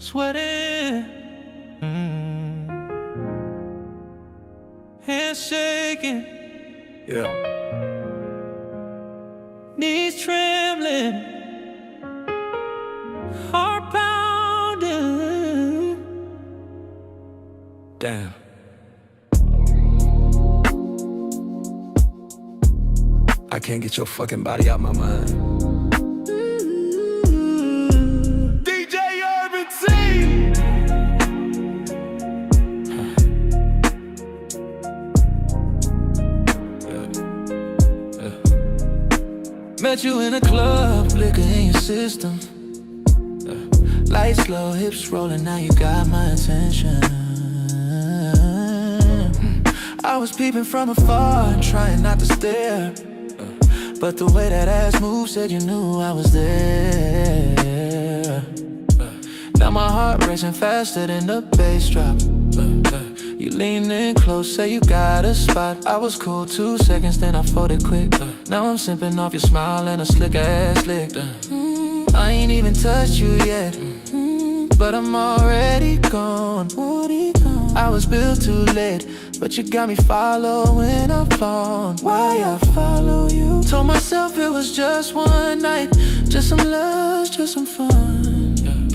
sweating, hands shaking, Yeah. knees trembling, heart pounding. Damn. I can't get your fucking body out my mind. DJ Urban T. Met you in a club, liquor in your system. Lights low, hips rolling, now you got my attention. I was peeping from afar, trying not to stare, but the way that ass moved said you knew I was there. Now my heart racing faster than the bass drop. You lean in close, say you got a spot. I was cool 2 seconds, then I folded quick. Now I'm sipping off your smile and a slick ass lick. I ain't even touched you yet, but I'm already gone. I was built too late, but you got me following up on why I follow you. Told myself it was just one night, just some lust, just some fun.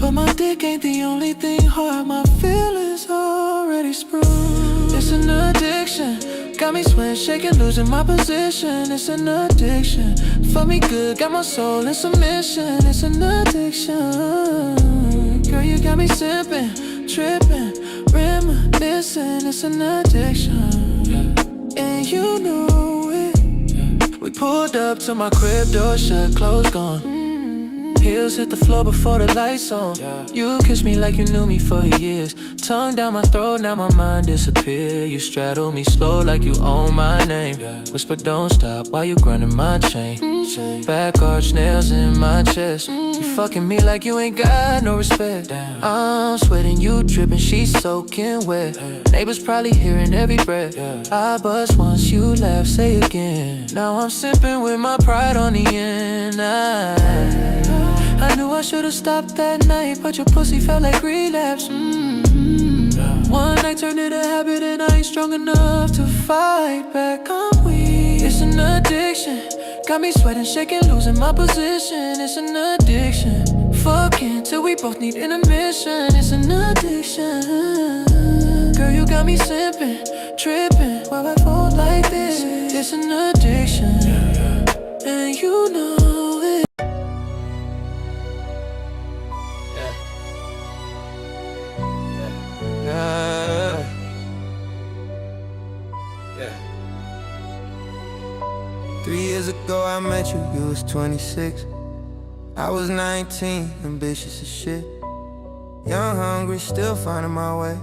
But my dick ain't the only thing hard, my feelings already sprung. It's an addiction, got me sweating, shaking, losing my position. It's an addiction, fuck me good, got my soul in submission. It's an addiction, girl, you got me sipping, tripping, reminiscing. It's an addiction, and you know it. We pulled up to my crib, door shut, clothes gone. Heels hit the floor before the lights on. You kissed me like you knew me for years. Tongue down my throat, now my mind disappear. You straddle me slow like you own my name. Whisper don't stop while you grinding my chain. Back arch, nails in my chest. You fucking me like you ain't got no respect. I'm sweating, you dripping, she's soaking wet. Neighbors probably hearing every breath. I bust once, you laugh, say again. Now I'm sipping with my pride on the end. I knew I should've stopped that night, but your pussy felt like relapse. One night turned into a habit and I ain't strong enough to fight back. I'm weak. It's an addiction, got me sweating, shaking, losing my position. It's an addiction, fucking till we both need intermission. It's an addiction, girl, you got me sipping, tripping, why I fall like this. It's an addiction, and you know it. 3 years ago I met you, you was 26. I was 19, ambitious as shit. Young, hungry, still finding my way.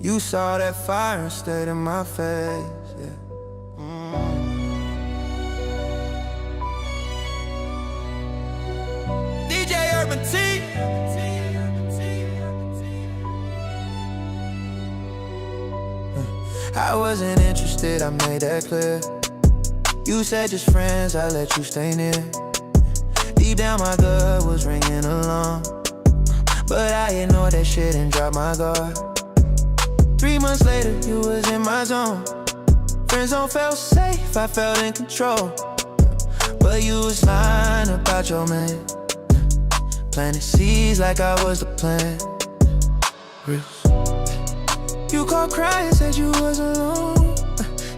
You saw that fire and stayed in my face, yeah. DJ Urban T. I wasn't interested, I made that clear. You said just friends, I let you stay near. Deep down my gut was ringing along, but I ignored that shit and dropped my guard. 3 months later, you was in my zone. Friend zone felt safe, I felt in control. But you was lying about your man, planting seeds like I was the plant. Real. You called crying, said you was alone.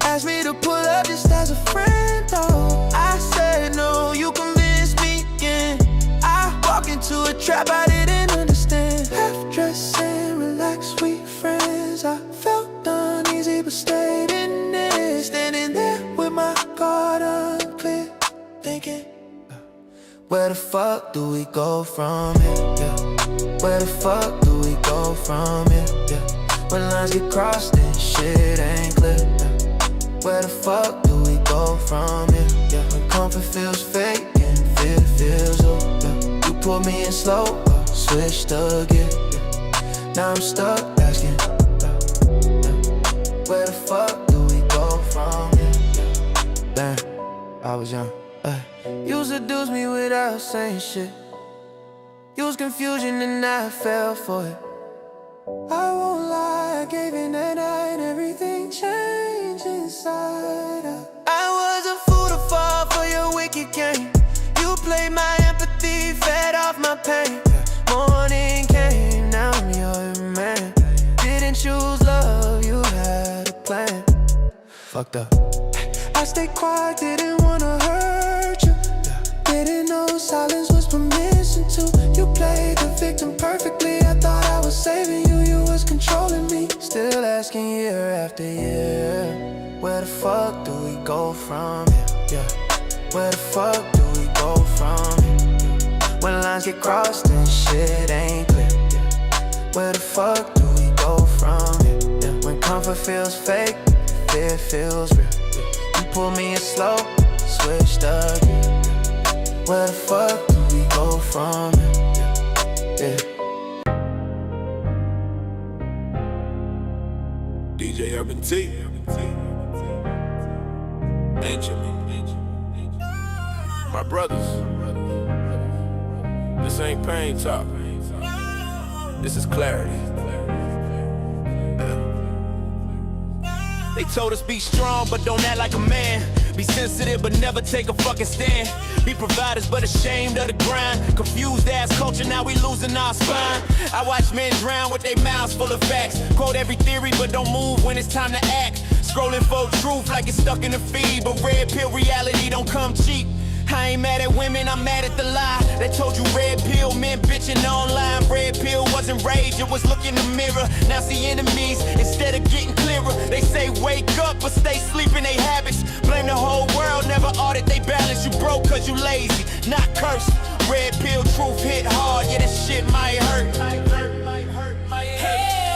Asked me to pull up just as a friend, though. I said no, you convinced me again. I walked into a trap I didn't understand. Half dressed and relaxed, sweet friends. I felt uneasy but stayed in it. Standing there with my guard unclear, thinking, where the fuck do we go from here? Yeah. Where the fuck do we go from here? Yeah. When lines get crossed and shit ain't clear, yeah. Where the fuck do we go from here? Yeah. When comfort feels fake and fear feels real, yeah. You put me in slow, switched the gear, yeah. Now I'm stuck asking, yeah. Where the fuck do we go from here? Yeah. Damn, I was young. You seduced me without saying shit. Used confusion and I fell for it. I won't lie, I gave in that night, everything changed inside. I was a fool to fall for your wicked game. You played my empathy, fed off my pain. Morning came, now I'm your man. Didn't choose love, you had a plan. Fucked up. I stayed quiet, didn't wanna hurt you. Didn't know silence was permission to. You played the victim perfectly. I thought I was saving you, you was controlling me. Still asking year after year, where the fuck do we go from here? Yeah. Where the fuck do we go from here? When lines get crossed and shit ain't clear. Where the fuck do we go from here? Yeah. When comfort feels fake, fear feels real. You pull me in slow, switch the gear. Where the fuck do we go from here? Yeah. DJ Urban T. Benjamin. My brothers. This ain't pain talk. This is clarity. They told us be strong, but don't act like a man. Be sensitive, but never take a fucking stand. Be providers, but ashamed of the grind. Confused ass culture, now we losing our spine. I watch men drown with their mouths full of facts. Quote every theory, but don't move when it's time to act. Scrolling for truth like it's stuck in the feed, but red pill reality don't come cheap. I ain't mad at women, I'm mad at the lie. They told you red pill meant bitching online. Red pill wasn't rage, it was look in the mirror. Now see enemies instead of getting clearer. They say wake up, but stay sleeping they habits. Blame the whole world, never audit they balance. You broke cause you lazy, not cursed. Red pill truth hit hard, yeah this shit might hurt. Hell,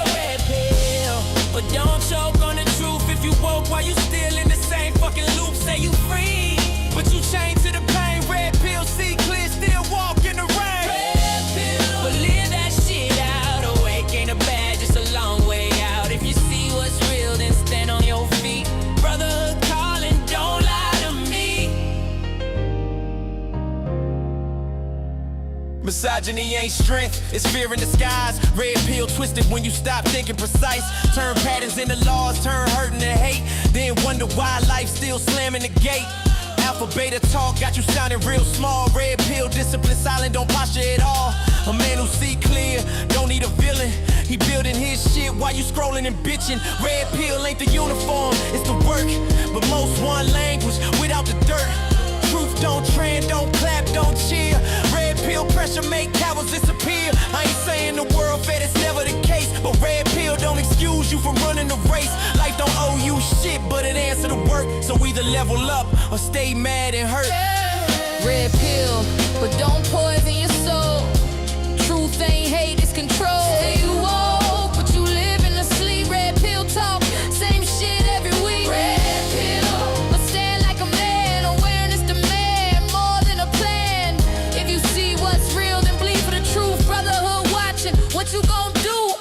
red pill, but don't choke on the truth. If you woke while you still in the same fucking loop, say you free, but you chained to the pain. Red pill, see clear, still walk in the rain. Red pill, but live that shit out. Awake ain't a bad, just a long way out. If you see what's real, then stand on your feet. Brotherhood calling, don't lie to me. Misogyny ain't strength, it's fear in disguise. Red pill twisted when you stop thinking precise. Turn patterns into laws, turn hurt into hate. Then wonder why life still slamming the gate. Alpha beta talk got you sounding real small. Red pill discipline silent, don't posture at all. A man who see clear, don't need a villain. He building his shit while you scrolling and bitching. Red pill ain't the uniform, it's the work. But most one language without the dirt. Truth don't trend, don't clap, don't cheer. Red pill pressure make cowards disappear. I ain't saying the world fed, it's never the case. But red pill don't excuse you from running the race. Life don't owe you shit, but it answer the work. So either level up or stay mad and hurt. Red pill, but don't poison your soul. Truth ain't hate, it's control. Say you woke, but you live in the sleep. Red pill talk, same shit every week. Red pill, but stand like a man. Awareness demand more than a plan. If you see what's real, then bleed for the truth. Brotherhood watching, what you gon' do?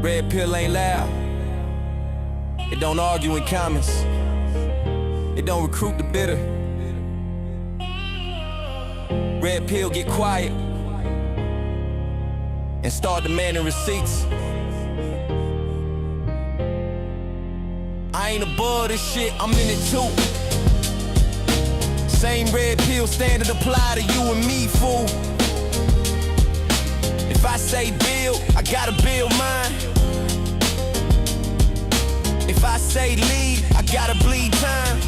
Red pill ain't loud. It don't argue in comments. It don't recruit the bitter. Red pill get quiet and start demanding receipts. I ain't above this shit, I'm in it too. Same red pill standard apply to you and me, fool. If I say build, I gotta build mine. If I say lead, I gotta bleed time.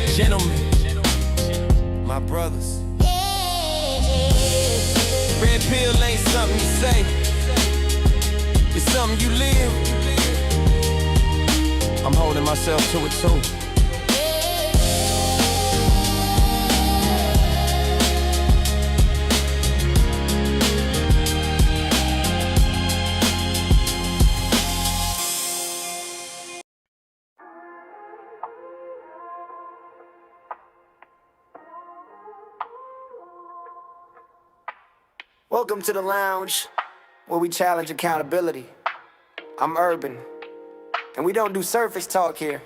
Gentlemen, my brothers. Red pill ain't something you say, it's something you live. I'm holding myself to it too. Welcome to the lounge, where we challenge accountability. I'm Urban, and we don't do surface talk here.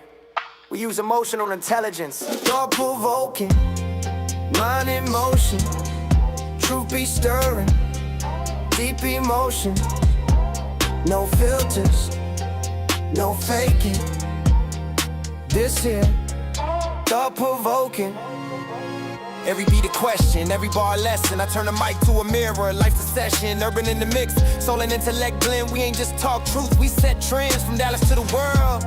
We use emotional intelligence, thought-provoking, mind in motion. Truth be stirring, deep emotion. No filters, no faking. This here, thought-provoking. Every beat a question, every bar a lesson. I turn the mic to a mirror, life's a session. Urban in the mix, soul and intellect blend. We ain't just talk truth, we set trends from Dallas to the world.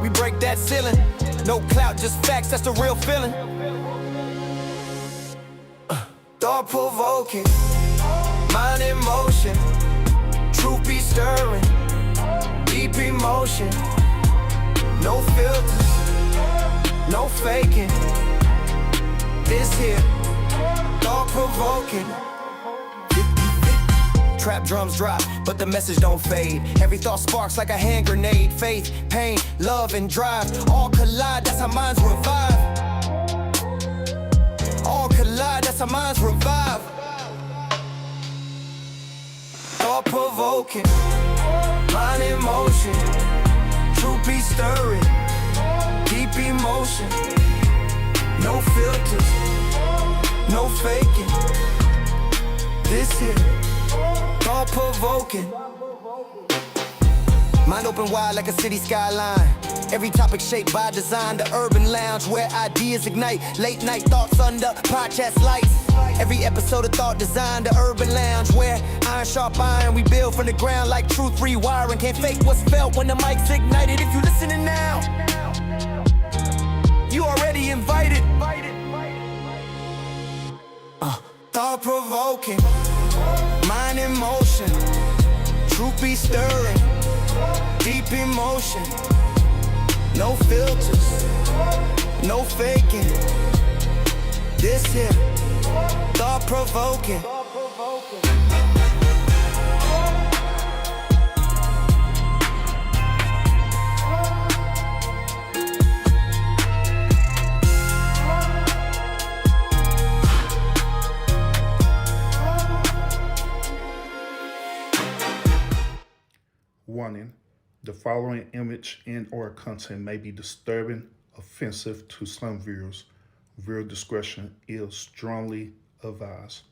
We break that ceiling, no clout, just facts, that's the real feeling. Thought-provoking, mind in motion. Truth be stirring, deep emotion. No filters, no faking. This here, thought-provoking. Trap drums drop, but the message don't fade. Every thought sparks like a hand grenade. Faith, pain, love, and drive all collide, that's how minds revive. All collide, that's how minds revive. Thought-provoking, mind in motion. Truth be stirring, deep emotion. No filters, no faking. This here, thought-provoking. Mind open wide like a city skyline. Every topic shaped by design. The urban lounge where ideas ignite. Late night thoughts under podcast lights. Every episode of thought design. The urban lounge where iron sharp iron. We build from the ground like truth rewiring. Can't fake what's felt when the mic's ignited. If you listening now, you already invited. Thought-provoking, mind in motion. Truth be stirring, deep emotion. No filters, no faking. This here, thought-provoking. Warning, the following image and or content may be disturbing, offensive to some viewers. Viewer discretion is strongly advised.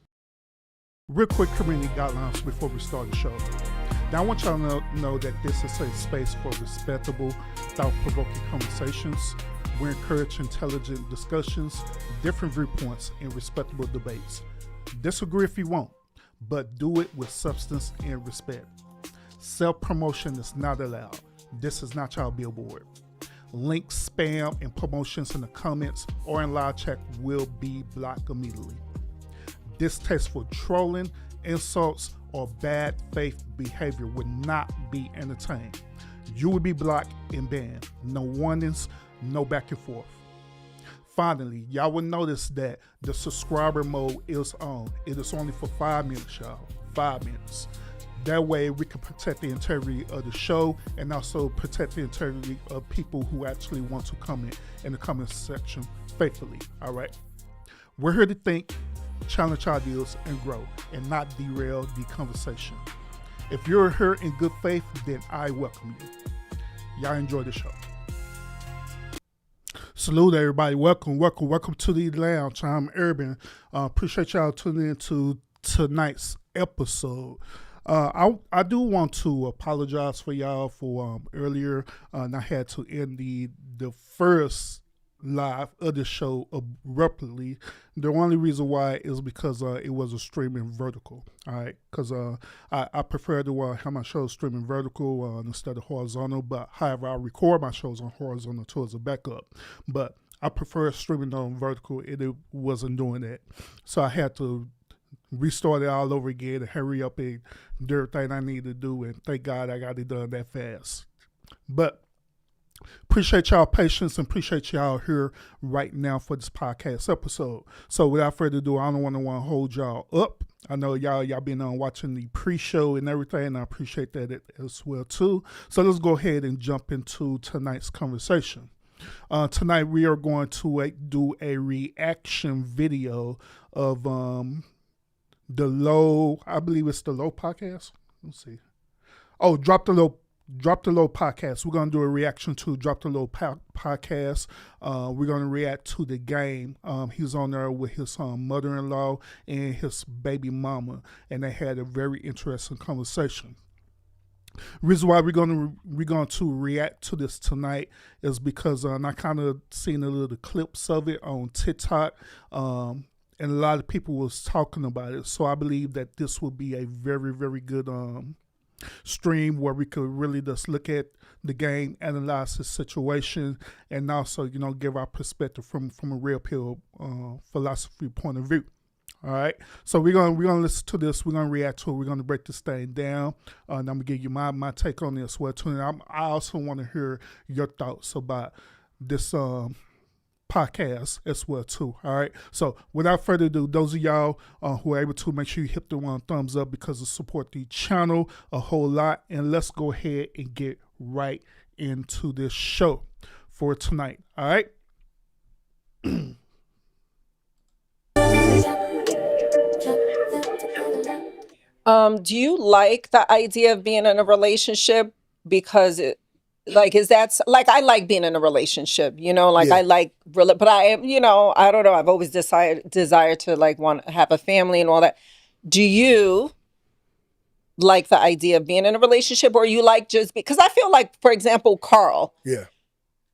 Real quick community guidelines before we start the show. Now I want y'all to know that this is a space for respectable, thought-provoking conversations. We encourage intelligent discussions, different viewpoints, and respectable debates. Disagree if you want, but do it with substance and respect. Self-promotion is not allowed. This is not your billboard. Links, spam, and promotions in the comments or in live chat will be blocked immediately. Distasteful trolling, insults, or bad faith behavior will not be entertained. You will be blocked and banned. No warnings, no back and forth. Finally, y'all will notice that the subscriber mode is on. It is only for 5 minutes, y'all. 5 minutes. That way we can protect the integrity of the show and also protect the integrity of people who actually want to comment in the comment section faithfully, all right? We're here to think, challenge ideas, and grow, and not derail the conversation. If you're here in good faith, then I welcome you. Y'all enjoy the show. Salute everybody, welcome to the lounge. I'm Urban. Appreciate y'all tuning in to tonight's episode. I do want to apologize for y'all for earlier. And I had to end the first live of the show abruptly. The only reason why is because it was a streaming vertical. All right, because I prefer to have my shows streaming vertical instead of horizontal. But however, I record my shows on horizontal too as a backup. But I prefer streaming on vertical. It wasn't doing that, so I had to restart it all over again and hurry up and do everything I need to do, and thank God I got it done that fast. But appreciate y'all patience and appreciate y'all here right now for this podcast episode. So without further ado, I don't want to hold y'all up. I know y'all been watching the pre-show and everything, and I appreciate that as well too. So let's go ahead and jump into tonight's conversation. Tonight we are going to do a reaction video of the Low, I believe it's the Low podcast. Let's see. Oh, Drop the Drop the Low podcast. We're gonna do a reaction to Drop the Low podcast. We're gonna react to the game. He's on there with his mother-in-law and his baby mama, and they had a very interesting conversation. Reason why we're going to react to this tonight is because I kind of seen a little clips of it on TikTok, and a lot of people was talking about it. So I believe that this will be a very, very good stream where we could really just look at the game, analyze the situation, and also, you know, give our perspective from a real pill philosophy point of view. All right, so we're gonna listen to this. We're gonna react to it. We're gonna break this thing down, and I'm gonna give you my take on this. Well, too. I also want to hear your thoughts about this podcast as well too. All right, so without further ado, those of y'all who are able to, make sure you hit the one thumbs up because it support the channel a whole lot. And let's go ahead and get right into this show for tonight. All right. Do you like the idea of being in a relationship? Because is that like, I like being in a relationship, you know, like I like, but I am, you know, I don't know. I've always desire to like want to have a family and all that. Do you like the idea of being in a relationship, or you like just because I feel like, for example, Carl. Yeah.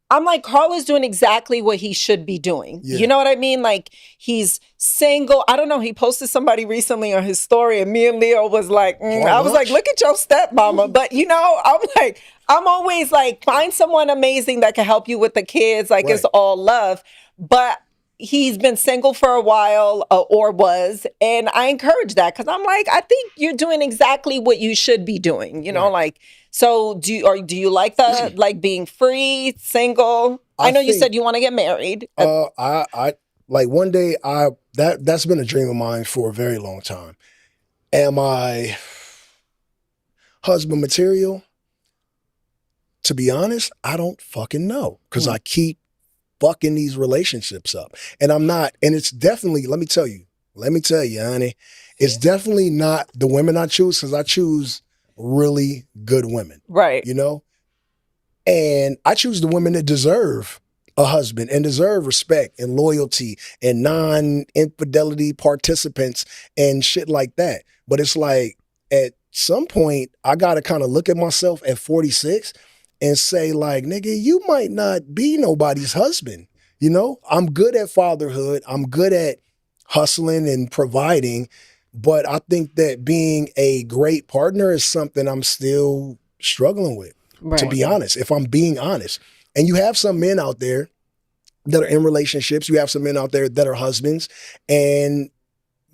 I'm like, Carl is doing exactly what he should be doing. Yeah. You know what I mean? Like, he's single. I don't know. He posted somebody recently on his story, and me and Leo was like, I was like, look at your stepmama. But, you know, I'm like, I'm always like, find someone amazing that can help you with the kids. Like, it's all love. But he's been single for a while, or was, and I encourage that because I'm like, I think you're doing exactly what you should be doing. You know, like. So do you like the like being free, single? I know you said you want to get married. I like one day that's been a dream of mine for a very long time. Am I husband material? To be honest, I don't fucking know because I keep fucking these relationships up, and I'm not. And it's definitely, let me tell you, honey, it's definitely not the women I choose because I choose really good women. Right. You know? And I choose the women that deserve a husband and deserve respect and loyalty and non-infidelity participants and shit like that. But it's like, at some point, I got to kind of look at myself at 46 and say like, nigga, you might not be nobody's husband. You know? I'm good at fatherhood. I'm good at hustling and providing. But I think that being a great partner is something I'm still struggling with, to be honest, if I'm being honest. And you have some men out there that are in relationships. You have some men out there that are husbands, and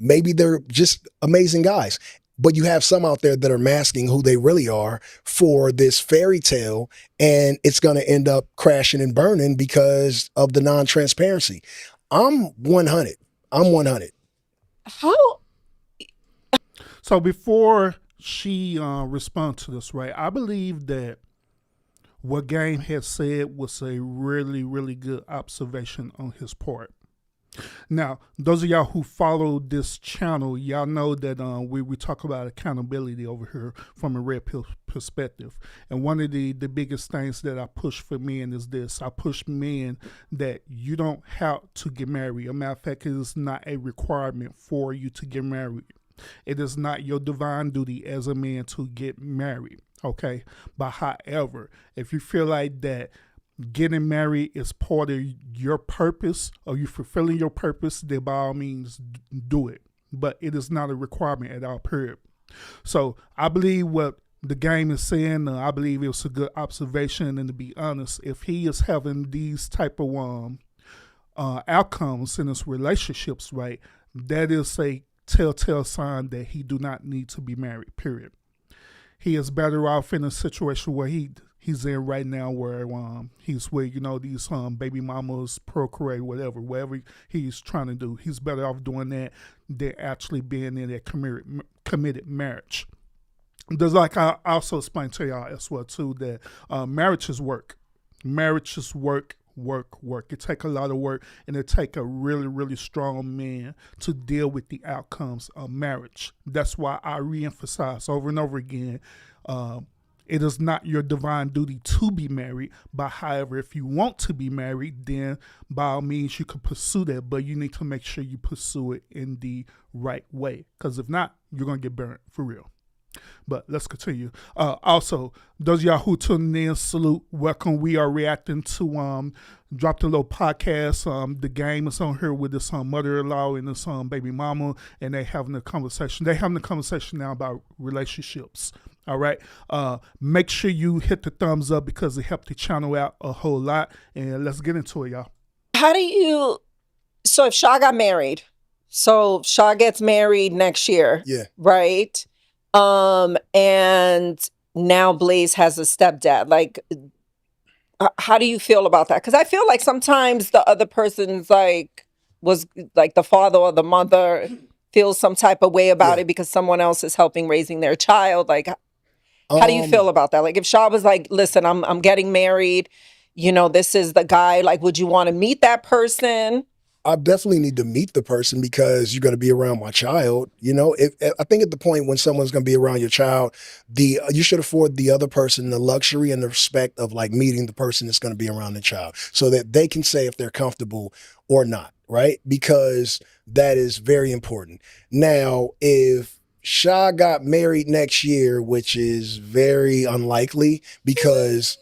maybe they're just amazing guys. But you have some out there that are masking who they really are for this fairy tale, and it's going to end up crashing and burning because of the non-transparency. I'm 100. How? So before she responds to this, right, I believe that what Game had said was a really, really good observation on his part. Now, those of y'all who follow this channel, y'all know that we talk about accountability over here from a red pill perspective. And one of the biggest things that I push for men is this. I push men that you don't have to get married. As a matter of fact, it is not a requirement for you to get married. It is not your divine duty as a man to get married, okay? But however, if you feel like that getting married is part of your purpose or you fulfilling your purpose, then by all means do it. But it is not a requirement at all, period. So I believe what the Game is saying, I believe it was a good observation. And to be honest, if he is having these type of outcomes in his relationships, right, that is a telltale sign that he do not need to be married, period. He is better off in a situation where he's in right now, where he's with, you know, these baby mamas, procreate, whatever he's trying to do. He's better off doing that than actually being in a committed marriage. There's, like I also explained to y'all as well too, that marriage is work. Marriage is work. It take a lot of work, and it take a really, really strong man to deal with the outcomes of marriage. That's why I reemphasize over and over again, It is not your divine duty to be married. But however, if you want to be married, then by all means you can pursue that. But you need to make sure you pursue it in the right way. Because if not, you're going to get burnt for real. But let's continue. Also, those of y'all who tuning in, salute, welcome. We are reacting to Drop the Low podcast. The game is on here with this mother-in-law and this baby mama, and they having a conversation. They having a conversation now about relationships. All right. Make sure you hit the thumbs up because it helped the channel out a whole lot. And let's get into it, y'all. How do you? So if Shaw got married, so Shaw gets married next year, Yeah. right? And now Blaze has a stepdad. Like, how do you feel about that? Because I feel like sometimes the other person's like was like the father or the mother feels some type of way about it because someone else is helping raising their child. Like, how do you feel about that? Like, if Shaw was like, "Listen, I'm getting married. You know, this is the guy." Like, would you want to meet that person? I definitely need to meet the person because you're going to be around my child. You know, I think at the point when someone's going to be around your child, you should afford the other person the luxury and the respect of like meeting the person that's going to be around the child so that they can say if they're comfortable or not, right? Because that is very important. Now, if Shaw got married next year, which is very unlikely because...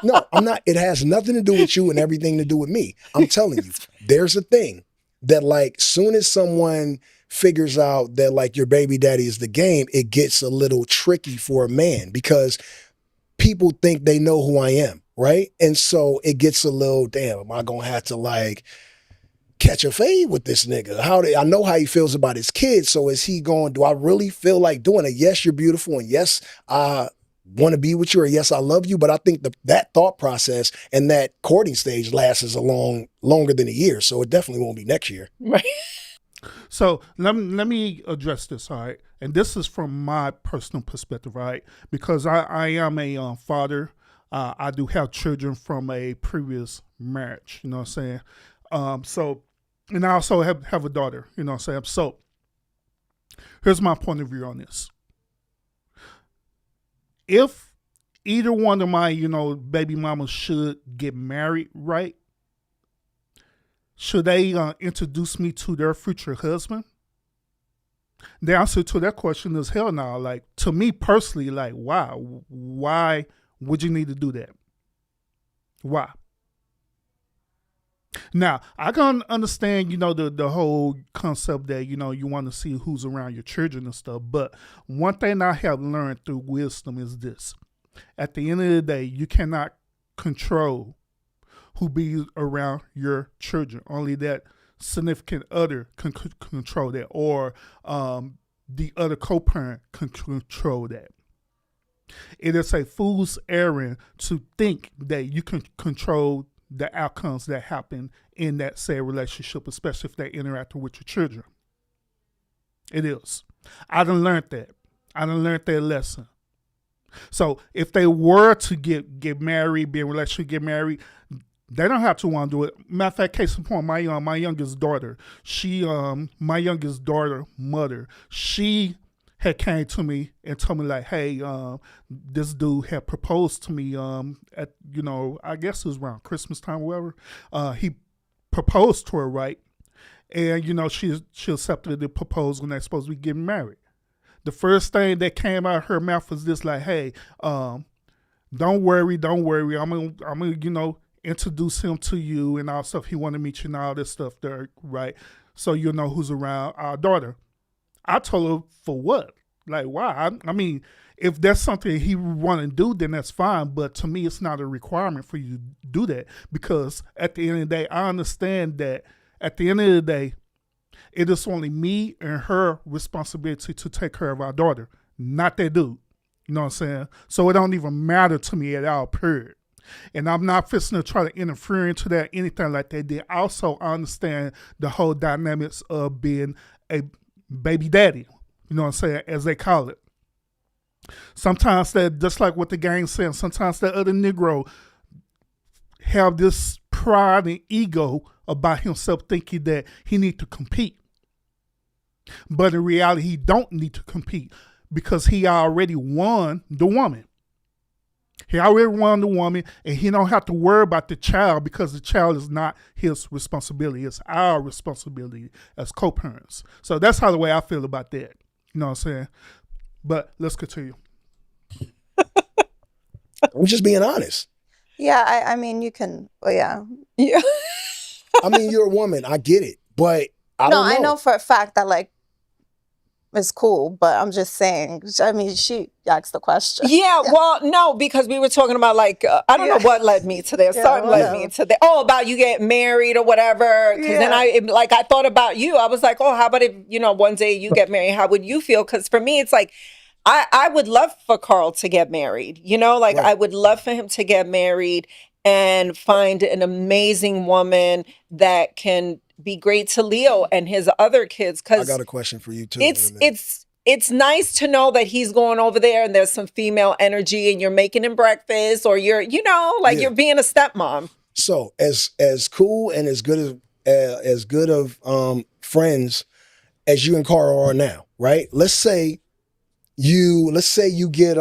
no, I'm not. It has nothing to do with you and everything to do with me. I'm telling you, there's a thing that like soon as someone figures out that like your baby daddy is the game, it gets a little tricky for a man because people think they know who I am, right? And so it gets a little, damn, am I gonna have to like catch a fade with this nigga? I know how he feels about his kids. So is he going, do I really feel like doing it? Yes, you're beautiful. And yes, I want to be with you, or yes, I love you. But I think that thought process and that courting stage lasts longer than a year. So it definitely won't be next year. Right. So let me address this, all right? And this is from my personal perspective, right? Because I am a father. I do have children from a previous marriage, you know what I'm saying? So, and I also have a daughter, you know what I'm saying? So here's my point of view on this. If either one of my, baby mamas should get married, right? Should they introduce me to their future husband? The answer to that question is hell no. Like, to me personally, like, why would you need to do that? Why? Now, I can understand, the whole concept that, you want to see who's around your children and stuff. But one thing I have learned through wisdom is this. At the end of the day, you cannot control who be around your children. Only that significant other can control that, or the other co-parent can control that. It is a fool's errand to think that you can control the outcomes that happen in that said relationship, especially if they're interacting with your children. It is. I done learned that. I done learned that lesson. So if they were to get married, be in a relationship, get married, they don't have to want to do it. Matter of fact, case in point, my youngest daughter, my youngest daughter mother, she had came to me and told me like, hey, this dude had proposed to me at, I guess it was around Christmas time or whatever. He proposed to her, right? And, she accepted the proposal and they're supposed to be getting married. The first thing that came out of her mouth was this like, hey, don't worry. I'm gonna, introduce him to you and all stuff. He want to meet you and all this stuff there, right? So you know who's around our daughter. I told her, for what? Like, why? I mean, if that's something he want to do, then that's fine. But to me, it's not a requirement for you to do that, because at the end of the day, I understand that at the end of the day, it is only me and her responsibility to take care of our daughter, not that dude. You know what I'm saying? So it don't even matter to me at all, period. And I'm not fixing to try to interfere into that, anything like that. They also understand the whole dynamics of being a baby daddy, you know what I'm saying, as they call it. Sometimes that, just like what the gang saying, sometimes that other Negro have this pride and ego about himself, thinking that he need to compete. But in reality, he don't need to compete, because he already won the woman. He already won the woman, and he don't have to worry about the child because the child is not his responsibility. It's our responsibility as co-parents. So that's how the way I feel about that. You know what I'm saying? But let's continue. I'm just being honest. Yeah, I mean, you can, yeah. Yeah. I mean, you're a woman. I get it. But I No, don't know. I know for a fact that, like, it's cool, but I'm just saying, I mean, she asked the question. Yeah, well, no, because we were talking about like, I don't know what led me to there. Something led me to there. Oh, about you getting married or whatever. Because then I thought about you. I was like, oh, how about if, one day you get married? How would you feel? Because for me, it's like, I would love for Carl to get married. I would love for him to get married and find an amazing woman that can be great to Leo and his other kids. I got a question for you too. It's nice to know that he's going over there and there's some female energy and you're making him breakfast or you're you're being a stepmom. So as cool and as good of friends as you and Carl are now, right? Let's say you get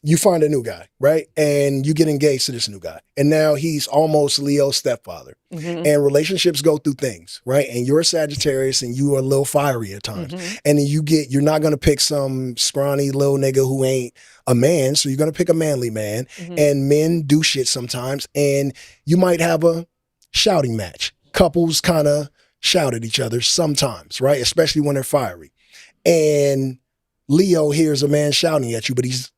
you find a new guy, right? And you get engaged to this new guy. And now he's almost Leo's stepfather. Mm-hmm. And relationships go through things, right? And you're a Sagittarius and you are a little fiery at times. Mm-hmm. And then you're not going to pick some scrawny little nigga who ain't a man. So you're going to pick a manly man. Mm-hmm. And men do shit sometimes. And you might have a shouting match. Couples kind of shout at each other sometimes, right? Especially when they're fiery. And Leo hears a man shouting at you, but he's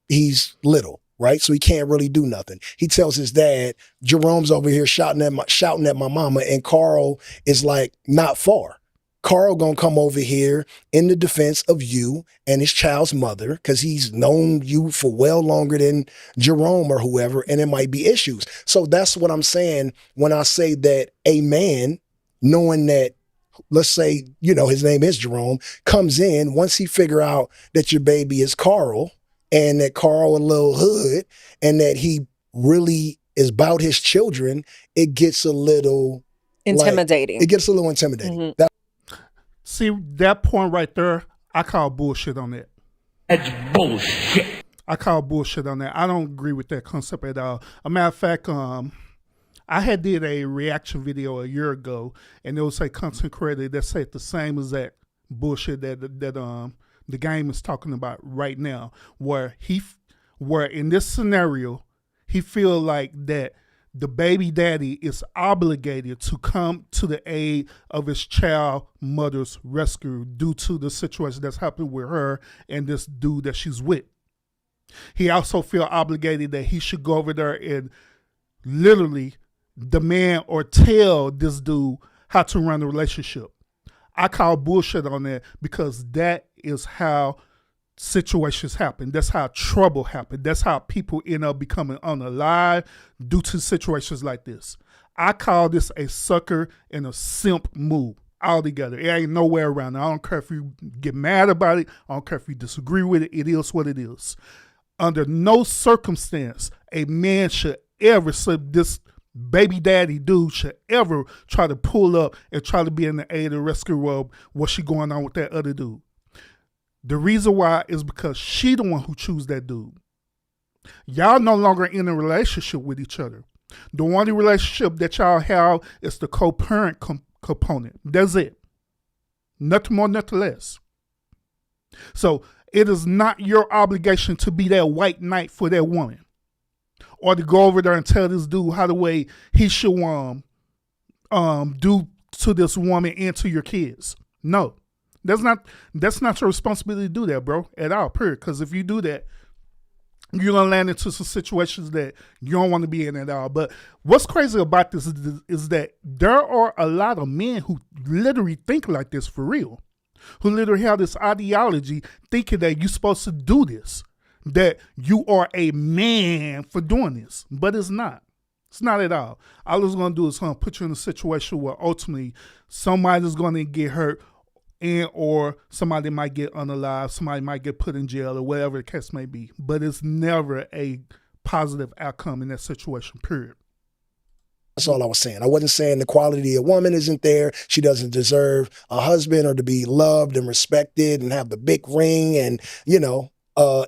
little, right? So he can't really do nothing. He tells his dad, Jerome's over here shouting at my mama, and Carl is like not far. Carl gonna come over here in the defense of you and his child's mother, because he's known you for well longer than Jerome or whoever, and it might be issues. So that's what I'm saying when I say that a man, knowing that, let's say, his name is Jerome, comes in, once he figure out that your baby is Carl and that Carl a little hood and that he really is about his children, it gets a little intimidating. Mm-hmm. See, that point right there, I call bullshit on that. That's bullshit. I call bullshit on that. I don't agree with that concept at all. A matter of fact, I had did a reaction video a year ago, and it was say content creator that said the same exact bullshit that the game is talking about right now, where in this scenario, he feel like that the baby daddy is obligated to come to the aid of his child mother's rescue due to the situation that's happening with her and this dude that she's with. He also feel obligated that he should go over there and literally demand or tell this dude how to run the relationship. I call bullshit on that because that is how situations happen. That's how trouble happens. That's how people end up becoming unalive due to situations like this. I call this a sucker and a simp move altogether. It ain't nowhere around it. I don't care if you get mad about it. I don't care if you disagree with it. It is what it is. Under no circumstance a man should ever slip this baby daddy dude should ever try to pull up and try to be in the aid of rescue of what's she going on with that other dude. The reason why is because she the one who choose that dude. Y'all no longer in a relationship with each other. The only relationship that y'all have is the co-parent component. That's it. Nothing more, nothing less. So it is not your obligation to be that white knight for that woman, or to go over there and tell this dude how the way he should do to this woman and to your kids. No, that's not your responsibility to do that, bro, at all, period. Because if you do that, you're going to land into some situations that you don't want to be in at all. But what's crazy about this is that there are a lot of men who literally think like this for real, who literally have this ideology thinking that you're supposed to do this, that you are a man for doing this, but it's not. It's not at all. All it's going to do is put you in a situation where ultimately somebody's going to get hurt and or somebody might get unalive, somebody might get put in jail or whatever the case may be. But it's never a positive outcome in that situation, period. That's all I was saying. I wasn't saying the quality of woman isn't there. She doesn't deserve a husband or to be loved and respected and have the big ring and, a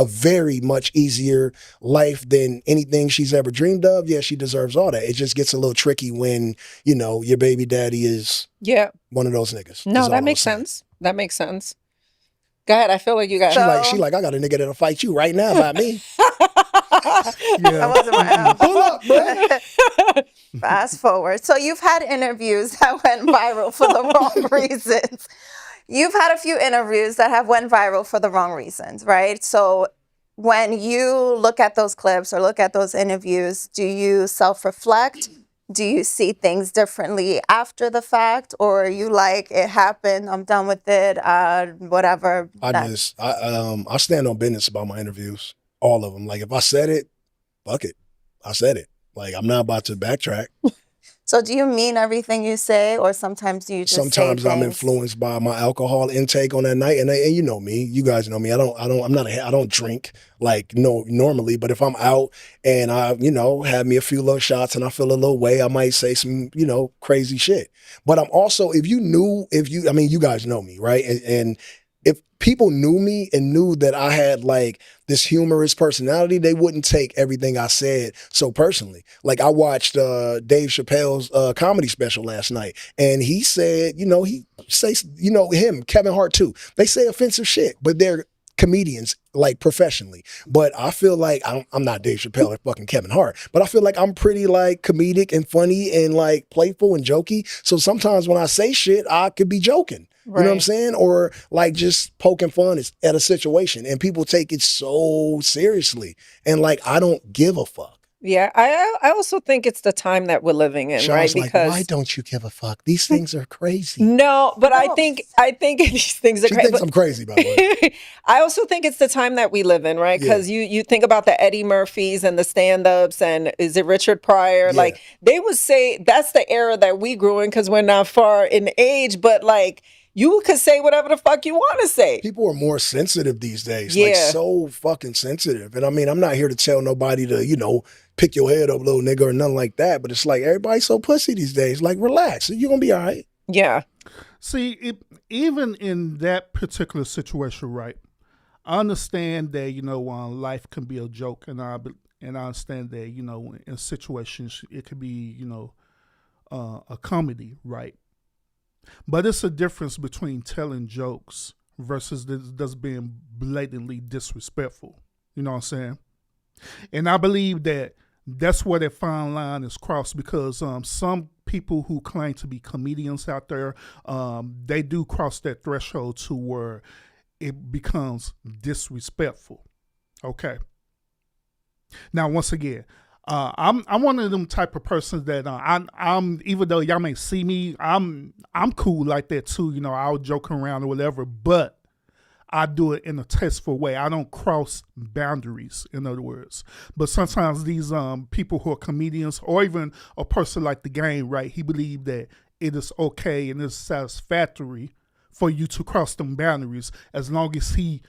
very much easier life than anything she's ever dreamed of, yeah, she deserves all that. It just gets a little tricky when, your baby daddy is one of those niggas. No, that makes sense. That makes sense. Go ahead. I feel like you got. She like, I got a nigga that'll fight you right now about me. That wasn't my Pull up, bro. Fast forward. So you've had interviews that went viral for the wrong reasons. You've had a few interviews that have went viral for the wrong reasons, right? So when you look at those clips or look at those interviews, do you self-reflect? Do you see things differently after the fact? Or are you like, it happened, I'm done with it, whatever? I stand on business about my interviews. All of them. Like, if I said it, fuck it. I said it. Like, I'm not about to backtrack. So do you mean everything you say, or sometimes do you just sometimes say I'm things? influenced by my alcohol intake on that night, and you know me, you guys know me. I don't drink like normally, but if I'm out and I have me a few little shots and I feel a little way, I might say some crazy shit. But I'm also, you guys know me, right? And if people knew me and knew that I had like this humorous personality, they wouldn't take everything I said so personally. Like, I watched Dave Chappelle's comedy special last night, and he said, he says, him, Kevin Hart too, they say offensive shit, but they're comedians, like, professionally. But I feel like I'm not Dave Chappelle or fucking Kevin Hart, but I feel like I'm pretty like comedic and funny and like playful and jokey. So sometimes when I say shit, I could be joking. Right. You know what I'm saying? Or like just poking fun at a situation, and people take it so seriously. And like, I don't give a fuck. Yeah, I also think it's the time that we're living in, right? Because why don't you give a fuck? These things are crazy. No, but I think these things are crazy. She crazy. thinks I'm crazy, by the way. I also think it's the time that we live in, right? Because you think about the Eddie Murphys and the stand-ups, and is it Richard Pryor? Yeah. Like, they would say that's the era that we grew in because we're not far in age, but like, you could say whatever the fuck you want to say. People are more sensitive these days. Yeah. Like, so fucking sensitive. And I mean, I'm not here to tell nobody to, pick your head up, little nigga, or nothing like that. But it's like, everybody's so pussy these days. Like, relax. You're going to be all right. Yeah. See, even in that particular situation, right, I understand that, life can be a joke. And I understand that, in situations, it could be, a comedy, right? But it's a difference between telling jokes versus just being blatantly disrespectful. You know what I'm saying? And I believe that's where that fine line is crossed, because some people who claim to be comedians out there, they do cross that threshold to where it becomes disrespectful. Okay. Now, once again, I'm one of them type of persons that I'm even though y'all may see me, I'm cool like that too. I'll joke around or whatever, but I do it in a tasteful way. I don't cross boundaries, in other words. But sometimes these people who are comedians, or even a person like The Game, right, he believed that it is okay and it's satisfactory for you to cross them boundaries as long as he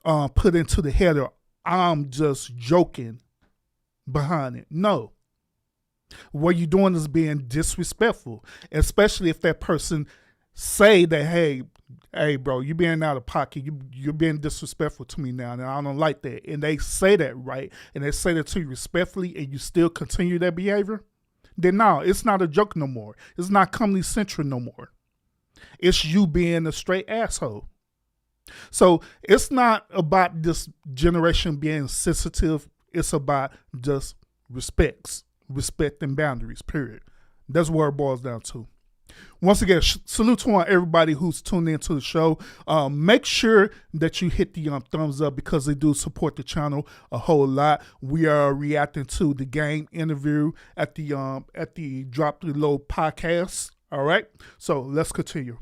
put into the header, I'm just joking behind it. No. What you're doing is being disrespectful, especially if that person say that, hey, bro, you're being out of pocket. You're being disrespectful to me now, and I don't like that. And they say that, right? And they say that to you respectfully, and you still continue that behavior. Then no, it's not a joke no more. It's not Comedy Central no more. It's you being a straight asshole. So it's not about this generation being sensitive. It's about just respect and boundaries, period. That's where it boils down to. Once again, salute to everybody who's tuned into the show. Make sure that you hit the thumbs up, because they do support the channel a whole lot. We are reacting to The Game interview at the Drop the Low podcast. All right, so let's continue.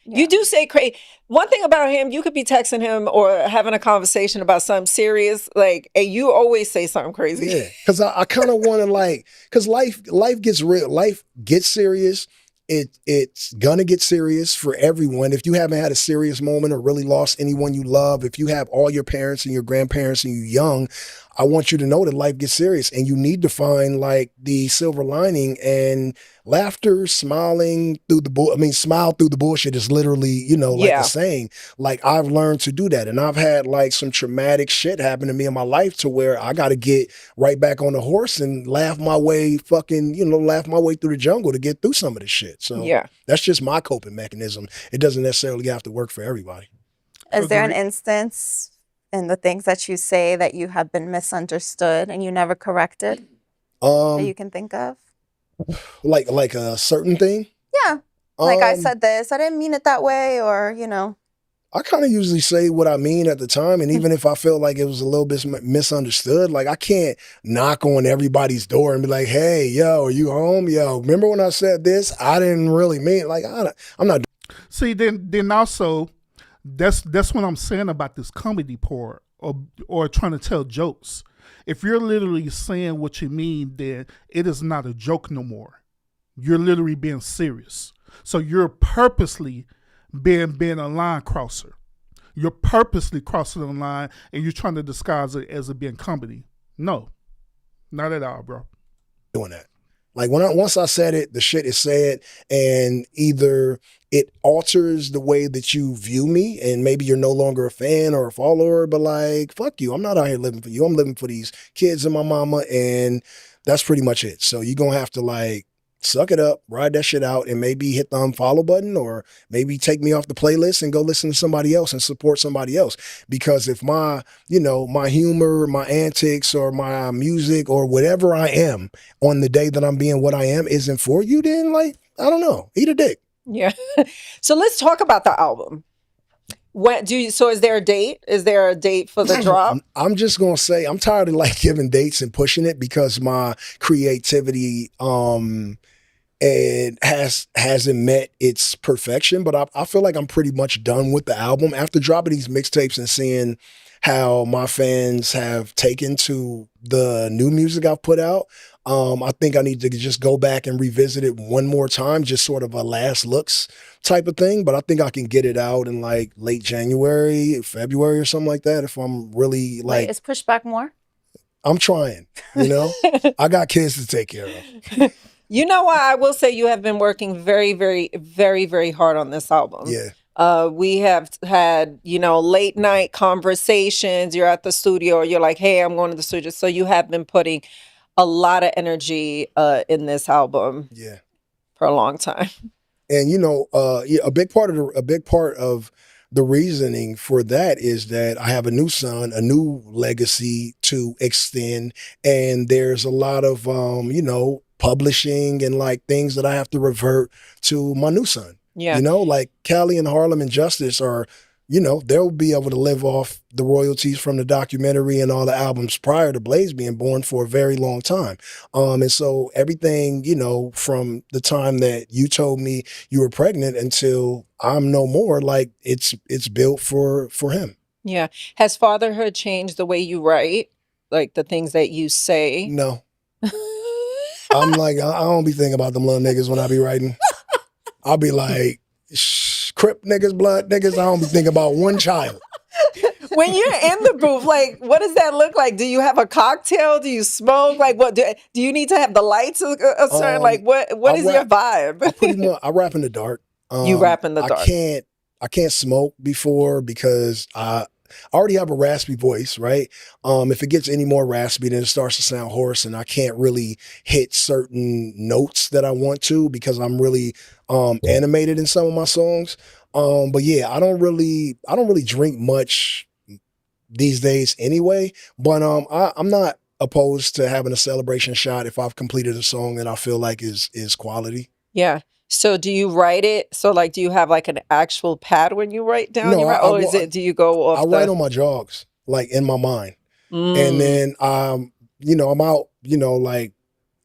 Yeah. You do say crazy. One thing about him, you could be texting him or having a conversation about something serious, like, and you always say something crazy. Yeah, because I kind of want to because life gets real. Life gets serious. It's gonna get serious for everyone. If you haven't had a serious moment or really lost anyone you love, if you have all your parents and your grandparents and you're young, I want you to know that life gets serious, and you need to find like the silver lining and laughter, smiling through the smile through the bullshit is literally, you know, like Yeah. a saying. Like I've learned to do that. And I've had like some traumatic shit happen to me in my life to where I got to get right back on the horse and laugh my way through the jungle to get through some of this shit. So Yeah. that's just my coping mechanism. It doesn't necessarily have to work for everybody. Is there an Agreed. instance in the things that you say that you have been misunderstood and you never corrected that you can think of? Like a certain thing. Yeah. Like I Um, said this, I didn't mean it that way, or, you know. I kind of usually say what I mean at the time. And even if I feel like it was a little bit misunderstood, like I can't knock on everybody's door and be like, hey, yo, are you home? Yo, remember when I said this? I didn't really mean it. Like, I'm not. See, then also, that's what I'm saying about this comedy part or trying to tell jokes. If you're literally saying what you mean, then it is not a joke no more. You're literally being serious. So you're purposely being a line crosser. You're purposely crossing the line and you're trying to disguise it as it being comedy. No, not at all, bro. Doing that. Like once I said it, the shit is said, and either it alters the way that you view me, and maybe you're no longer a fan or a follower, but like, fuck you. I'm not out here living for you. I'm living for these kids and my mama, and that's pretty much it. So you're gonna have to like suck it up, ride that shit out, and maybe hit the unfollow button, or maybe take me off the playlist and go listen to somebody else and support somebody else. Because if my humor, my antics, or my music, or whatever I am on the day that I'm being what I am isn't for you, then like, I don't know, eat a dick. Yeah. So let's talk about the album. So is there a date? Is there a date for the drop? I'm just gonna say I'm tired of like giving dates and pushing it because my creativity it hasn't met its perfection, but I feel like I'm pretty much done with the album after dropping these mixtapes and seeing how my fans have taken to the new music I've put out. I think I need to just go back and revisit it one more time, just sort of a last looks type of thing. But I think I can get it out in like late January, February or something like that if I'm really like. Wait, is pushed back more? I'm trying, you know? I got kids to take care of. You know what? I will say you have been working very, very, very, very hard on this album. Yeah. We have had, late night conversations. You're at the studio or you're like, hey, I'm going to the studio. So you have been putting a lot of energy in this album. Yeah. For a long time. And a big part of the reasoning for that is that I have a new son, a new legacy to extend, and there's a lot of publishing and like things that I have to revert to my new son. Yeah. Like Cali and Harlem and Justice are, they'll be able to live off the royalties from the documentary and all the albums prior to Blaze being born for a very long time. And so everything, from the time that you told me you were pregnant until I'm no more, like it's built for him. Yeah. Has fatherhood changed the way you write? Like the things that you say? No. I'm like, I don't be thinking about them little niggas when I be writing. I'll be like, Crip niggas, blood niggas. I don't be thinking about one child. When you're in the booth, like, what does that look like? Do you have a cocktail? Do you smoke? Like, what do you need to have the lights a certain? Like, what is your vibe? I rap in the dark. You rap in the dark. I can't smoke before because I already have a raspy voice, right? If it gets any more raspy, then it starts to sound hoarse, and I can't really hit certain notes that I want to because I'm really animated in some of my songs. But yeah, I don't really drink much these days anyway. But I'm not opposed to having a celebration shot if I've completed a song that I feel like is quality. Yeah. So do you write it? So like, do you have like an actual pad when you write down? No, do you go off? I write on my jogs, like in my mind. And then, I'm out, like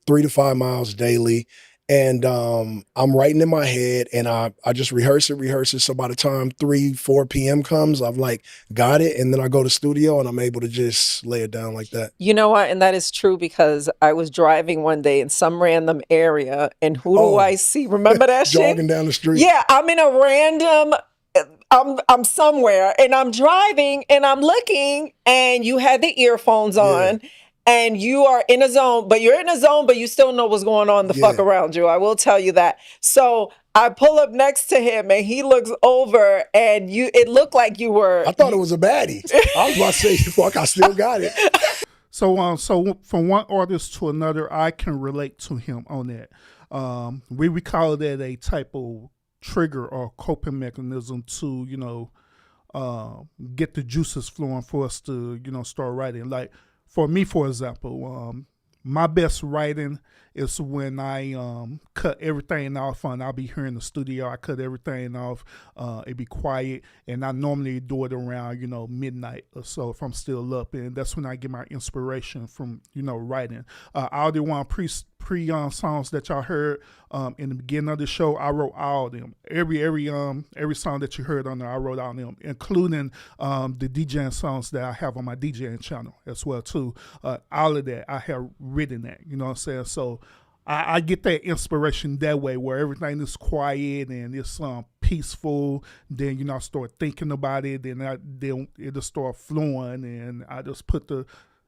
3 to 5 miles daily. And I'm writing in my head and I just rehearse it. So by the time 3-4 p.m. comes, I've like got it. And then I go to studio and I'm able to just lay it down like that. You know what? And that is true because I was driving one day in some random area and who do I see? Remember that shit? Jogging down the street. Yeah, I'm in a random, I'm somewhere and I'm driving and I'm looking and you had the earphones on. and you are in a zone, but you're in a zone, but you still know what's going on the fuck around you. I will tell you that. So I pull up next to him and he looks over and it looked like you were. I thought it was a baddie. I was about to say, fuck, I still got it. So from one artist to another, I can relate to him on that. We call that a type of trigger or coping mechanism to, get the juices flowing for us to, start writing. Like for me, for example, my best writing is when I cut everything off, and I'll be here in the studio. I cut everything off. It be quiet, and I normally do it around midnight or so if I'm still up, and that's when I get my inspiration from writing. All the one pre songs that y'all heard in the beginning of the show, I wrote all of them. Every song that you heard on there, I wrote all of them, including the DJing songs that I have on my DJing channel as well too. All of that I have written that. You know what I'm saying? So I get that inspiration that way, where everything is quiet and it's peaceful. Then I start thinking about it, then it'll start flowing, and I just put the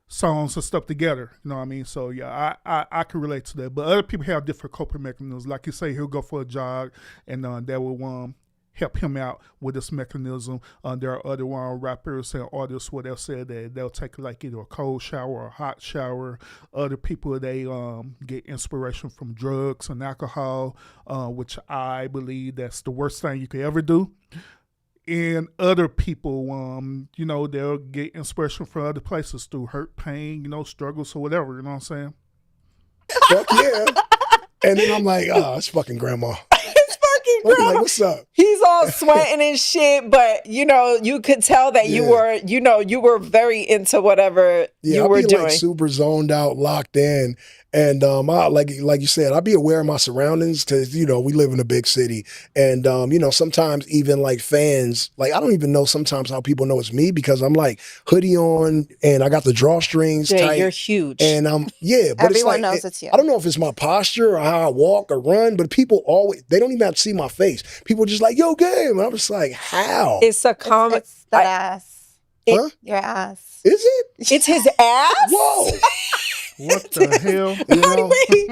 songs and stuff together. You know what I mean? So yeah, I can relate to that. But other people have different coping mechanisms. Like you say, he'll go for a jog, and that will help him out with this mechanism. There are other rappers and artists where they'll say that they'll take like either a cold shower or a hot shower. Other people, they get inspiration from drugs and alcohol, which I believe that's the worst thing you could ever do. And other people, they'll get inspiration from other places through hurt, pain, struggles or whatever, you know what I'm saying? Fuck yeah. And then I'm like, oh, it's fucking grandma. Grandma. Like, what's up? He's all sweating and shit, but you could tell that you were very into whatever you were doing. Like super zoned out, locked in. And I, like you said, I'll be aware of my surroundings because, we live in a big city. And, sometimes even like fans, like I don't even know sometimes how people know it's me because I'm like hoodie on and I got the drawstrings tight. You're huge. And but everyone knows it's you. I don't know if it's my posture or how I walk or run, but people always, they don't even have to see my face. People just like, yo, game. And I'm just like, how? It's that ass. Huh? Your ass. Is it? It's his ass? Whoa. What the hell?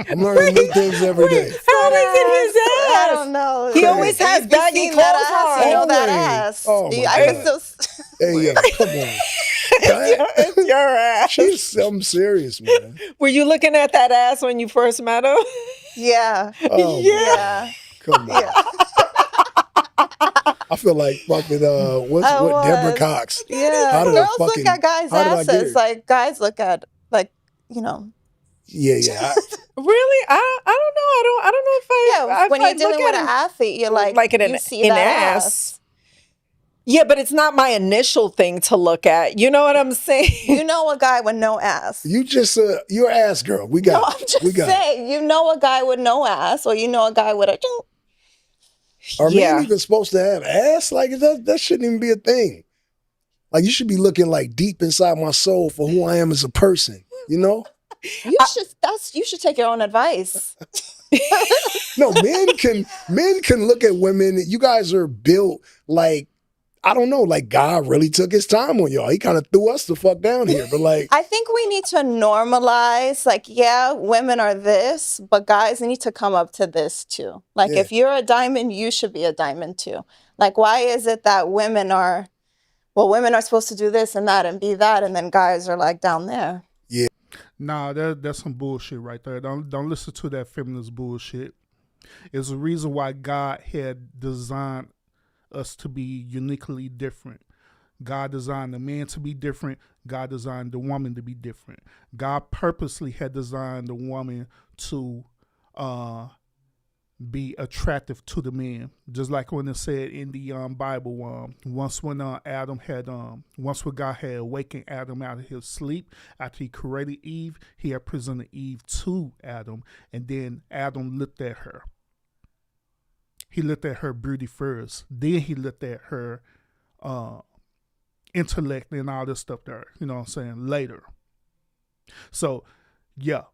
I'm learning new things every day. How is it his ass? I don't know. He always has baggy clothes that ass. on. You know that ass. Oh my I can God. still. Hey, yo, come on. It's your ass. She's something serious, man. Were you looking at that ass when you first met her? Yeah. Oh, Yeah. come on. Yeah. I feel like fucking what Deborah Cox. Yeah. How did Girls I fucking, look at guys' how did I get asses here? like guys look at Yeah. Really? I don't know. I don't know if I. when you're dealing with an athlete, you're like an you see that ass. Yeah, but it's not my initial thing to look at. You know what I'm saying? You know a guy with no ass. You just you're an ass girl. We got No, it. I'm just We got saying. You know a guy with no ass, or you know a guy with a. Are men even supposed to have ass? Like that shouldn't even be a thing. Like you should be looking like deep inside my soul for who I am as a person. You should take your own advice. No, men can look at women. You guys are built like, I don't know, like God really took his time on y'all. He kind of threw us the fuck down here. But like, I think we need to normalize, like, yeah, women are this, but guys need to come up to this too. Like, if you're a diamond, you should be a diamond too. Like, why is it that women are supposed to do this and that and be that, and then guys are like down there? Yeah. Nah, that's some bullshit right there. Don't listen to that feminist bullshit. It's a reason why God had designed us to be uniquely different. God designed the man to be different. God designed the woman to be different. God purposely had designed the woman to be attractive to the man, just like when it said in the Bible. Once when God had awakened Adam out of his sleep after he created Eve, he had presented Eve to Adam, and then Adam looked at her. He looked at her beauty first. Then he looked at her intellect and all this stuff there. You know what I'm saying? Later. So, yeah.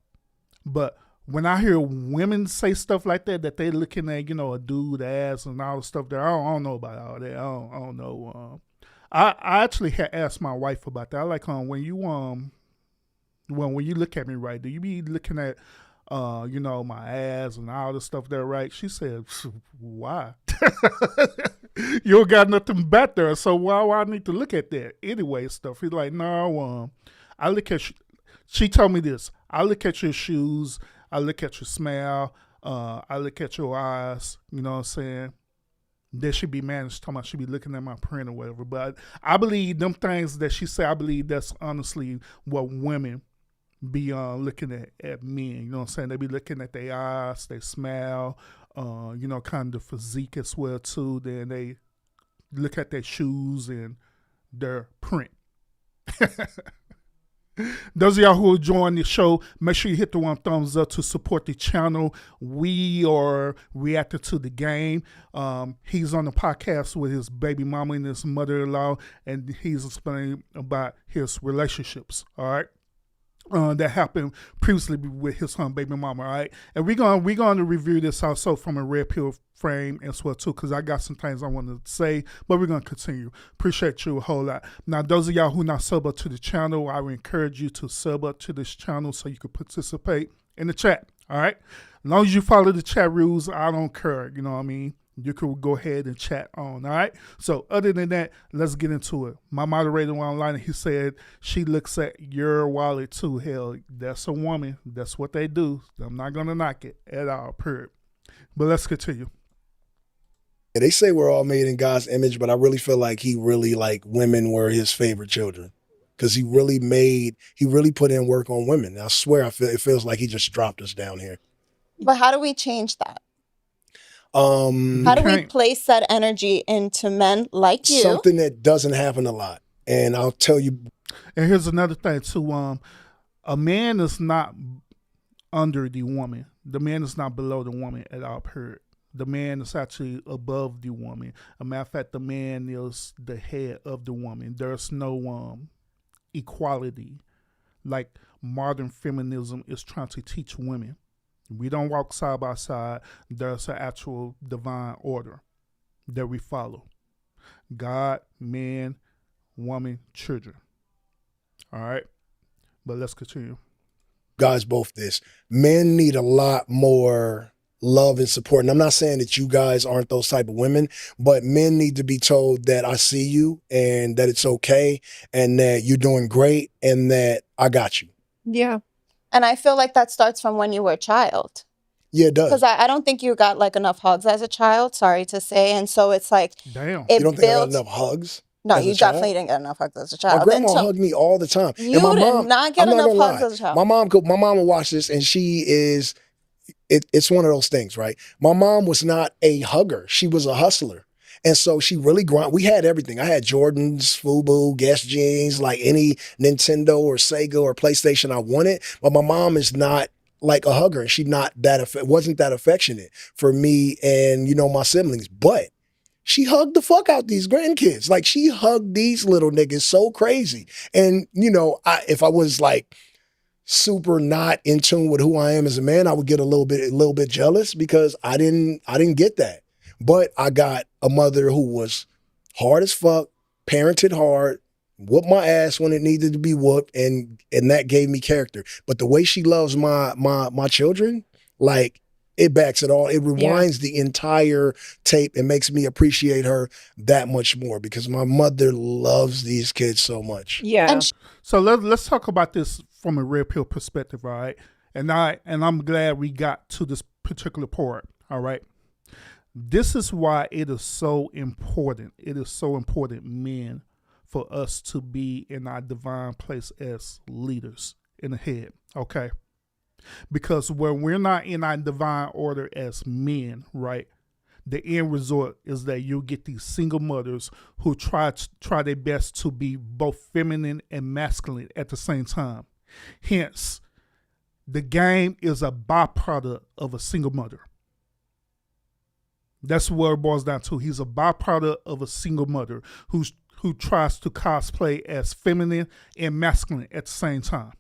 But when I hear women say stuff like that they looking at, a dude ass and all the stuff there, I don't know about all that. I don't know. I actually had asked my wife about that. I like when Well, when you look at me right, do you be looking at, my ass and all the stuff there, right? She said, why? You don't got nothing back there, so why I need to look at that? Anyway, stuff. He's like, no, I look at, she told me this, I look at your shoes, I look at your smile, I look at your eyes, you know what I'm saying? That should be managed, talking about she be looking at my print or whatever. But I believe them things that she said, I believe that's honestly what women be looking at men. You know what I'm saying? They be looking at their eyes, they smile, kind of physique as well too. Then they look at their shoes and their print. Those of y'all who are joining the show, make sure you hit the one thumbs up to support the channel. We are reacting to the game. He's on the podcast with his baby mama and his mother-in-law, and he's explaining about his relationships, all right? That happened previously with his baby mama, all right? And we're going to review this also from a red pill frame as well too, because I got some things I want to say, but we're going to continue. Appreciate you a whole lot. Now, those of y'all who not sub up to the channel, I would encourage you to sub up to this channel so you can participate in the chat, all right? As long as you follow the chat rules, I don't care, you know what I mean? You can go ahead and chat on, all right? So other than that, let's get into it. My moderator went online and he said she looks at your wallet too. Hell, that's a woman. That's what they do. I'm not going to knock it at all, period. But let's continue. They say we're all made in God's image, but I really feel like he really like women were his favorite children. Because he really put in work on women. I swear it feels like he just dropped us down here. But how do we change that? How do we place that energy into men like you? Something that doesn't happen a lot. And I'll tell you. And here's another thing too. A man is not under the woman. The man is not below the woman at all, period. The man is actually above the woman. As a matter of fact, the man is the head of the woman. There's no equality like modern feminism is trying to teach women. We don't walk side by side. There's an actual divine order that we follow. God, man, woman, children. All right? But let's continue. Guys, both this. Men need a lot more love and support. And I'm not saying that you guys aren't those type of women, but men need to be told that I see you and that it's okay and that you're doing great and that I got you. Yeah. And I feel like that starts from when you were a child. Yeah, it does. Because I don't think you got like enough hugs as a child, sorry to say. And so it's like, damn. You don't think I got enough hugs? No, you definitely didn't get enough hugs as a child. My grandma hugged me all the time. You did not get enough hugs as a child. My mom will watch this and she is, it's one of those things, right? My mom was not a hugger. She was a hustler. And so she really we had everything. I had Jordans, FUBU, Guess jeans, like any Nintendo or Sega or PlayStation I wanted. But my mom is not like a hugger. And she's not wasn't that affectionate for me and, my siblings. But she hugged the fuck out these grandkids. Like she hugged these little niggas so crazy. And, if I was like super not in tune with who I am as a man, I would get a little bit jealous because I didn't get that. But I got a mother who was hard as fuck, parented hard, whooped my ass when it needed to be whooped, and that gave me character. But the way she loves my children, like it backs it all. It rewinds the entire tape and makes me appreciate her that much more because my mother loves these kids so much. Yeah. So let's talk about this from a red pill perspective, all right? And I'm glad we got to this particular part, all right? This is why it is so important. It is so important, men, for us to be in our divine place as leaders in the head, okay? Because when we're not in our divine order as men, right, the end result is that you get these single mothers who try their best to be both feminine and masculine at the same time. Hence, the game is a byproduct of a single mother. That's what it boils down to. He's a byproduct of a single mother who tries to cosplay as feminine and masculine at the same time.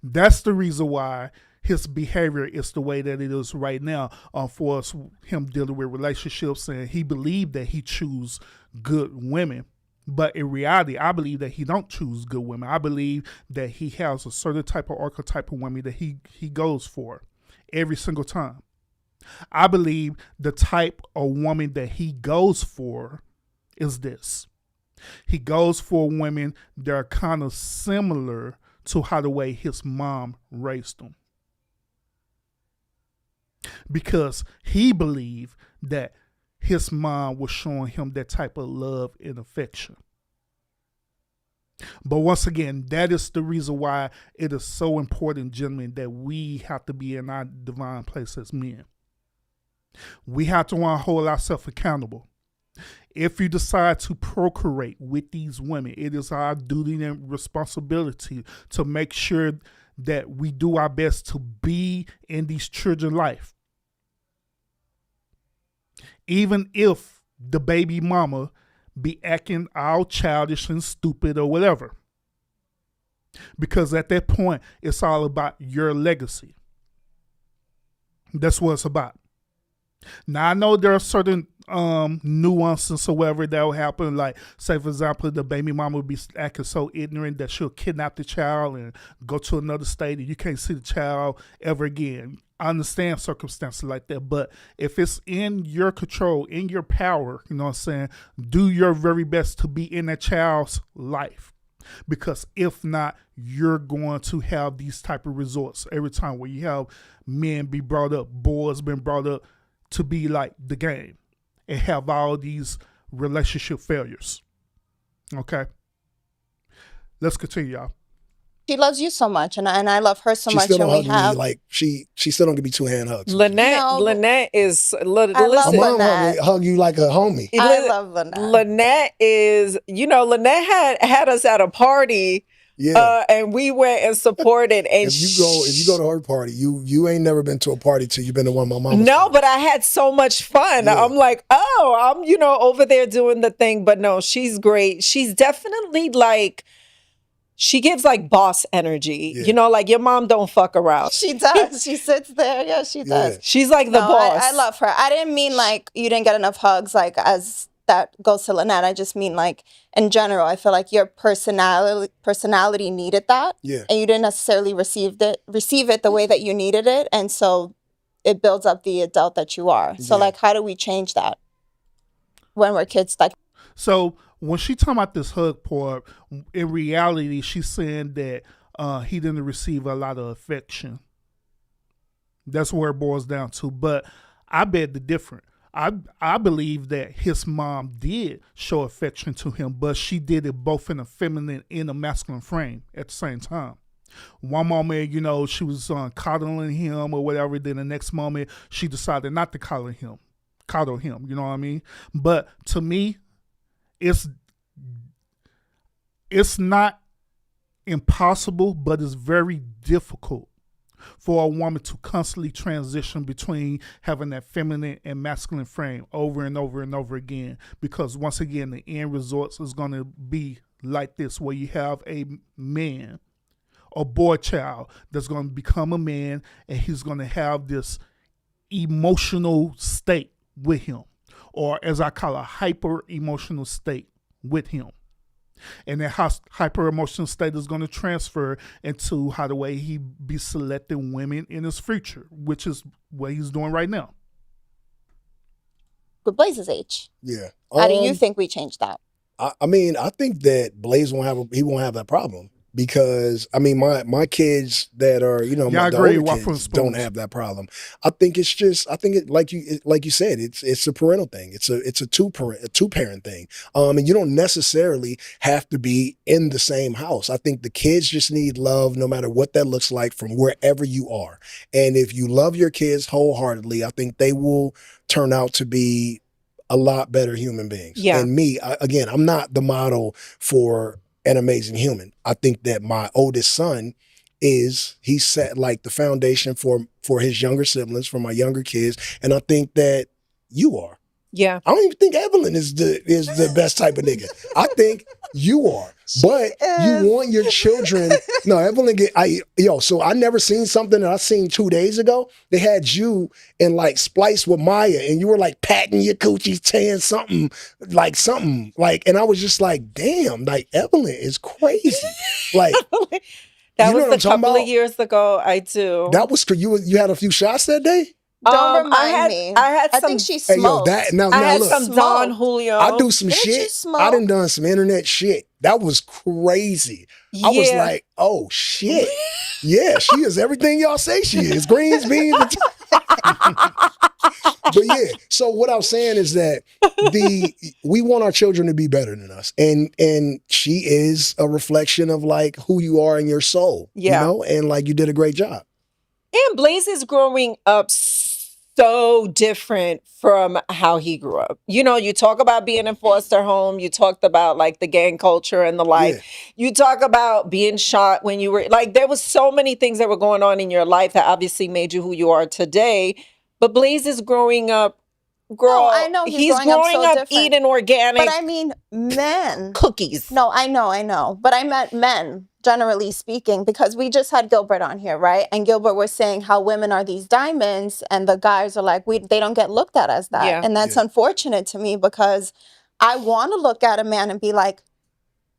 That's the reason why his behavior is the way that it is right now for us, him dealing with relationships, and he believed that he chose good women, But in reality, I believe that he don't choose good women. I believe that he has a certain type of archetype of women that he goes for every single time. I believe the type of woman that he goes for is this. He goes for women that are kind of similar to how the way his mom raised him. Because he believed that his mom was showing him that type of love and affection. But once again, that is the reason why it is so important, gentlemen, that we have to be in our divine place as men. We have to want to hold ourselves accountable. If you decide to procreate with these women, it is our duty and responsibility to make sure that we do our best to be in these children's life. Even if the baby mama be acting all childish and stupid or whatever. Because at that point, it's all about your legacy. That's what it's about. Now, I know there are certain nuances or whatever that will happen. Like, say, for example, the baby mama will be acting so ignorant that she'll kidnap the child and go to another state and you can't see the child ever again. I understand circumstances like that, but if it's in your control, in your power, you know what I'm saying, do your very best to be in that child's life. Because if not, you're going to have these type of results every time where you have men be brought up, boys been brought up to be like the game and have all these relationship failures. Okay? Let's continue, y'all. She loves you so much, and I love her so She much. still don't And we hug have me like she still don't give me 2 hand hugs. Lynette is I love My listen. mom Lynette. hug you like a homie. I love Lynette. Lynette is, Lynette had us at a party. Yeah. And we went and supported. And If you go to her party, you ain't never been to a party till you've been to one of my mama's. No, parties. but I had so much fun. Yeah. I'm like, oh, I'm over there doing the thing. But no, she's great. She's definitely like, she gives like boss energy. Yeah. Like your mom don't fuck around. She does. She sits there. Yeah, she does. She's like the boss. I love her. I didn't mean like you didn't get enough hugs, like as that goes to Lynette. I just mean like in general, I feel like your personality needed that. Yeah. And you didn't necessarily receive it the way that you needed it. And so it builds up the adult that you are. So like, how do we change that when we're kids? Like, So when she talking about this hug part, in reality, she's saying that he didn't receive a lot of affection. That's where it boils down to. But I bet the different. I believe that his mom did show affection to him, but she did it both in a feminine and a masculine frame at the same time. One moment, she was coddling him or whatever. Then the next moment, she decided not to coddle him. You know what I mean? But to me, it's not impossible, but it's very difficult for a woman to constantly transition between having that feminine and masculine frame over and over and over again. Because once again, the end results is going to be like this, where you have a man, a boy child that's going to become a man, and he's going to have this emotional state with him, or as I call a hyper emotional state with him. And that hyper emotional state is going to transfer into how the way he be selecting women in his future, which is what he's doing right now. with Blaze's age. Yeah. How do you think we change that? I mean, I think that Blaze won't have that problem. Because my kids that are the older kids don't have that problem. I think it like you said, it's a parental thing. It's a two parent thing. And you don't necessarily have to be in the same house. I think the kids just need love, no matter what that looks like, from wherever you are. And if you love your kids wholeheartedly, I think they will turn out to be a lot better human beings. Yeah. And me, again, I'm not the model for an amazing human. I think that my oldest son he set like the foundation for his younger siblings, for my younger kids, and I think that you are. Yeah. I don't even think Evelyn is the best type of nigga. I think You are. But you want your children. No, Evelyn so I never seen something that I seen 2 days ago. They had you in like Splice with Maya, and you were like patting your coochie, saying something, and I was just like, damn, like Evelyn is crazy. Like that was a couple of years ago. I do. That was you had a few shots that day? Don't remind me. I think she smoked. I had look, some Don Julio. I do some shit. I done some internet shit. That was crazy. I was like, oh shit. Yeah, she is everything y'all say she is. Greens, beans. But yeah, so what I'm saying is that we want our children to be better than us. And she is a reflection of like who you are in your soul. Yeah. You know, and like you did a great job. And Blaze is growing up so different from how he grew up. You know, you talk about being in foster home. You talked about like the gang culture and the like. Yeah. You talk about being shot when you were like, there was so many things that were going on in your life that obviously made you who you are today. But Blaze is growing up. Girl, I know he's growing up eating organic. But I mean, men. Cookies. No, I know. But I meant men, generally speaking, because we just had Gilbert on here, right? And Gilbert was saying how women are these diamonds and the guys are like, they don't get looked at as that. Yeah. And that's unfortunate to me because I want to look at a man and be like,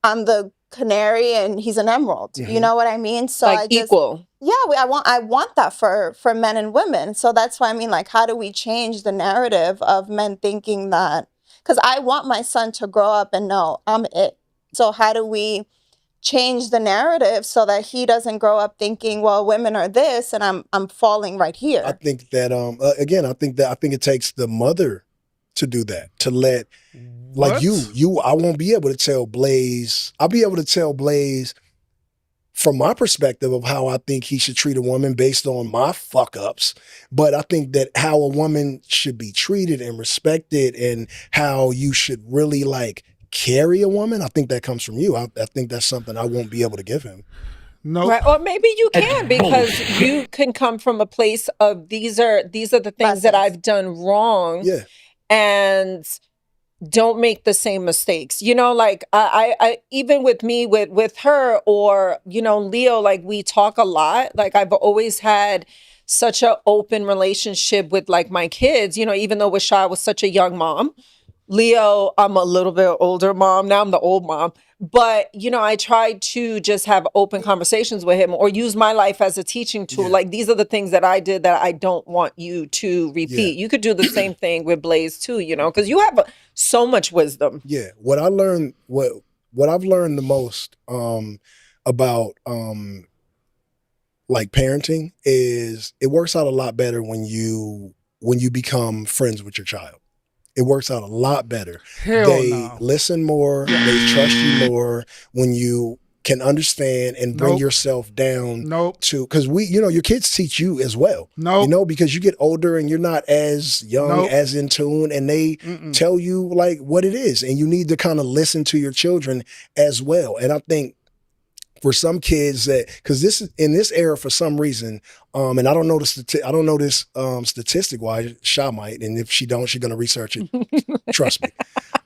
I'm the canary and he's an emerald. Mm-hmm. You know what I mean? So like equal. Yeah, I want that for men and women. So that's why I mean, like, how do we change the narrative of men thinking that? Because I want my son to grow up and know I'm it. So how do we change the narrative so that he doesn't grow up thinking, well, women are this and I'm falling right here? I think that I think it takes the mother to do that, to let like I won't be able to tell Blaze. I'll be able to tell Blaze from my perspective of how I think he should treat a woman based on my fuck ups. But I think that how a woman should be treated and respected and how you should really like carry a woman, I think that comes from you. I think that's something I won't be able to give him. No. Right. Or maybe you can because you can come from a place of these are the things that I've done wrong. Yeah. And don't make the same mistakes. You know, like I even with me, with her or, you know, Leo, like we talk a lot. Like I've always had such an open relationship with like my kids, you know, even though with Sha I was such a young mom. Leo, I'm a little bit older mom. Now I'm the old mom. But, you know, I tried to just have open conversations with him or use my life as a teaching tool. Yeah. Like, these are the things that I did that I don't want you to repeat. Yeah. You could do the same thing with Blaze, too, you know, because you have so much wisdom. Yeah. What I've learned the most about like parenting is it works out a lot better when you become friends with your child. It works out a lot better. They listen more. They trust you more when you can understand and bring yourself down to, because your kids teach you as well. You know, because you get older and you're not as young, as in tune, and they tell you like what it is. And you need to kind of listen to your children as well. And I think for some kids that, because this is in this era for some reason, and I don't know this statistic wise. Sha might, and if she don't, she's gonna research it. Trust me.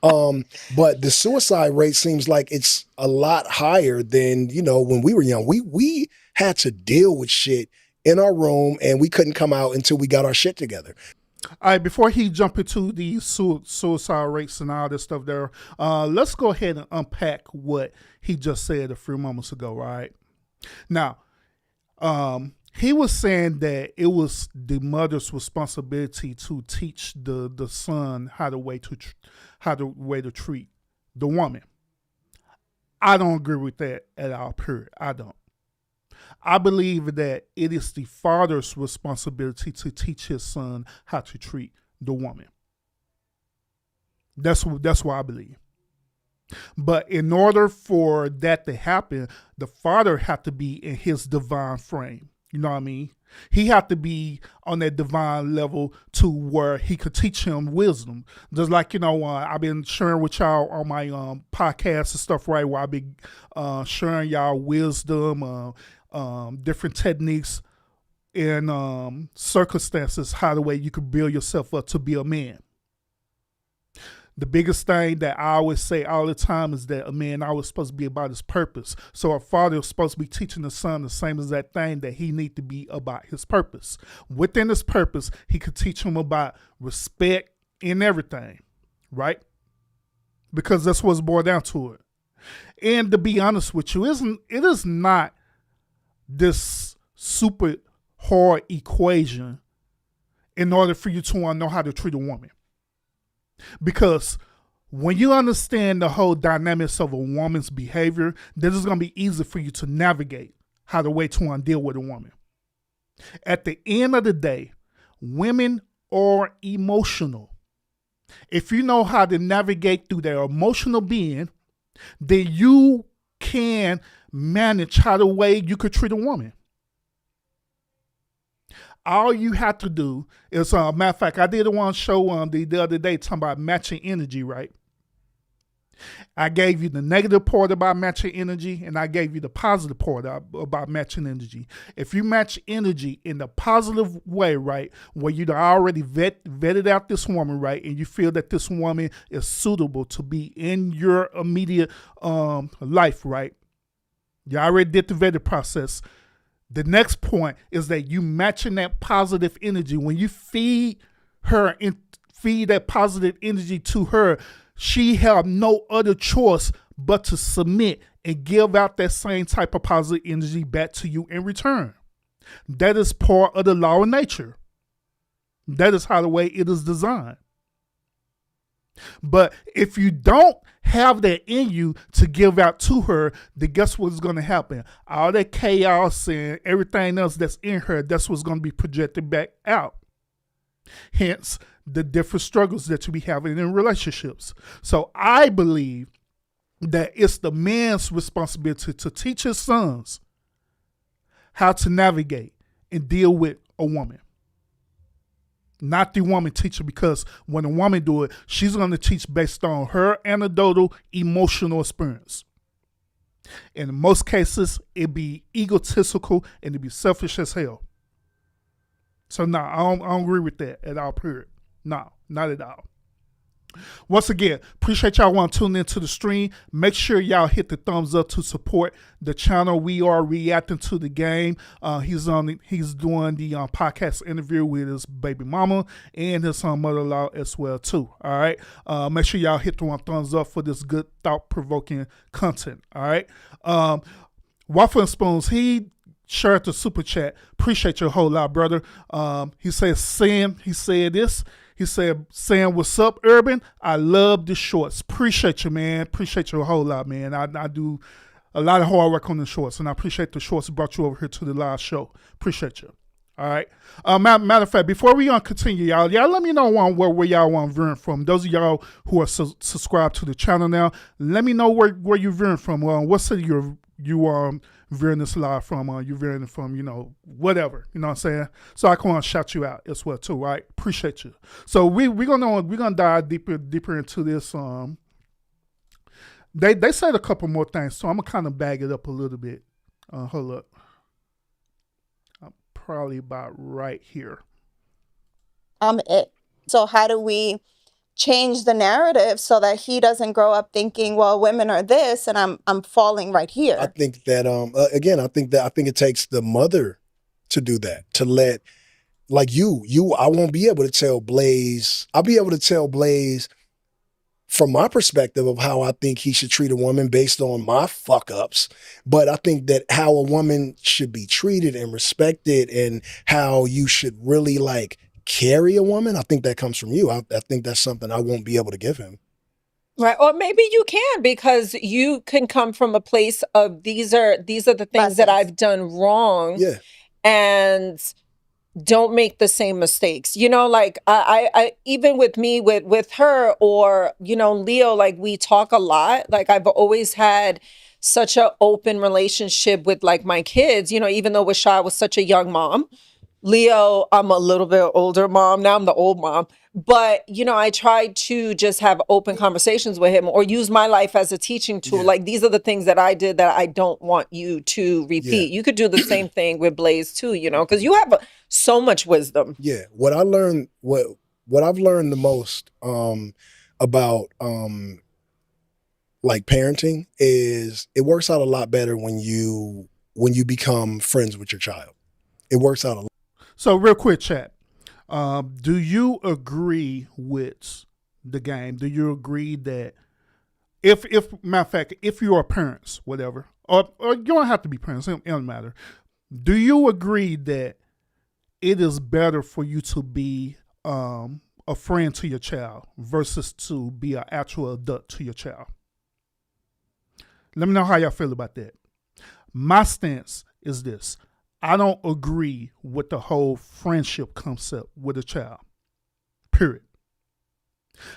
But the suicide rate seems like it's a lot higher than when we were young. We had to deal with shit in our room, and we couldn't come out until we got our shit together. All right, before he jump into the suicide rates and all this stuff there, let's go ahead and unpack what he just said a few moments ago, right? Now, he was saying that it was the mother's responsibility to teach the son how to treat the woman. I don't agree with that at all, period. I don't. I believe that it is the father's responsibility to teach his son how to treat the woman. That's what I believe. But in order for that to happen, the father had to be in his divine frame. You know what I mean? He had to be on that divine level to where he could teach him wisdom. Just like, I've been sharing with y'all on my podcasts and stuff, right, where I've been sharing y'all wisdom, different techniques and circumstances, how the way you can build yourself up to be a man. The biggest thing that I always say all the time is that a man always supposed to be about his purpose. So a father is supposed to be teaching the son the same as that thing that he need to be about his purpose. Within his purpose, he could teach him about respect in everything, right? Because that's what's boiled down to it. And to be honest with you, it is not this super hard equation in order for you to know how to treat a woman. Because when you understand the whole dynamics of a woman's behavior, then it's going to be easy for you to navigate how to way to deal with a woman. At the end of the day, women are emotional. If you know how to navigate through their emotional being, then you can manage how the way you could treat a woman. All you have to do is, matter of fact, I did one show the other day talking about matching energy, right? I gave you the negative part about matching energy, and I gave you the positive part about matching energy. If you match energy in the positive way, right, where you already vetted out this woman, right, and you feel that this woman is suitable to be in your immediate life, right? You already did the vetting process. The next point is that you matching that positive energy. When you feed her and feed that positive energy to her, she have no other choice but to submit and give out that same type of positive energy back to you in return. That is part of the law of nature. That is how the way it is designed. But if you don't have that in you to give out to her, then guess what's going to happen? All that chaos and everything else that's in her, that's what's going to be projected back out. Hence, the different struggles that you be having in relationships. So I believe that it's the man's responsibility to teach his sons how to navigate and deal with a woman. Not the woman teacher, because when a woman do it, she's going to teach based on her anecdotal emotional experience. And in most cases, it be egotistical and it be selfish as hell. So no, I don't agree with that at all, period. No, not at all. Once again, appreciate y'all want to tune into the stream. Make sure y'all hit the thumbs up to support the channel. We are reacting to the game. He's doing the podcast interview with his baby mama and his mother-in-law as well too. All right. Make sure y'all hit the one thumbs up for this good thought-provoking content. All right. Waffle and Spoons, he shared the super chat. Appreciate you a whole lot, brother. He says, Sam, he said this. He said, Sam, what's up, Urban? I love the shorts. Appreciate you, man. Appreciate you a whole lot, man. I do a lot of hard work on the shorts, and I appreciate the shorts that brought you over here to the live show. Appreciate you. All right. Matter of fact, before we continue, y'all let me know where y'all want viewing from. Those of y'all who are subscribed to the channel now, let me know where you're viewing from. What city you viewing this live from, you viewing it from, whatever, you know what I'm saying? So I can shout you out as well too, right? Appreciate you. So we're gonna dive deeper into this. They said a couple more things, so I'm gonna kind of bag it up a little bit. Hold up. I'm probably about right here. So how do we change the narrative so that he doesn't grow up thinking, well, women are this and I'm falling right here? I think that I think it takes the mother to do that, to let, like I won't be able to tell Blaze. I'll be able to tell Blaze from my perspective of how I think he should treat a woman based on my fuck ups. But I think that how a woman should be treated and respected and how you should really carry a woman, I think that comes from you. I think that's something I won't be able to give him. Right. Or maybe you can, because you can come from a place of these are the things that I've done wrong. Yeah. And don't make the same mistakes. I even with me, with her or, Leo, we talk a lot. I've always had such an open relationship with my kids, even though Washai was such a young mom. Leo, I'm a little bit older mom. Now I'm the old mom. But, I tried to just have open conversations with him or use my life as a teaching tool. Yeah. These are the things that I did that I don't want you to repeat. Yeah. You could do the same thing with Blaze too, because you have so much wisdom. Yeah. What I've learned the most about like parenting is it works out a lot better when you become friends with your child. It works out a lot. So real quick, chat. Do you agree with the game? Do you agree that if matter of fact, if you are parents, whatever, or you don't have to be parents, it doesn't matter. Do you agree that it is better for you to be a friend to your child versus to be an actual adult to your child? Let me know how y'all feel about that. My stance is this. I don't agree with the whole friendship concept with a child, period.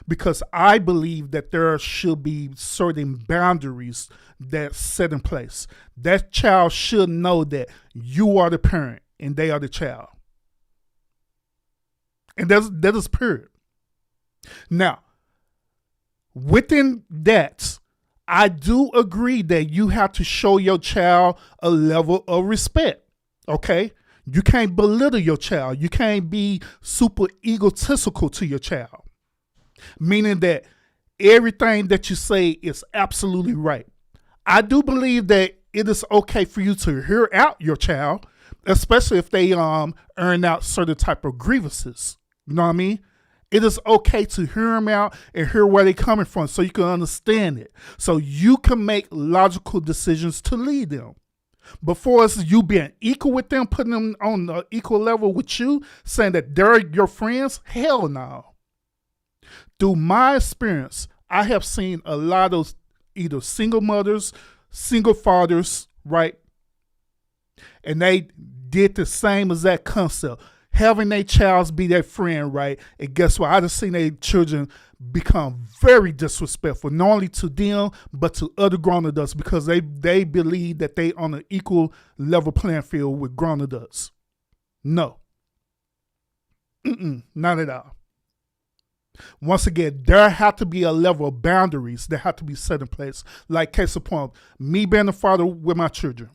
Because I believe that there should be certain boundaries that's set in place. That child should know that you are the parent and they are the child. And that is period. Now, within that, I do agree that you have to show your child a level of respect. Okay? You can't belittle your child. You can't be super egotistical to your child. Meaning that everything that you say is absolutely right. I do believe that it is okay for you to hear out your child, especially if they earn out certain type of grievances. You know what I mean? It is okay to hear them out and hear where they're coming from so you can understand it. So you can make logical decisions to lead them. Before it's you being equal with them, putting them on the equal level with you, saying that they're your friends, hell no. Through my experience, I have seen a lot of either single mothers, single fathers, right? And they did the same exact concept. Having their child be their friend, right? And guess what? I just seen their children become very disrespectful, not only to them, but to other grown adults because they believe that they on an equal level playing field with grown adults. No. Not at all. Once again, there have to be a level of boundaries that have to be set in place. Like case in point, me being a father with my children.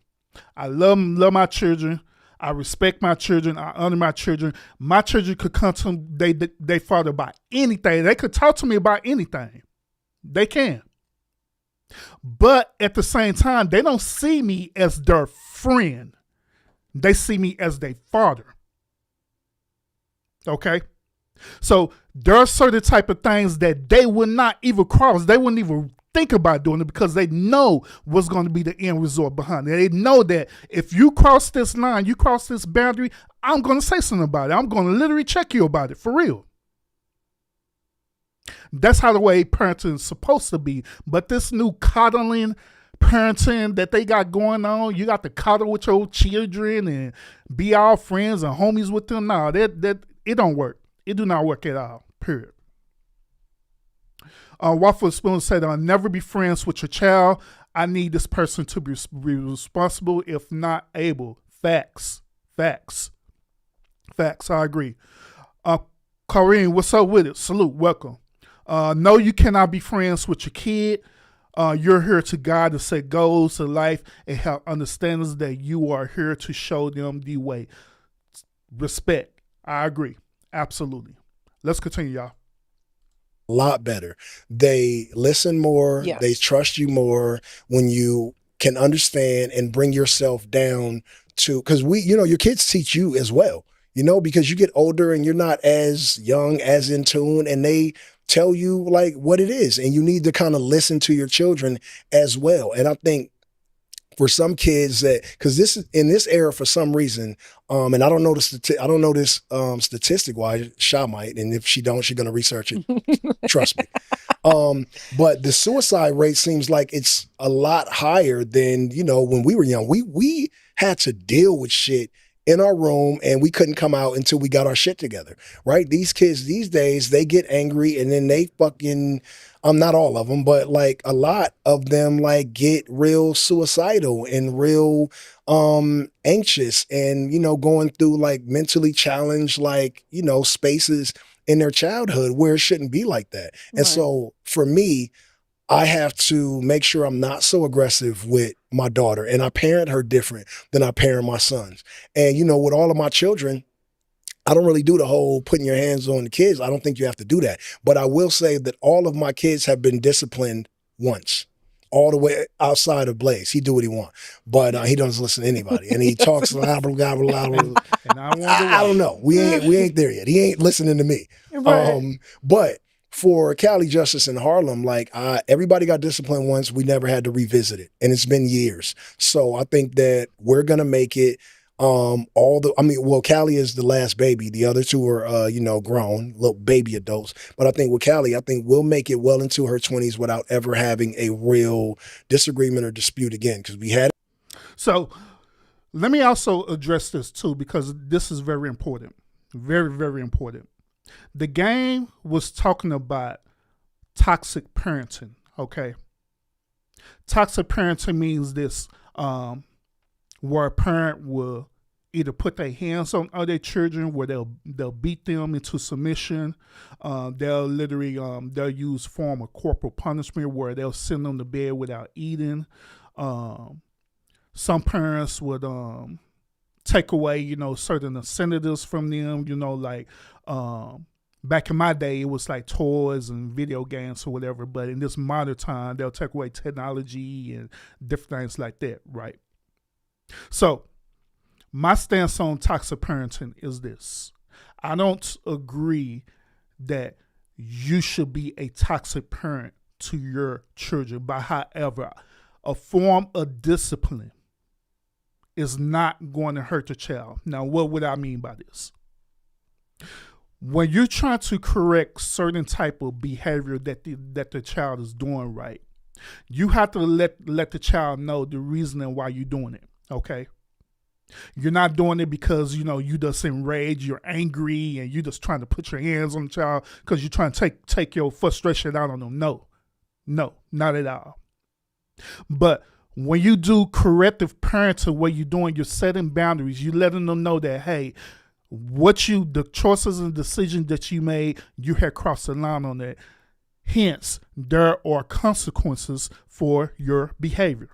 I love my children. I respect my children. I honor my children. My children could come to they father about anything. They could talk to me about anything. They can. But at the same time, they don't see me as their friend. They see me as their father. Okay? So there are certain type of things that they would not even cross. They wouldn't even think about doing it because they know what's going to be the end result behind it. They know that if you cross this line, you cross this boundary, I'm going to say something about it. I'm going to literally check you about it, for real. That's how the way parenting is supposed to be. But this new coddling parenting that they got going on, you got to coddle with your children and be all friends and homies with them. No, that it don't work. It do not work at all, period. Waffle Spoon said, I'll never be friends with your child. I need this person to be responsible if not able. Facts. I agree. Corrine, what's up with it? Salute, welcome. No, you cannot be friends with your kid. You're here to guide and set goals to life and have understandings that you are here to show them the way. Respect. I agree. Absolutely. Let's continue, y'all. A lot better. They listen more. Yes. They trust you more when you can understand and bring yourself down to, because your kids teach you as well, because you get older and you're not as young, as in tune, and they tell you like what it is. And you need to kind of listen to your children as well. And I think for some kids that, because this is in this era for some reason, and I don't know this statistic wise, Sha might, and if she don't, she's gonna research it. Trust me. But the suicide rate seems like it's a lot higher than when we were young. We had to deal with shit in our room and we couldn't come out until we got our shit together, right? These kids these days, they get angry and then they fucking, not all of them, but like a lot of them like get real suicidal and real anxious and, going through like mentally challenged, like, spaces in their childhood where it shouldn't be like that. Right. And so for me, I have to make sure I'm not so aggressive with my daughter, and I parent her different than I parent my sons. And, with all of my children, I don't really do the whole putting your hands on the kids. I don't think you have to do that. But I will say that all of my kids have been disciplined once. All the way outside of Blaze. He do what he want. But he doesn't listen to anybody. And he talks blah, blah, blah, blah, blah. And I don't know. We ain't there yet. He ain't listening to me. Right. But for Cali Justice in Harlem, like everybody got disciplined once. We never had to revisit it. And it's been years. So I think that we're gonna make it Cali is the last baby. The other two are, grown, little baby adults. But I think with Cali, I think we'll make it well into her 20s without ever having a real disagreement or dispute again. Because we had. So let me also address this too, because this is very important. Very, very important. The game was talking about toxic parenting, okay? Toxic parenting means this, where a parent will either put their hands on other children, where they'll beat them into submission. They'll literally they'll use form of corporal punishment, where they'll send them to bed without eating. Some parents would take away, certain incentives from them. Like back in my day, it was like toys and video games or whatever. But in this modern time, they'll take away technology and different things like that, right? So my stance on toxic parenting is this. I don't agree that you should be a toxic parent to your children. But however, a form of discipline is not going to hurt the child. Now, what would I mean by this? When you're trying to correct certain type of behavior that the child is doing right, you have to let the child know the reason why you're doing it, okay? You're not doing it because, you just enraged, you're angry, and you're just trying to put your hands on the child because you're trying to take your frustration out on them. No, not at all. But when you do corrective parenting, what you're doing, you're setting boundaries. You're letting them know that, hey, the choices and decisions that you made, you had crossed the line on that. Hence, there are consequences for your behavior.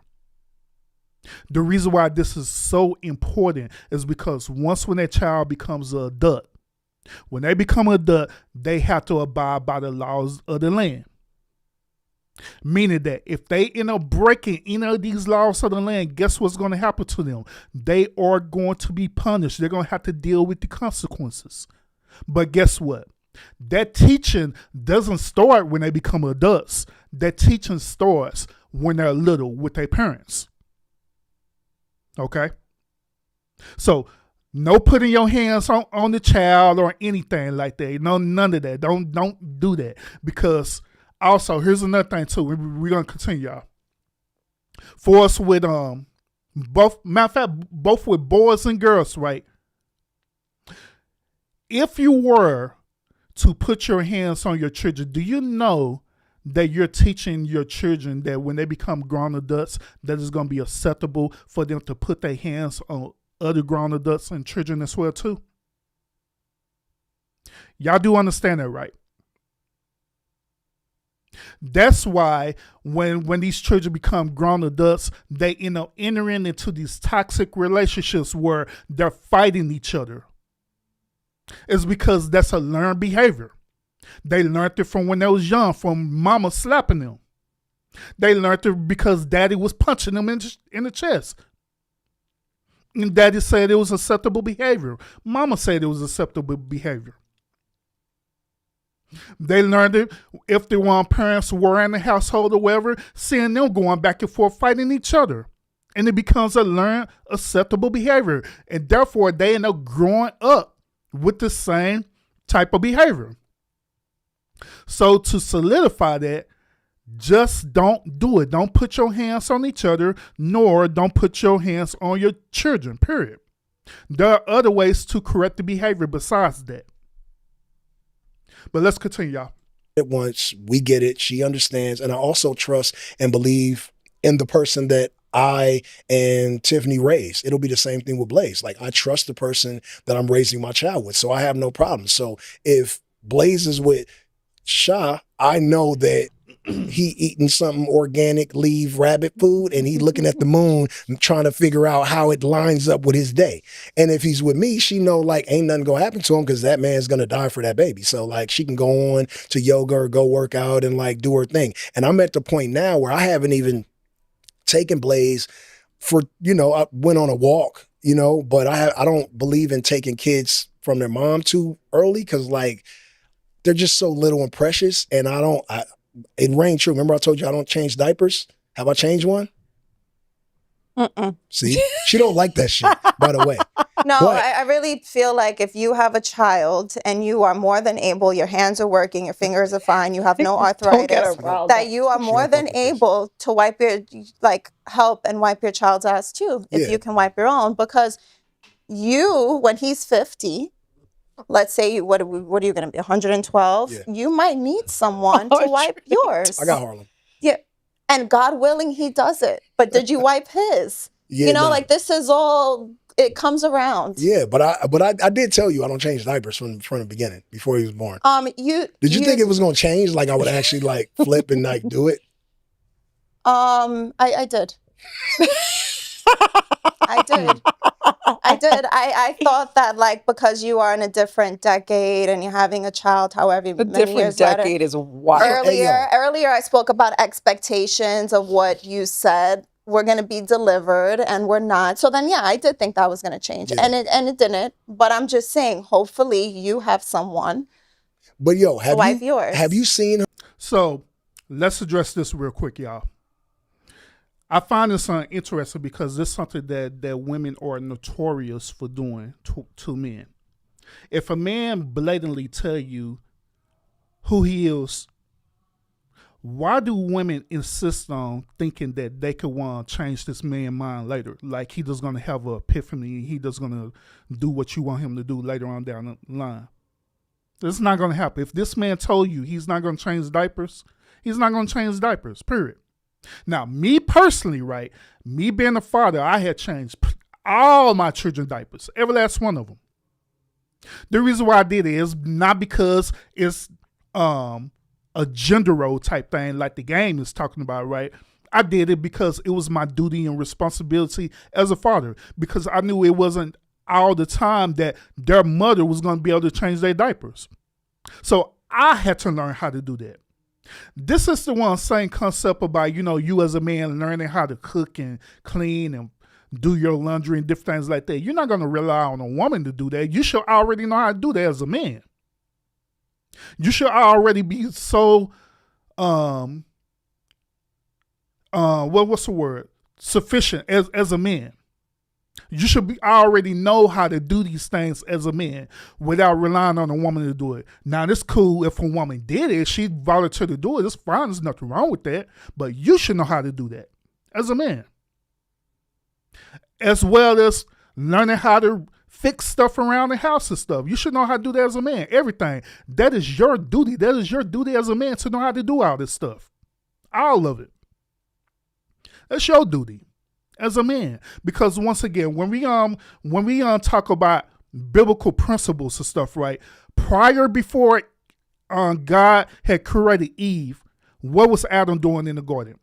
The reason why this is so important is because when that child becomes an adult, when they become an adult, they have to abide by the laws of the land. Meaning that if they end up breaking any of these laws of the land, guess what's going to happen to them? They are going to be punished. They're going to have to deal with the consequences. But guess what? That teaching doesn't start when they become adults. That teaching starts when they're little with their parents. Okay? So, no putting your hands on the child or anything like that. No, none of that. Don't do that. Because also, here's another thing too. We're gonna continue, y'all. For us with both with boys and girls, right? If you were to put your hands on your children, do you know that you're teaching your children that when they become grown adults, that it's gonna be acceptable for them to put their hands on other grown adults and children as well too? Y'all do understand that, right? That's why when these children become grown adults, they end up entering into these toxic relationships where they're fighting each other. It's because that's a learned behavior. They learned it from when they was young, from mama slapping them. They learned it because daddy was punching them in the chest. And daddy said it was acceptable behavior. Mama said it was acceptable behavior. They learned it if the one parents were in the household or whatever, seeing them going back and forth fighting each other. And it becomes a learned acceptable behavior. And therefore, they end up growing up with the same type of behavior. So to solidify that, just don't do it. Don't put your hands on each other, nor don't put your hands on your children, period. There are other ways to correct the behavior besides that. But let's continue, y'all. Once we get it, she understands. And I also trust and believe in the person that I and Tiffany raised. It'll be the same thing with Blaze. Like, I trust the person that I'm raising my child with. So I have no problem. So if Blaze is with Sha, I know that he eating something organic, leave rabbit food, and he looking at the moon and trying to figure out how it lines up with his day. And if he's with me, she know like ain't nothing gonna happen to him because that man's gonna die for that baby. So like she can go on to yoga or go work out and like do her thing. And I'm at the point now where I haven't even taken Blaze for, I went on a walk, but I don't believe in taking kids from their mom too early because like they're just so little and precious. And it rang true. Remember I told you I don't change diapers? Have I changed one? See, she don't like that shit, by the way. No, But- I really feel like if you have a child and you are more than able, your hands are working, your fingers are fine, you have no arthritis, that you are more than able to help and wipe your child's ass too, if you can wipe your own. Because when he's 50, let's say, what are you going to be, 112? Yeah. You might need someone to wipe yours. I got Harlem. Yeah. And God willing, he does it. But did you wipe his? Yeah, no. This is all, it comes around. Yeah, but I did tell you I don't change diapers from the beginning before he was born. Did you think it was gonna change? Like I would actually like flip and like do it? I did. I did. I thought that because you are in a different decade and you're having a child, however The many different years decade later. is wild. Earlier I spoke about expectations of what you said we're going to be delivered and we're not. So then, I did think that was going to change, and it didn't. But I'm just saying, hopefully you have someone. But have you seen her? So let's address this real quick, y'all. I find this interesting because this is something that women are notorious for doing to men. If a man blatantly tell you who he is, why do women insist on thinking that they could want to change this man's mind later? Like he just going to have an epiphany, he just going to do what you want him to do later on down the line. This is not going to happen. If this man told you he's not going to change diapers, he's not going to change diapers, period. Now, me personally, right, me being a father, I had changed all my children's diapers, every last one of them. The reason why I did it is not because it's a gender role type thing like the game is talking about, right? I did it because it was my duty and responsibility as a father, because I knew it wasn't all the time that their mother was going to be able to change their diapers. So I had to learn how to do that. This is the same concept about, you as a man learning how to cook and clean and do your laundry and different things like that. You're not going to rely on a woman to do that. You should already know how to do that as a man. You should already be so, what's the word? Sufficient as a man. You should already know how to do these things as a man without relying on a woman to do it. Now, it's cool if a woman did it, she volunteered to do it. It's fine. There's nothing wrong with that. But you should know how to do that as a man. As well as learning how to fix stuff around the house and stuff. You should know how to do that as a man. Everything. That is your duty. That is your duty as a man to know how to do all this stuff. All of it. That's your duty as a man. Because once again, when we talk about biblical principles and stuff, right? Before God had created Eve, what was Adam doing in the garden?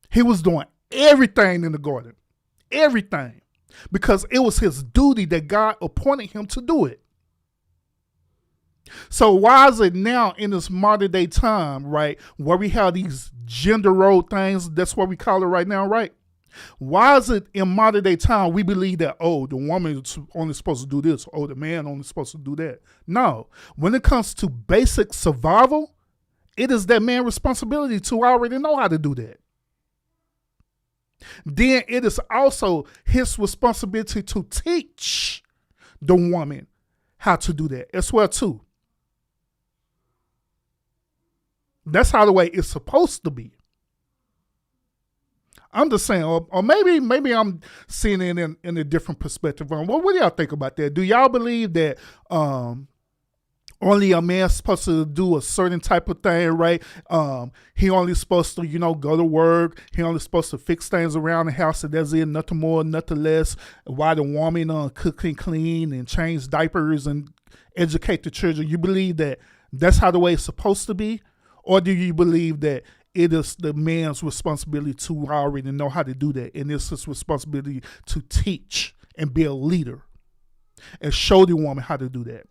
He was doing everything in the garden. Everything. Because it was his duty that God appointed him to do it. So why is it now in this modern day time, right, where we have these gender role things, that's what we call it right now, right? Why is it in modern day time we believe that, the woman is only supposed to do this, the man only supposed to do that? No. When it comes to basic survival, it is that man's responsibility to already know how to do that. Then it is also his responsibility to teach the woman how to do that as well too. That's how the way it's supposed to be. I'm just saying, or maybe I'm seeing it in a different perspective. What do y'all think about that? Do y'all believe that only a man's supposed to do a certain type of thing, right? He only supposed to, go to work. He only supposed to fix things around the house, and that's it, nothing more, nothing less. While the woman cook and clean and change diapers and educate the children. You believe that that's how the way it's supposed to be? Or do you believe that it is the man's responsibility to already know how to do that. And it's his responsibility to teach and be a leader and show the woman how to do that.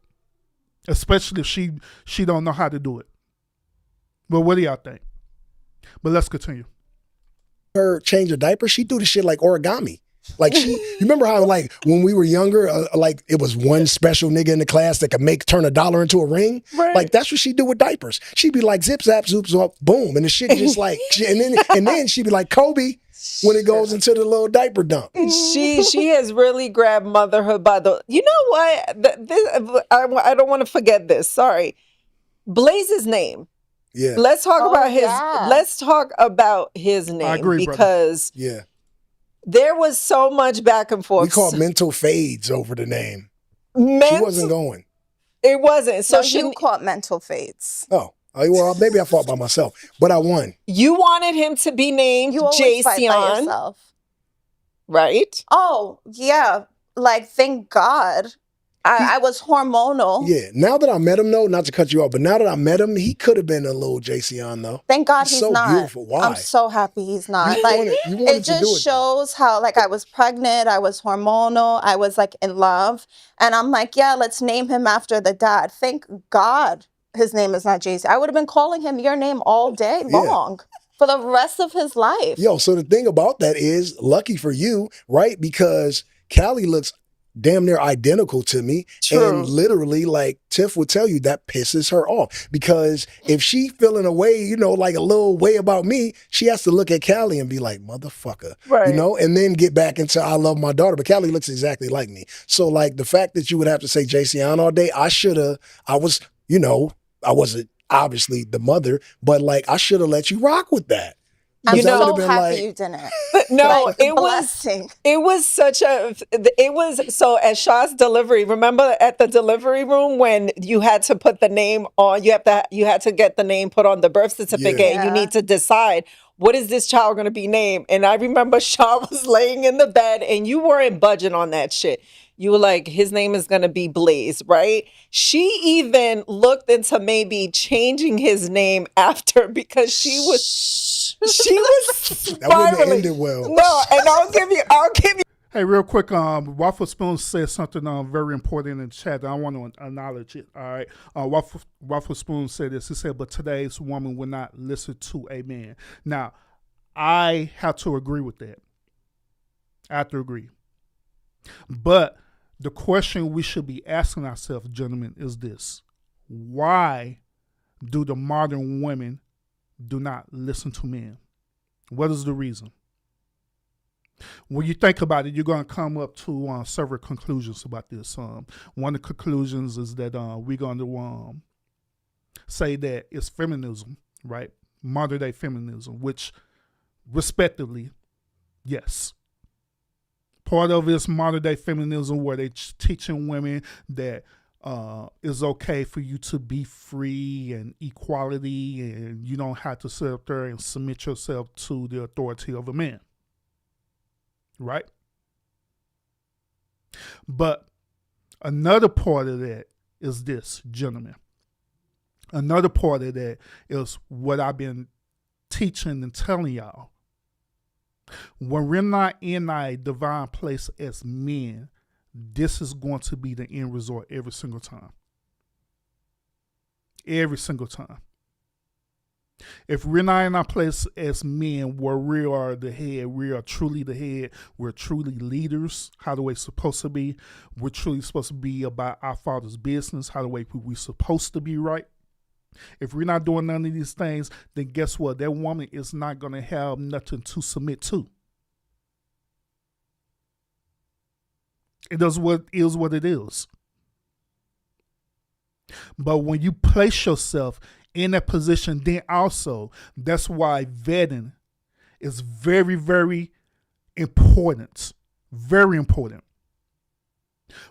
Especially if she don't know how to do it. But what do y'all think? But let's continue. Her change a diaper, she do the shit like origami. Like you remember how like when we were younger, like it was one special nigga in the class that could turn $1 into a ring. Right. Like that's what she do with diapers. She'd be like zip zap zoop zop boom, and the shit just like and then she'd be like Kobe when it goes into the little diaper dump. She has really grabbed motherhood by the. You know what? I don't want to forget this. Sorry, Blaze's name. Yeah. Let's talk about his. yeah. Let's talk about his name agree, because Yeah. there was so much back and forth. We called mental fades over the name. She Mental- wasn't going. It wasn't. So So you caught mental fades. Oh, well, maybe I fought by myself, but I won. you wanted him to be named You always fight by Jason, yourself. right? Oh, yeah. Like, thank God. I was hormonal. Yeah. Now that I met him, though, not to cut you off, but now that I met him, he could have been a little JC though. Thank God He's he's so not. beautiful. Why? I'm so happy he's not. You Like, wanted it to do just it, shows how, like, I was pregnant, I was hormonal, I was, like, in love. And I'm like, yeah, let's name him after the dad. Thank God his name is not JC. I would have been calling him your name all day long for the rest of his life. Yo, so the thing about that is, lucky for you, right? Because Callie looks damn near identical to me. True. And literally, like Tiff would tell you, that pisses her off. Because if she feeling a way, you know, like a little way about me, she has to look at Callie and be like, motherfucker. Right. You know, and then get back into I love my daughter. But Callie looks exactly like me. So like the fact that you would have to say JC all day, I wasn't obviously the mother, but like I should have let you rock with that. I'm You know- so would've been happy like- you didn't. No, Like, it was blessing. so at Shaw's delivery. Remember at the delivery room when you had to put the name on, you had to get the name put on the birth certificate and you Yeah. need to decide what is this child going to be named. And I remember Shaw was laying in the bed and you weren't budging on that shit. You were like, his name is going to be Blaze, right? She even looked into maybe changing his name after because she was That wouldn't have spiraling. ended well. No, and I'll give you. Hey, real quick, Waffle Spoon said something very important in the chat. I want to acknowledge it. All right, Waffle Spoon said this. He said, "But today's woman will not listen to a man." Now, I have to agree with that. I have to agree. But the question we should be asking ourselves, gentlemen, is this: why do the modern women do not listen to men? What is the reason? When you think about it, you're going to come up to several conclusions about this. One of the conclusions is that we're going to say that it's feminism, right? Modern day feminism, which respectively, yes. Part of it's modern day feminism where they're teaching women that it's okay for you to be free and equality and you don't have to sit up there and submit yourself to the authority of a man. Right? But another part of that is this, gentlemen. Another part of that is what I've been teaching and telling y'all. When we're not in a divine place as men, this is going to be the end result every single time. Every single time. If we're not in our place as men where we are the head, we are truly the head, we're truly leaders, how the way it's supposed to be, we're truly supposed to be about our Father's business, how the way we're supposed to be, right? If we're not doing none of these things, then guess what? That woman is not going to have nothing to submit to. It is what it is. But when you place yourself in that position, then also, that's why vetting is very, very important. Very important.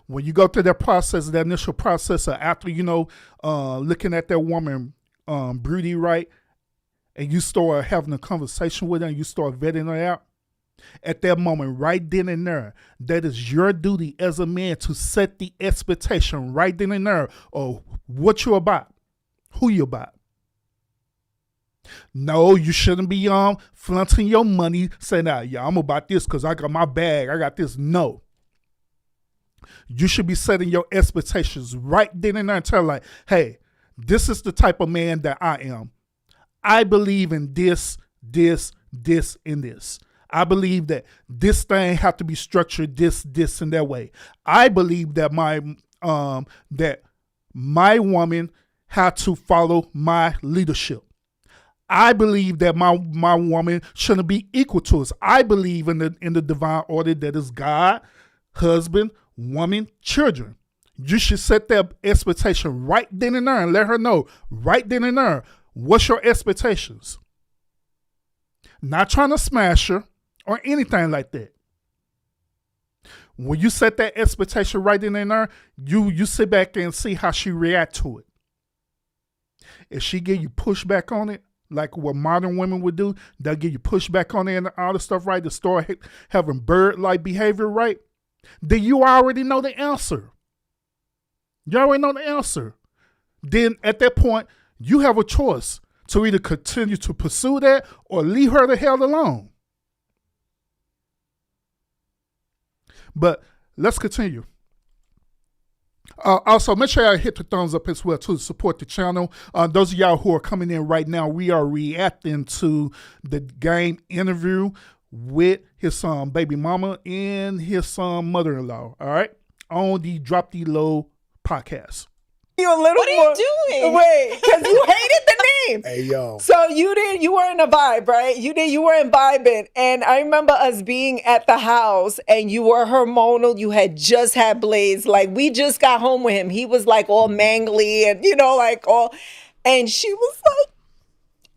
When you go through that process, that initial process, after, looking at that woman, Broody, right, and you start having a conversation with her and you start vetting her out, at that moment, right then and there, that is your duty as a man to set the expectation right then and there of what you're about, who you're about. No, you shouldn't be flaunting your money, saying, yeah, I'm about this because I got my bag. I got this. No. You should be setting your expectations right then and there and tell like, hey, this is the type of man that I am. I believe in this, this, and this. I believe that this thing have to be structured this, and that way. I believe that my woman had to follow my leadership. I believe that my woman shouldn't be equal to us. I believe in the divine order that is God, husband, woman, children. You should set that expectation right then and there and let her know right then and there what's your expectations. Not trying to smash her or anything like that. When you set that expectation right then and there, you sit back and see how she react to it. If she give you pushback on it, like what modern women would do, they'll give you pushback on it and all the stuff right, to start having bird-like behavior right, then you already know the answer. You already know the answer. Then at that point, you have a choice to either continue to pursue that or leave her the hell alone. But let's continue. Also, make sure y'all hit the thumbs up as well to support the channel. Those of y'all who are coming in right now, we are reacting to the game interview with his baby mama and his mother-in-law. All right, on the Drop D Low podcast. You a little What are more, you doing? Wait, because you hated the name. Hey, yo. So you were in a vibe, right? You were in vibing. And I remember us being at the house and you were hormonal. You had just had Blaze. Like, we just got home with him. He was like all mangly and, like all, and she was like,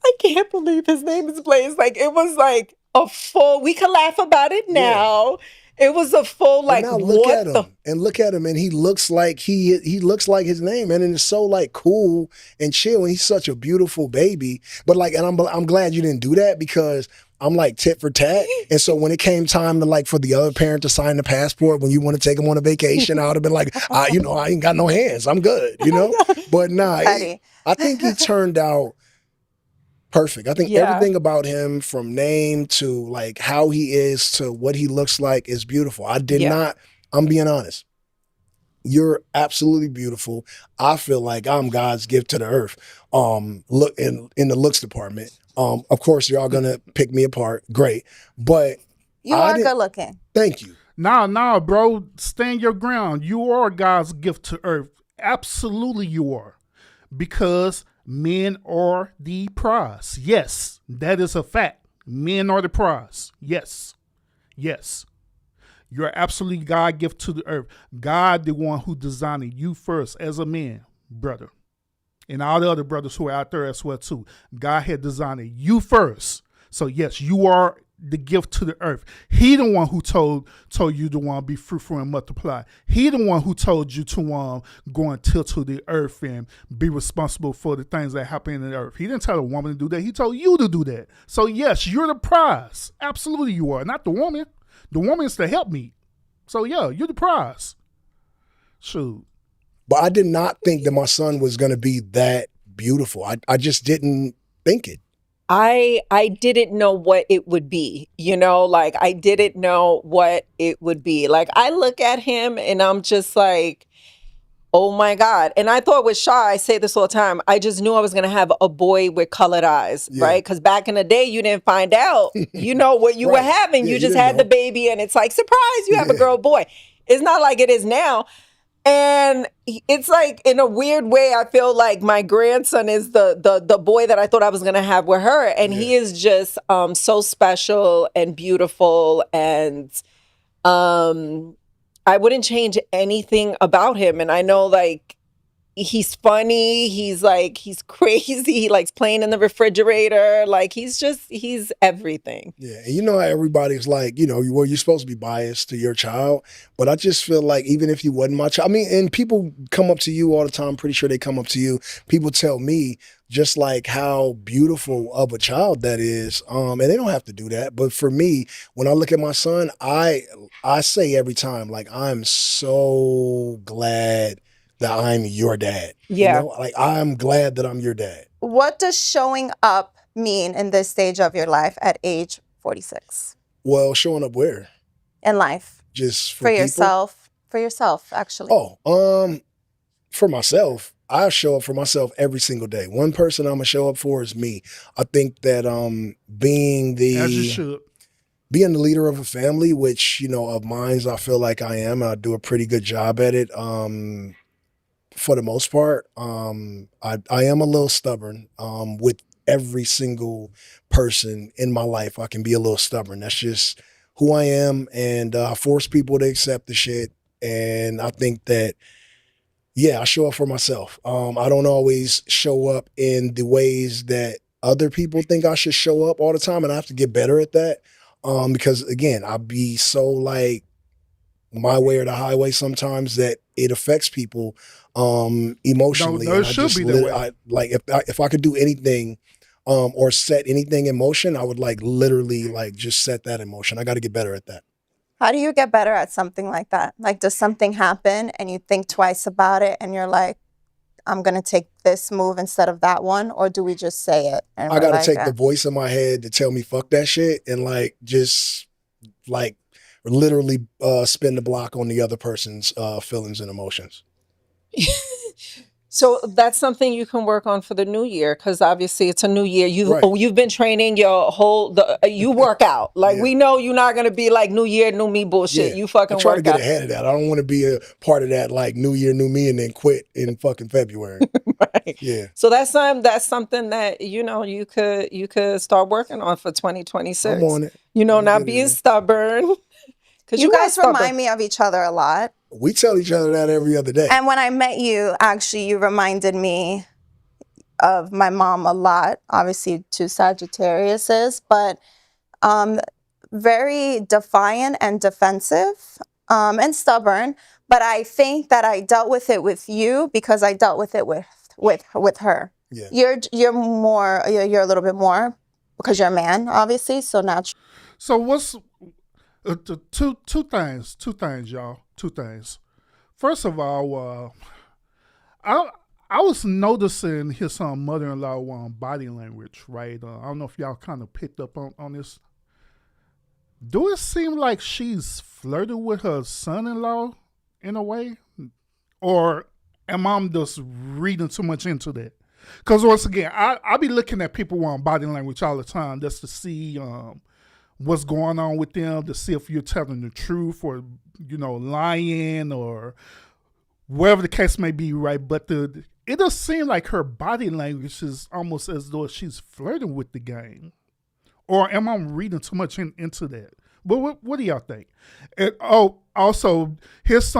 I can't believe his name is Blaze. Like, it was like a full, we can laugh about it now. Yeah. It was a full like. But now look at him, and he looks like he looks like his name, and it's so like cool and chill. And he's such a beautiful baby. But like, and I'm glad you didn't do that because I'm like tit for tat. And so when it came time to like for the other parent to sign the passport when you want to take him on a vacation, I would have been like, I ain't got no hands, I'm good, But nah, I think he turned out perfect. I think everything about him, from name to like how he is to what he looks like, is beautiful. I did not, I'm being honest. You're absolutely beautiful. I feel like I'm God's gift to the earth. Look in the looks department. Of course, you're all gonna pick me apart. Great. But you are good looking. Thank you. Nah, bro. Stand your ground. You are God's gift to earth. Absolutely you are. Because men are the prize. Yes, that is a fact. Men are the prize. Yes. You're absolutely God gift to the earth. God, the one who designed you first as a man, brother. And all the other brothers who are out there as well too. God had designed you first. So yes, you are the gift to the earth. He the one who told you to be fruitful and multiply. He the one who told you to go and till to the earth and be responsible for the things that happen in the earth. He didn't tell a woman to do that. He told you to do that. So yes, you're the prize. Absolutely you are. Not the woman. The woman is the helpmeet. So yeah, you're the prize. Shoot. But I did not think that my son was going to be that beautiful. I just didn't think it. I didn't know what it would be, like I didn't know what it would be. Like I look at him and I'm just like, oh my God. And I thought with Shaw, I say this all the time, I just knew I was going to have a boy with colored eyes, right? Because back in the day, you didn't find out, what you were having. You just had the baby and it's like, surprise, you have a girl, boy. It's not like it is now. And it's like, in a weird way, I feel like my grandson is the boy that I thought I was going to have with her. And he is just so special and beautiful. And I wouldn't change anything about him. And I know like he's funny. He's crazy. He likes playing in the refrigerator. Like he's everything. Yeah. And how everybody's like, you're supposed to be biased to your child. But I just feel like even if you wasn't my child, and people come up to you all the time. I'm pretty sure they come up to you. People tell me just like how beautiful of a child that is. And they don't have to do that. But for me, when I look at my son, I say every time, like, I'm so glad that I'm your dad. Yeah. Like I'm glad that I'm your dad. What does showing up mean in this stage of your life at age 46? Well, showing up where? In life. Just For people? yourself. For yourself, actually. For myself, I show up for myself every single day. One person I'm gonna show up for is me. I think that being As you should. being the leader of a family, which, of mine, I feel like I am. I do a pretty good job at it. For the most part, I am a little stubborn. With every single person in my life, I can be a little stubborn. That's just who I am, and I force people to accept the shit. And I think that, I show up for myself. I don't always show up in the ways that other people think I should show up all the time, and I have to get better at that. Because again, I be so like my way or the highway sometimes that it affects people emotionally. No, it should be that way. If I could do anything or set anything in motion, I would literally just set that in motion. I got to get better at that. How do you get better at something like that? Like, does something happen and you think twice about it and you're like, I'm going to take this move instead of that one? Or do we just say it? And I got to take the voice in my head to tell me fuck that shit and literally spin the block on the other person's feelings and emotions. So that's something you can work on for the new year, because obviously it's a new year. You've been training your you work out. We know you're not gonna be like new year, new me bullshit. You fucking work out. I try to get ahead of that. I don't want to be a part of that new year, new me, and then quit in fucking February. Right. Yeah. So that's something that you could start working on for 2026. I'm on it. Not being stubborn. You guys remind me of each other a lot. We tell each other that every other day. And when I met you, actually, you reminded me of my mom a lot. Obviously, 2 Sagittariuses, but very defiant and defensive and stubborn. But I think that I dealt with it with you because I dealt with it with her. Yeah. You're a little bit more because you're a man, obviously. So naturally. So what's two things, y'all. 2 things. First of all, I was noticing his mother-in-law body language, right? I don't know if y'all kind of picked up on this. Do it seem like she's flirting with her son-in-law in a way? Or am I just reading too much into that? Because once again, I be looking at people on body language all the time just to see what's going on with them, to see if you're telling the truth or, lying or whatever the case may be, right? But it does seem like her body language is almost as though she's flirting with the game. Or am I reading too much into that? But what do y'all think? And, also, his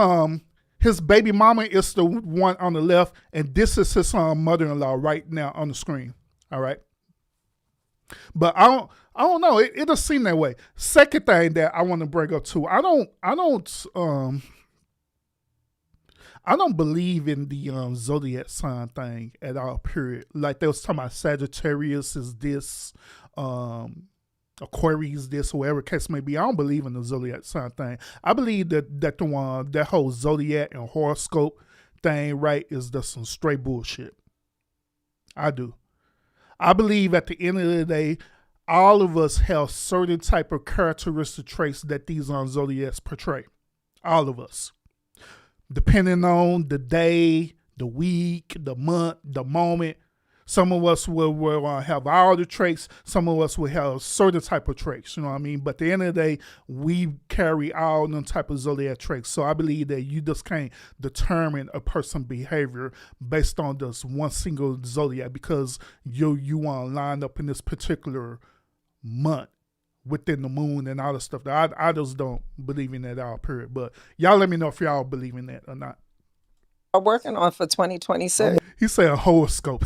baby mama is the one on the left, and this is his mother-in-law right now on the screen, all right? But I don't know. It does seem that way. Second thing that I want to bring up too, I don't believe in the zodiac sign thing at all. Period. Like they was talking about Sagittarius is this, Aquarius this, or whatever case may be. I don't believe in the zodiac sign thing. I believe that whole zodiac and horoscope thing, right, is just some straight bullshit. I do. I believe at the end of the day, all of us have certain type of characteristic traits that these zodiacs portray. All of us. Depending on the day, the week, the month, the moment. Some of us will have all the traits. Some of us will have certain type of traits, you know what I mean? But at the end of the day, we carry all them type of zodiac traits. So I believe that you just can't determine a person's behavior based on just one single zodiac because you want to line up in this particular month within the moon and all the stuff. I just don't believe in that at all, period. But y'all let me know if y'all believe in that or not. Are working on for 2026. He said a horoscope.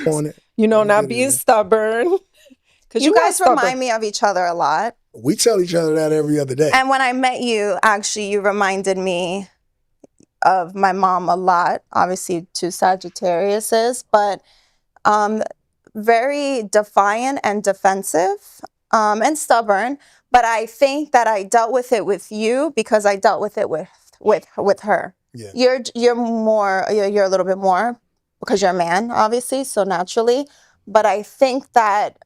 On it. Not being stubborn. Because you guys remind me of each other a lot. We tell each other that every other day. And when I met you, actually, you reminded me of my mom a lot. Obviously, 2 Sagittariuses, but very defiant and defensive and stubborn. But I think that I dealt with it with you because I dealt with it with her. Yeah. You're a little bit more because you're a man, obviously, so naturally. But I think that,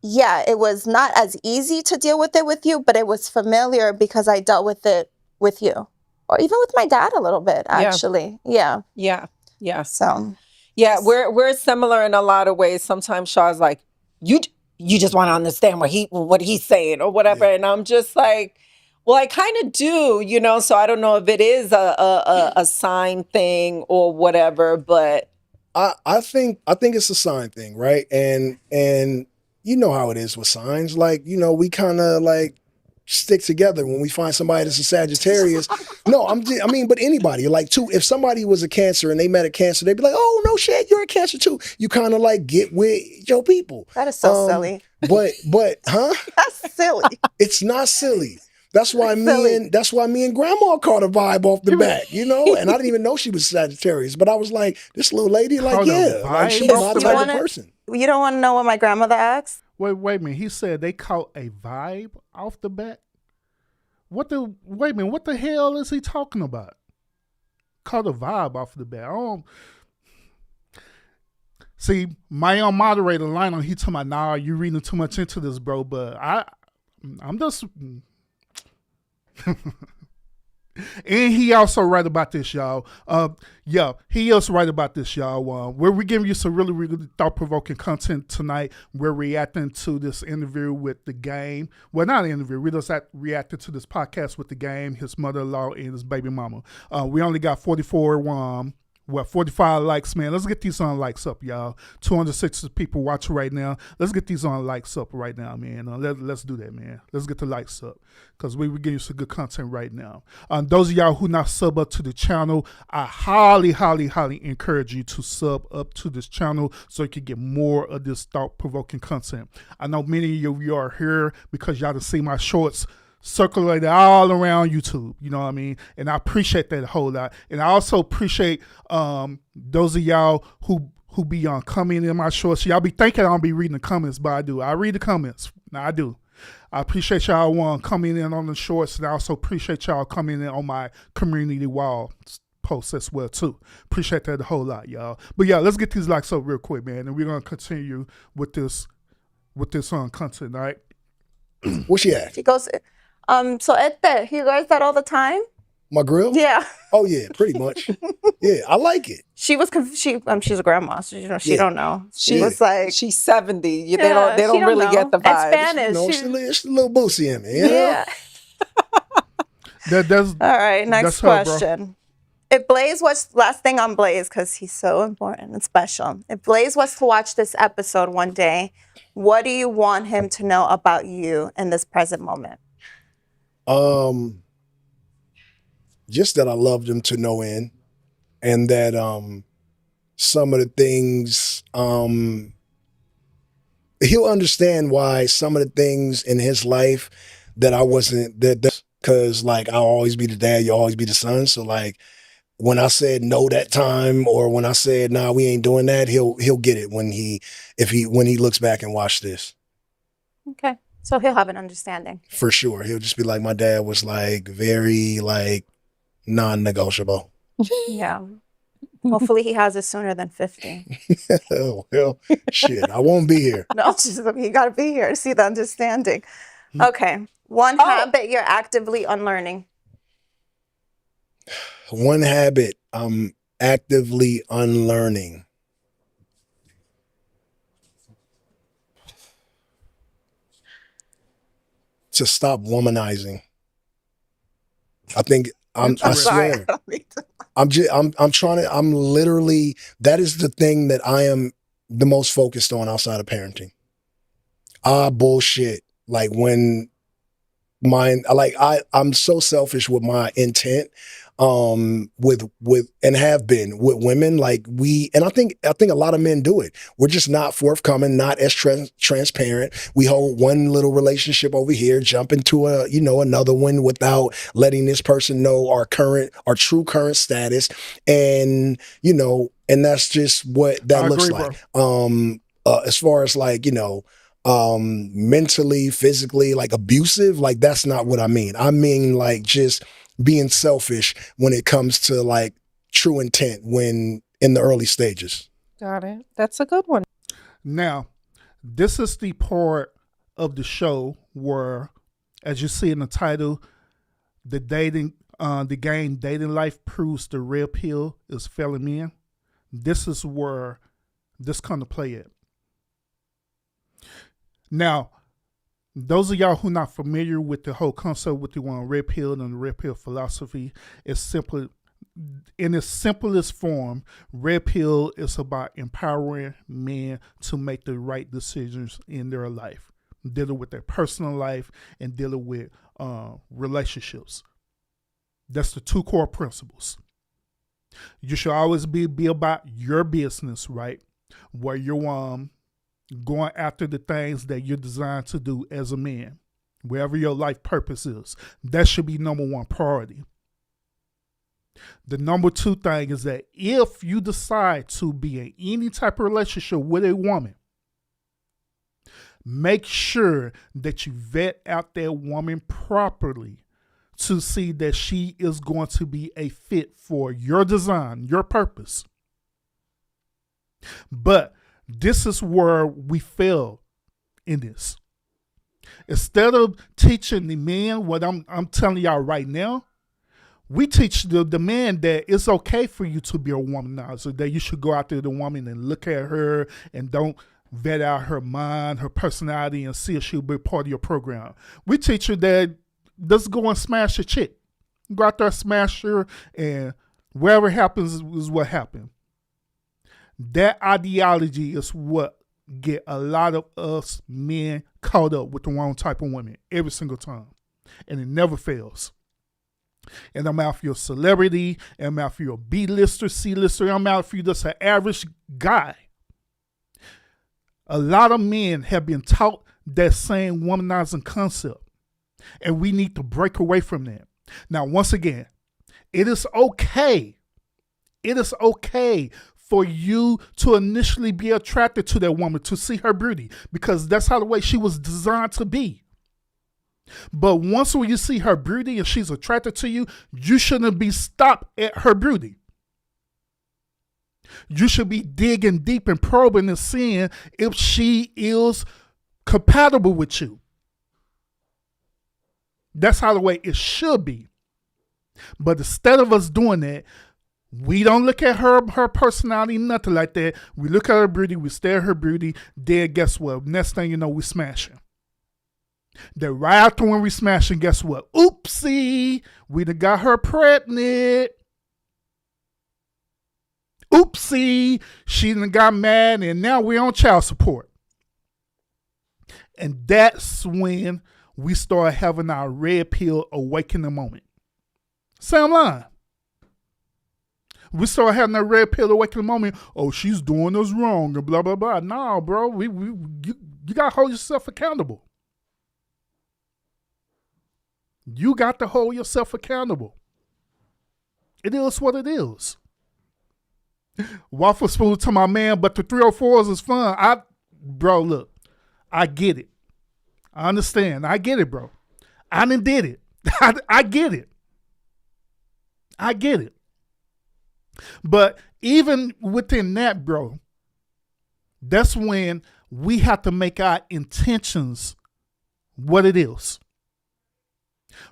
yeah, it was not as easy to deal with it with you, but it was familiar because I dealt with it with you. Or even with my dad a little bit, actually. Yeah. Yeah. Yeah. So. Yeah, we're similar in a lot of ways. Sometimes Shaw's like, you just want to understand what he's saying or whatever. And I'm just like, well, I kind of do, you know, so I don't know if it is a sign thing or whatever, but I think it's a sign thing, right? And you know how it is with signs. Like, you know, we kind of like stick together when we find somebody that's a Sagittarius. No, I mean, but anybody, like, too, if somebody was a Cancer and they met a Cancer, they'd be like, oh, no shit, you're a Cancer too. You kind of like get with your people. That is so silly. But huh? That's silly. It's not silly. That's why me and Grandma caught a vibe off the back, you know? And I didn't even know she was Sagittarius, but I was like, this little lady, like, yeah, like, she's my type of person. You don't want to know what my grandmother asked? Wait a minute. He said they caught a vibe off the bat? Wait a minute, what the hell is he talking about? Caught a vibe off the bat. See, my moderator Lionel, he told me, nah, you reading too much into this, bro, but I'm just... And he also right about this, y'all. He also right about this, y'all. Where we giving you some really, really thought-provoking content tonight. We're reacting to this interview with The Game. Well, not an interview. We're just reacting to this podcast with The Game, his mother-in-law, and his baby mama. We only got 45 likes, man. Let's get these likes up, y'all. 260 people watching right now. Let's get these likes up right now, man. Let's do that, man. Let's get the likes up because we're getting you some good content right now. Those of y'all who not sub up to the channel, I highly, highly, highly encourage you to sub up to this channel so you can get more of this thought-provoking content. I know many of you are here because y'all done see my shorts circulated all around YouTube, you know what I mean? And I appreciate that a whole lot. And I also appreciate those of y'all who be commenting in my shorts. Y'all be thinking I don't be reading the comments, but I do. I read the comments. I do. I appreciate y'all coming in on the shorts, and I also appreciate y'all coming in on my community wall posts as well too. Appreciate that a whole lot, y'all. But yeah, let's get these likes up real quick, man, and we're gonna continue with this content, all right? What she at? She goes, so Ette, he wears that all the time? My grill? Yeah. Oh yeah, pretty much. Yeah, I like it. She's a grandma, so she don't know. She was like, she's 70. They don't really get the vibe. It's Spanish. You know, it's a little boosie in me. You know? Yeah. That's all right. Next question. If Blaze was last thing on Blaze, because he's so important and special. If Blaze was to watch this episode one day, what do you want him to know about you in this present moment? Just that I loved him to no end, and that some of the things he'll understand why some of the things in his life that I wasn't because like I'll always be the dad, you'll always be the son. So like when I said no that time, or when I said nah, we ain't doing that, he'll get it when he looks back and watch this. Okay. So he'll have an understanding. For sure. He'll just be like, my dad was like very like non-negotiable. Yeah. Hopefully he has it sooner than 50. Well, shit, I won't be here. No, you got to be here to see the understanding. Okay. One habit you're actively unlearning. One habit I'm actively unlearning. To stop womanizing. I swear. I'm literally, that is the thing that I am the most focused on outside of parenting. Bullshit. Like when I'm so selfish with my intent, with and have been with women. Like I think a lot of men do it. We're just not forthcoming, not as transparent. We hold one little relationship over here, jump into another one without letting this person know our true current status. And, and that's just what that looks like. As far as like, mentally, physically, like abusive, like that's not what I mean. I mean like just being selfish when it comes to like true intent when in the early stages. Got it. That's a good one. Now, this is the part of the show where, as you see in the title, the game Dating Life proves the red pill is failing men. This is where this kind of play at. Now, those of y'all who not familiar with the whole concept with the red pill and the red pill philosophy, is simply, in its simplest form, red pill is about empowering men to make the right decisions in their life, dealing with their personal life and dealing with relationships. That's the two core principles. You should always be about your business, right? Where you're going after the things that you're designed to do as a man, wherever your life purpose is. That should be number one priority. The number two thing is that if you decide to be in any type of relationship with a woman, make sure that you vet out that woman properly to see that she is going to be a fit for your design, your purpose. But this is where we fail in this. Instead of teaching the men what I'm telling y'all right now, we teach the man that it's okay for you to be a womanizer, that you should go out there to the woman and look at her and don't vet out her mind, her personality, and see if she'll be part of your program. We teach her that let's go and smash a chick. Go out there, smash her, and whatever happens is what happened. That ideology is what get a lot of us men caught up with the wrong type of women every single time. And it never fails. And I'm out for your celebrity, and I'm out for your B-lister, C-lister, I'm out for you just an average guy. A lot of men have been taught that same womanizing concept. And we need to break away from that. Now, once again, it is okay. It is okay for you to initially be attracted to that woman, to see her beauty, because that's how the way she was designed to be. But once when you see her beauty and she's attracted to you, you shouldn't be stopped at her beauty. You should be digging deep and probing and seeing if she is compatible with you. That's how the way it should be. But instead of us doing that, we don't look at her personality, nothing like that. We look at her beauty, we stare at her beauty, then guess what? Next thing you know, we smashing. Then right after when we smashing, guess what? Oopsie, we done got her pregnant. Oopsie, she done got mad and now we're on child support. And that's when we start having our red pill awakening moment. Say I'm lying. We start having that red pill awakening moment. Oh, she's doing us wrong and blah, blah, blah. No, bro, you got to hold yourself accountable. You got to hold yourself accountable. It is what it is. Waffle spoon to my man, but the 304s is fun. Bro, look, I get it. I understand. I get it, bro. I done did it. I get it. I get it. But even within that, bro, that's when we have to make our intentions what it is.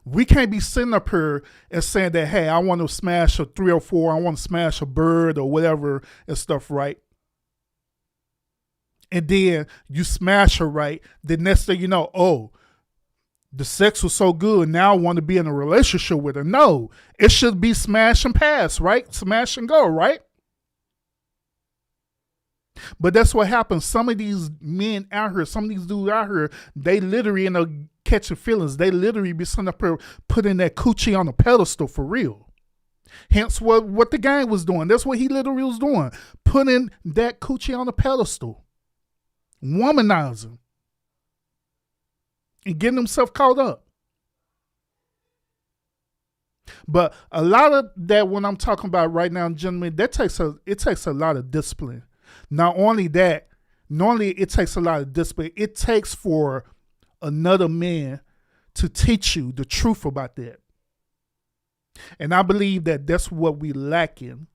We can't be sitting up here and saying that, hey, I want to smash a 304, I want to smash a bird or whatever and stuff, right? And then you smash her, right? The next thing you know, oh, the sex was so good, now I want to be in a relationship with her. No, it should be smash and pass, right? Smash and go, right? But that's what happens. Some of these men out here, some of these dudes out here, they literally end up catching feelings. They literally be sitting up here putting that coochie on a pedestal for real. Hence what the gang was doing. That's what he literally was doing. Putting that coochie on a pedestal. Womanizing. And getting himself caught up. But a lot of that, when I'm talking about right now, gentlemen, it takes a lot of discipline. Not only that, normally it takes a lot of discipline. It takes for another man to teach you the truth about that. And I believe that that's what we lack in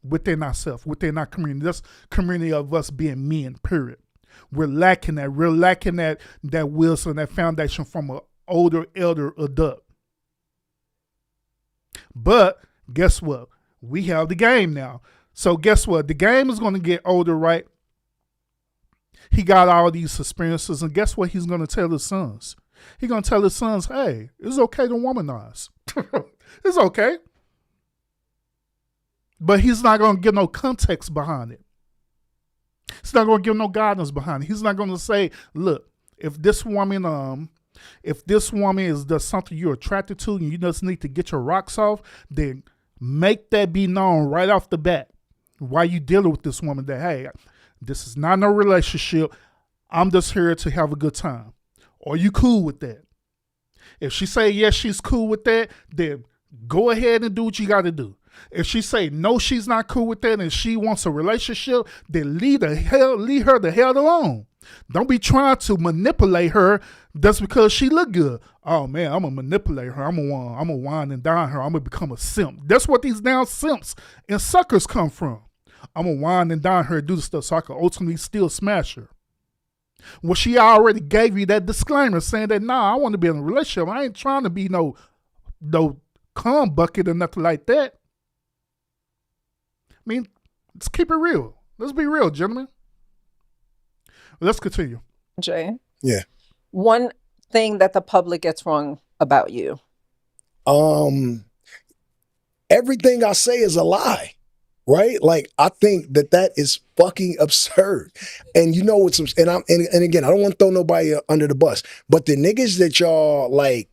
within ourselves, within our community. That's community of us being men, period. We're lacking that. We're lacking that wisdom, that foundation from an older elder adult. But guess what? We have the game now. So guess what? The game is going to get older, right? He got all these experiences, and guess what he's going to tell his sons? He's going to tell his sons, hey, it's okay to womanize. It's okay. But he's not going to give no context behind it. He's not going to give no guidance behind it. He's not going to say, look, if this woman does something you're attracted to and you just need to get your rocks off, then make that be known right off the bat while you dealing with this woman that, hey, this is not no relationship. I'm just here to have a good time. Are you cool with that? If she say yes, she's cool with that, then go ahead and do what you got to do. If she say no, she's not cool with that and she wants a relationship, then leave her the hell alone. Don't be trying to manipulate her just because she look good. Oh man, I'm gonna manipulate her. I'm gonna wine and dine her. I'm gonna become a simp. That's what these damn simps and suckers come from. I'm gonna wine and dine her and do the stuff so I can ultimately still smash her. Well, she already gave you that disclaimer saying that, nah, I want to be in a relationship. I ain't trying to be no cum bucket or nothing like that. I mean, let's keep it real. Let's be real, gentlemen. Let's continue. Jay? Yeah. One thing that the public gets wrong about you. Everything I say is a lie. Right? Like, I think that is fucking absurd. And you know what's, and again, I don't want to throw nobody under the bus, but the niggas that y'all like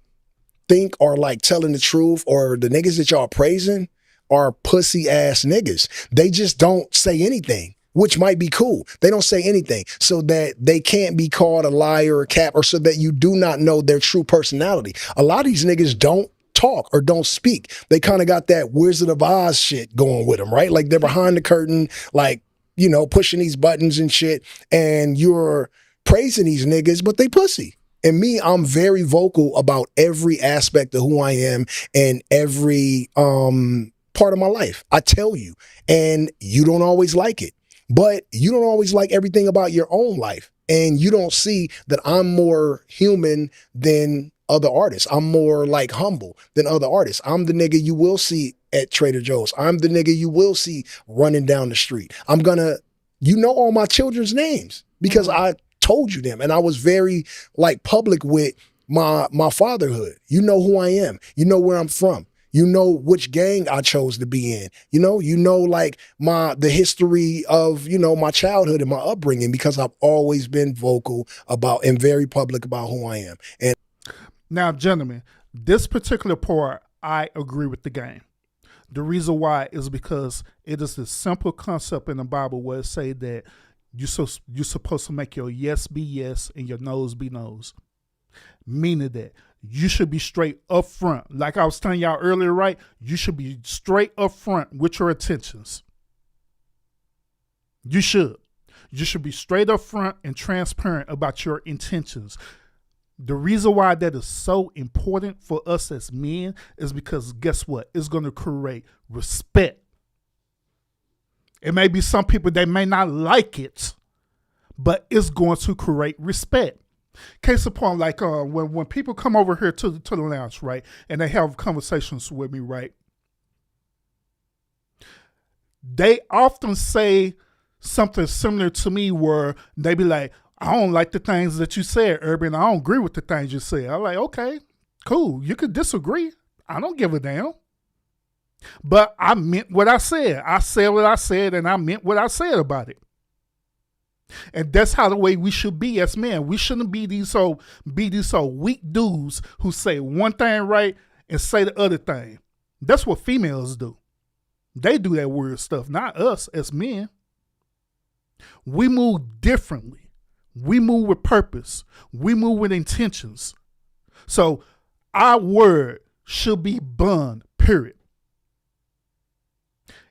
think are like telling the truth, or the niggas that y'all praising, are pussy ass niggas. They just don't say anything, which might be cool. They don't say anything so that they can't be called a liar or a cap, or so that you do not know their true personality. A lot of these niggas don't talk or don't speak. They kind of got that Wizard of Oz shit going with them, right? Like, they're behind the curtain, like, you know, pushing these buttons and shit, and you're praising these niggas, but they pussy. And me, I'm very vocal about every aspect of who I am and every part of my life. I tell you, and you don't always like it, but you don't always like everything about your own life. And you don't see that I'm more human than other artists. I'm more like humble than other artists. I'm the nigga you will see at Trader Joe's. I'm the nigga you will see running down the street. You know all my children's names because I told you them, and I was very like public with my fatherhood. You know who I am. You know where I'm from. You know which gang I chose to be in. You know like the history of, you know, my childhood and my upbringing, because I've always been vocal about and very public about who I am. And now, gentlemen, this particular part, I agree with the game. The reason why is because it is the simple concept in the Bible where it say that you're supposed to make your yes be yes and your no's be no's. Meaning that you should be straight up front. Like I was telling y'all earlier, right? You should be straight up front with your intentions. You should. You should be straight up front and transparent about your intentions. The reason why that is so important for us as men is because guess what? It's going to create respect. It may be some people that may not like it, but it's going to create respect. Case in point, like when people come over here to the lounge, right, and they have conversations with me, right, they often say something similar to me where they be like, I don't like the things that you said, Urban. I don't agree with the things you said. I'm like, okay, cool. You could disagree. I don't give a damn. But I meant what I said. I said what I said, and I meant what I said about it. And that's how the way we should be as men. We shouldn't be these so weak dudes who say one thing right and say the other thing. That's what females do. They do that weird stuff, not us as men. We move differently. We move with purpose. We move with intentions. So our word should be bond, period.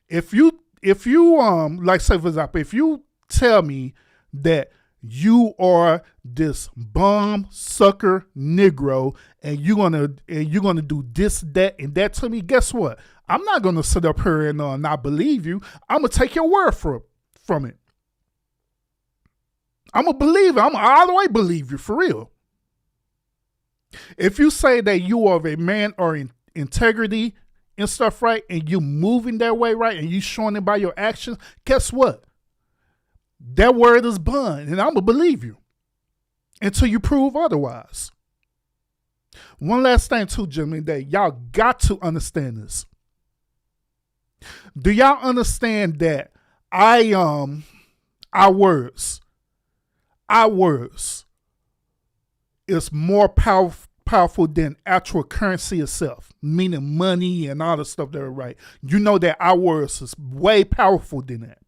If you like, say for example, if you tell me that you are this bum sucker Negro and you're gonna do this, that, and that to me, guess what? I'm not gonna sit up here and not believe you. I'm gonna take your word from it. I'm a believer. I'm all the way believe you, for real. If you say that you are a man or in integrity and stuff, right, and you moving that way, right, and you showing it by your actions, guess what? That word is bond, and I'm going to believe you until you prove otherwise. One last thing too, Jimmy, that y'all got to understand this. Do y'all understand that our words is more powerful than actual currency itself, meaning money and all the stuff that are right. You know that our words is way powerful than that.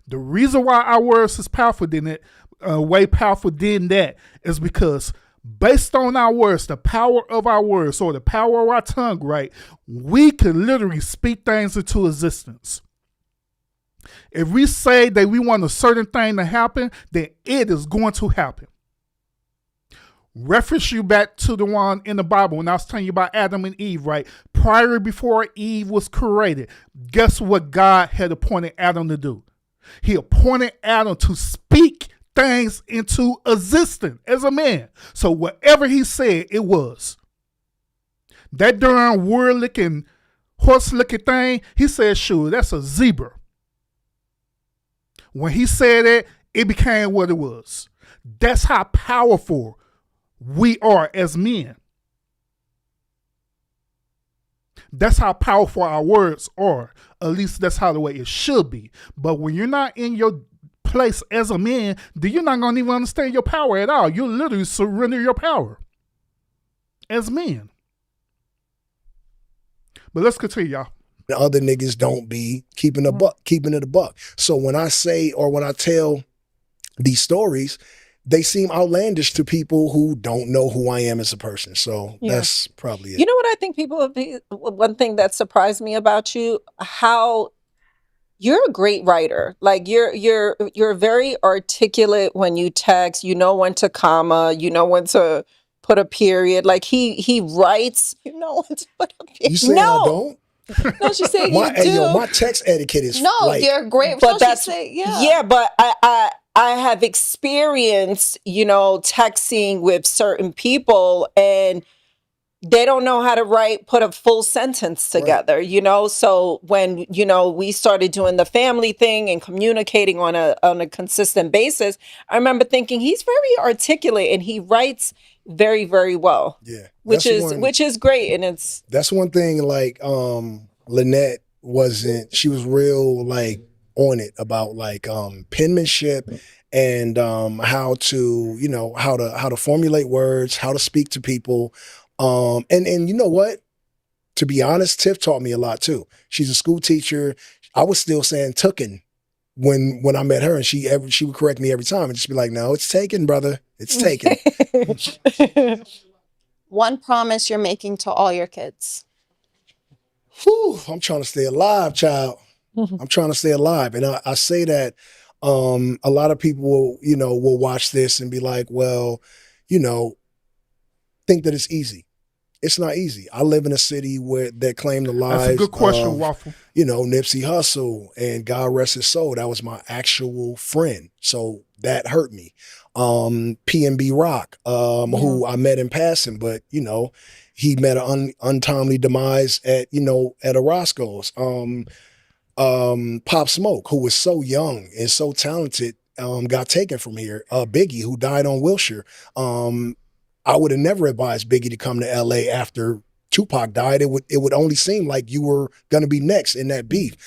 The reason why our words is powerful than it, way powerful than that, is because based on our words, the power of our words, or the power of our tongue, right, we can literally speak things into existence. If we say that we want a certain thing to happen, then it is going to happen. Reference you back to the one in the Bible when I was telling you about Adam and Eve, right? Prior before Eve was created, guess what God had appointed Adam to do? He appointed Adam to speak things into existence as a man. So whatever he said, it was. That darn word-licking, horse-licking thing, he said, sure, that's a zebra. When he said it, it became what it was. That's how powerful we are as men. That's how powerful our words are. At least that's how the way it should be. But when you're not in your place as a man, then you're not going to even understand your power at all. You literally surrender your power as men. But let's continue, y'all. The other niggas don't be keeping it a buck. So when I say, or when I tell these stories, they seem outlandish to people who don't know who I am as a person. So that's probably it. You know what I think one thing that surprised me about you, how you're a great writer. Like you're very articulate when you text, you know when to comma, you know when to put a period. Like he writes, you know when to put a period. You saying I don't? No, she's saying you do. Yo, my text etiquette is you're great. But that's but I have experienced, texting with certain people and they don't know how to put a full sentence together, So when, we started doing the family thing and communicating on a consistent basis, I remember thinking he's very articulate and he writes very, very well. Yeah. Which is great. And that's one thing, like, Lynette she was real, like, on it about, like, penmanship and how to formulate words, how to speak to people. And you know what? To be honest, Tiff taught me a lot too. She's a school teacher. I was still saying "tooken" when I met her, and she would correct me every time and just be like, "No, it's taken, brother. It's taken." One promise you're making to all your kids. Whew, I'm trying to stay alive, child. I'm trying to stay alive, and I say that a lot of people will watch this and be like, well, think that it's easy. It's not easy. I live in a city that claimed the lives. That's a good question, Waffle. Nipsey Hussle, and God rest his soul. That was my actual friend. So that hurt me. P&B Rock, who I met in passing, but he met an untimely demise at a Roscoe's. Pop Smoke, who was so young and so talented, got taken from here. Biggie, who died on Wilshire. I would have never advised Biggie to come to LA after Tupac died. It would only seem like you were gonna be next in that beef.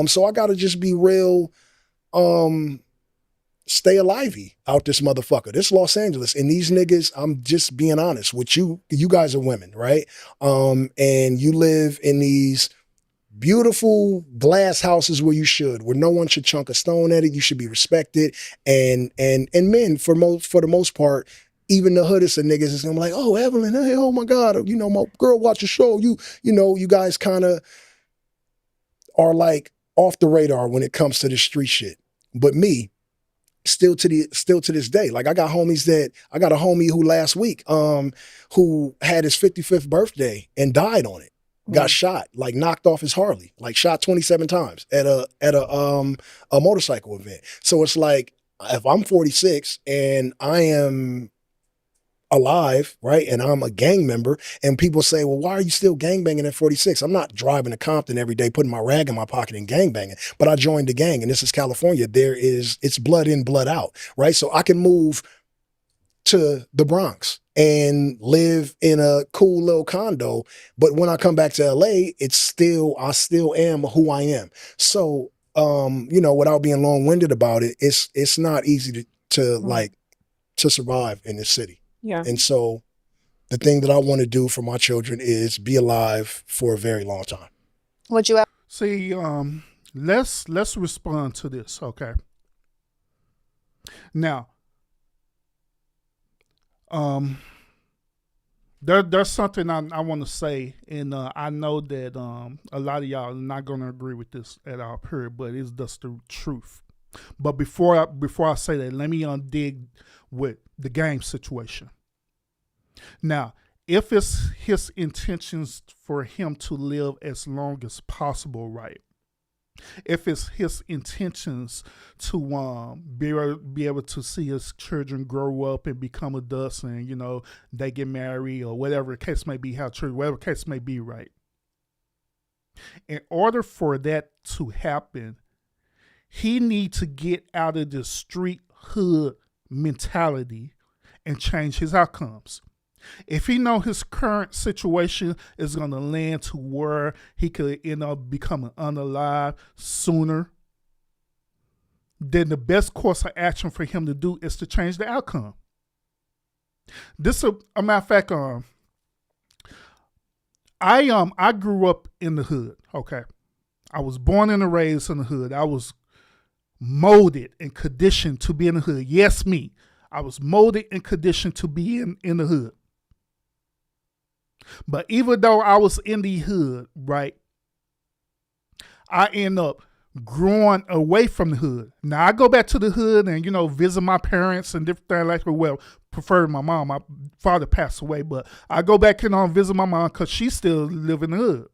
So I gotta just be real, stay alivey out this motherfucker. This Los Angeles, and these niggas, I'm just being honest with you. You guys are women, right? And you live in these beautiful glass houses where no one should chunk a stone at it. You should be respected. And men, for the most part, even the hoodest of niggas is gonna be like, oh, Evelyn, hey, oh my God, my girl watch a show. You guys kind of are like off the radar when it comes to this street shit. But me, still to this day, like I got a homie who last week, who had his 55th birthday and died on it. Got shot, like knocked off his Harley, like shot 27 times at a motorcycle event. So it's like, if I'm 46 and I am alive, right, and I'm a gang member, and people say, well, why are you still gangbanging at 46? I'm not driving to Compton every day, putting my rag in my pocket and gangbanging, but I joined the gang, and this is California. It's blood in, blood out, right? So I can move to the Bronx and live in a cool little condo, but when I come back to LA, I still am who I am. So, without being long-winded about it, it's not easy to survive in this city. Yeah. And so the thing that I want to do for my children is be alive for a very long time. Would you ever? See, let's respond to this, okay? Now, there's something I want to say, and I know that a lot of y'all are not going to agree with this at all, period, but it's just the truth. But before I say that, let me dig with the game situation. Now, if it's his intentions for him to live as long as possible, right? If it's his intentions to be able to see his children grow up and become adults, and they get married or whatever the case may be, whatever the case may be, right? In order for that to happen, he needs to get out of the street hood mentality and change his outcomes. If he know his current situation is going to land to where he could end up becoming unalive sooner, then the best course of action for him to do is to change the outcome. This, a matter of fact, I grew up in the hood. Okay, I was born and raised in the hood. I was molded and conditioned to be in the hood. Yes, me. I was molded and conditioned to be in the hood. But even though I was in the hood, right, I end up growing away from the hood. Now I go back to the hood and, visit my parents and different things like that. Well, prefer my mom. My father passed away, but I go back and visit my mom because she still live in the hood.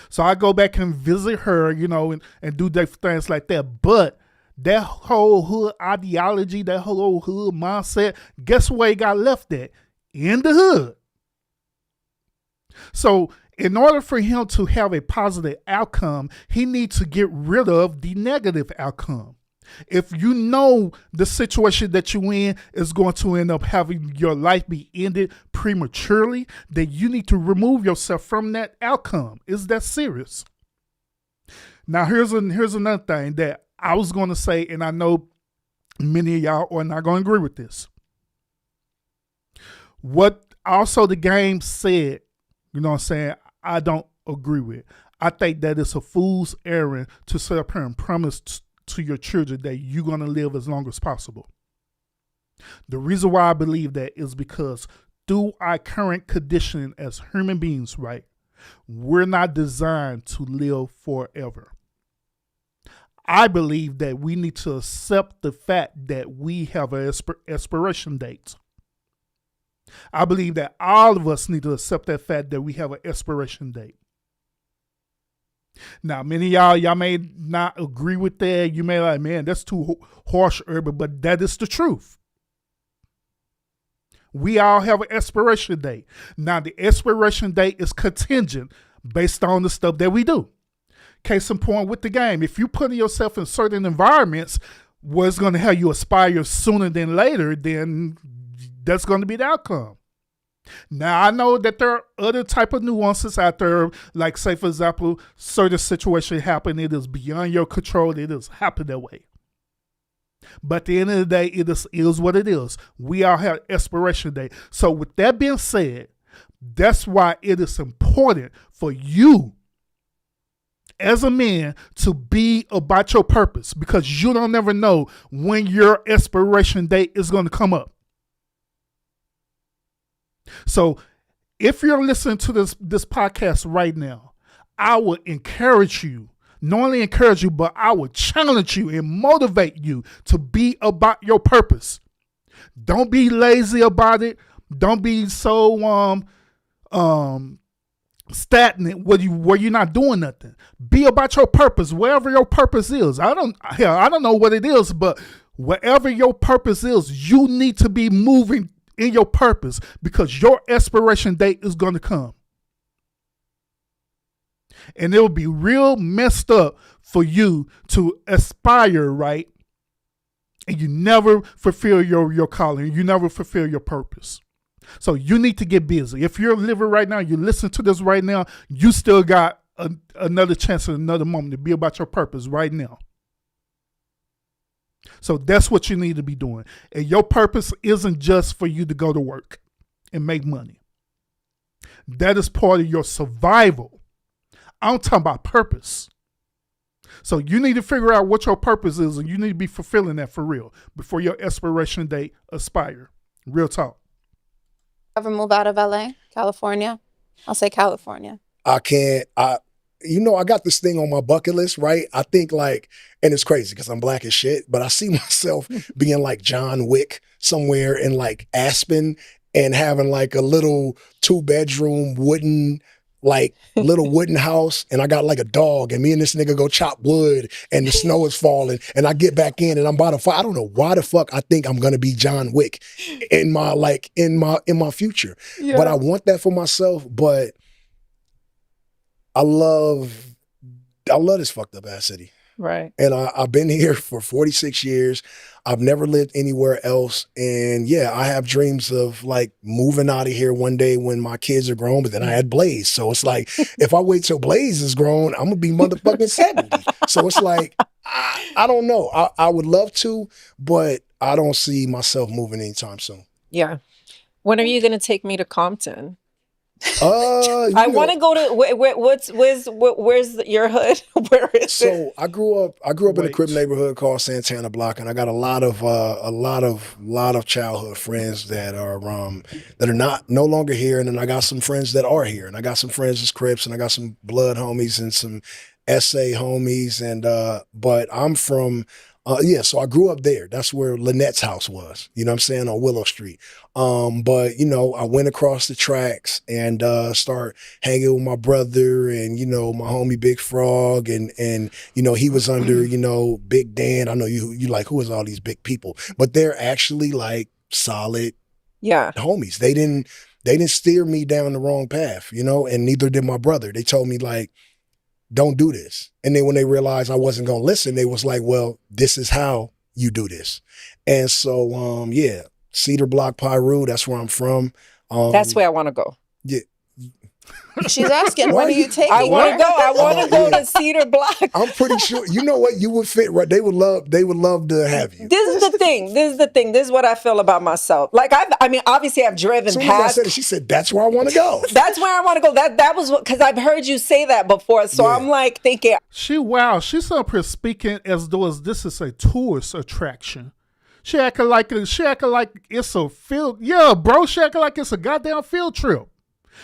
So I go back and visit her, and do different things like that. But that whole hood ideology, that whole hood mindset, guess where it got left at? In the hood. So in order for him to have a positive outcome, he needs to get rid of the negative outcome. If you know the situation that you're in is going to end up having your life be ended prematurely, then you need to remove yourself from that outcome. It's that serious. Now, here's another thing that I was going to say, and I know many of y'all are not going to agree with this. What also the game said, I don't agree with. I think that it's a fool's errand to sit up here and promise to your children that you're going to live as long as possible. The reason why I believe that is because through our current conditioning as human beings, right, we're not designed to live forever. I believe that we need to accept the fact that we have an expiration date. I believe that all of us need to accept that fact that we have an expiration date. Now, many of y'all may not agree with that. You may like, man, that's too harsh, urban, but that is the truth. We all have an expiration date. Now, the expiration date is contingent based on the stuff that we do. Case in point with the game, if you put yourself in certain environments where it's going to have you aspire sooner than later, then that's going to be the outcome. Now, I know that there are other type of nuances out there, like, say, for example, certain situation happen, it is beyond your control, it has happened that way. But at the end of the day, it is what it is. We all have expiration date. So with that being said, that's why it is important for you as a man to be about your purpose, because you don't never know when your expiration date is going to come up. So if you're listening to this podcast right now, I would encourage you, not only encourage you, but I would challenge you and motivate you to be about your purpose. Don't be lazy about it. Don't be so stagnant where you're not doing nothing. Be about your purpose, wherever your purpose is. I don't know what it is, but Whatever your purpose is, you need to be moving in your purpose because your expiration date is going to come. And it'll be real messed up for you to aspire, right? And you never fulfill your calling. You never fulfill your purpose. So you need to get busy. If you're living right now, you listen to this right now, you still got another chance and another moment to be about your purpose right now. So that's what you need to be doing. And your purpose isn't just for you to go to work and make money. That is part of your survival. I'm talking about purpose. So you need to figure out what your purpose is, and you need to be fulfilling that for real before your expiration date expire. Real talk. Ever move out of LA, California? I'll say California. I can't. I got this thing on my bucket list, right? I think like, and it's crazy because I'm black as shit, but I see myself being like John Wick somewhere in like Aspen and having like a little 2-bedroom wooden house, and I got like a dog, and me and this nigga go chop wood, and the snow is falling, and I get back in, and I'm about to fight. I don't know why the fuck I think I'm gonna be John Wick in my future, but I want that for myself. But I love this fucked up ass city. Right. And I've been here for 46 years. I've never lived anywhere else. And yeah, I have dreams of like moving out of here one day when my kids are grown, but then I had Blaze. So it's like, if I wait till Blaze is grown, I'm gonna be motherfucking 70. So it's like, I don't know. I would love to, but I don't see myself moving anytime soon. Yeah. When are you going to take me to Compton? I want to go to where's your hood? Where is it? So I grew up in a crib neighborhood called Santana Block, and I got a lot of childhood friends that are no longer here, and then I got some friends that are here, and I got some friends as Crips, and I got some blood homies and some SA homies, and but I'm from so I grew up there. That's where Lynette's house was, you know what I'm saying, on Willow Street. But, I went across the tracks and start hanging with my brother and, my homie Big Frog and he was under, Big Dan. I know you like, who is all these big people? But they're actually like solid homies. They didn't steer me down the wrong path, and neither did my brother. They told me like, don't do this. And then when they realized I wasn't going to listen, they was like, well, this is how you do this. And so, Cedar Block, Piru, that's where I'm from. That's where I want to go. Yeah. She's asking, when are you taking I want to go. I want to go to Cedar Block. I'm pretty sure. You know what? You would fit right. They would love to have you. This is the thing. This is what I feel about myself. Like obviously I've driven As soon past. as I said it, she said, "That's where I want to go." That's where I want to go. That was because I've heard you say that before. So I'm like thinking. She's up here speaking as though this is a tourist attraction. She acting like it's a field. Yeah, bro. She acting like it's a goddamn field trip.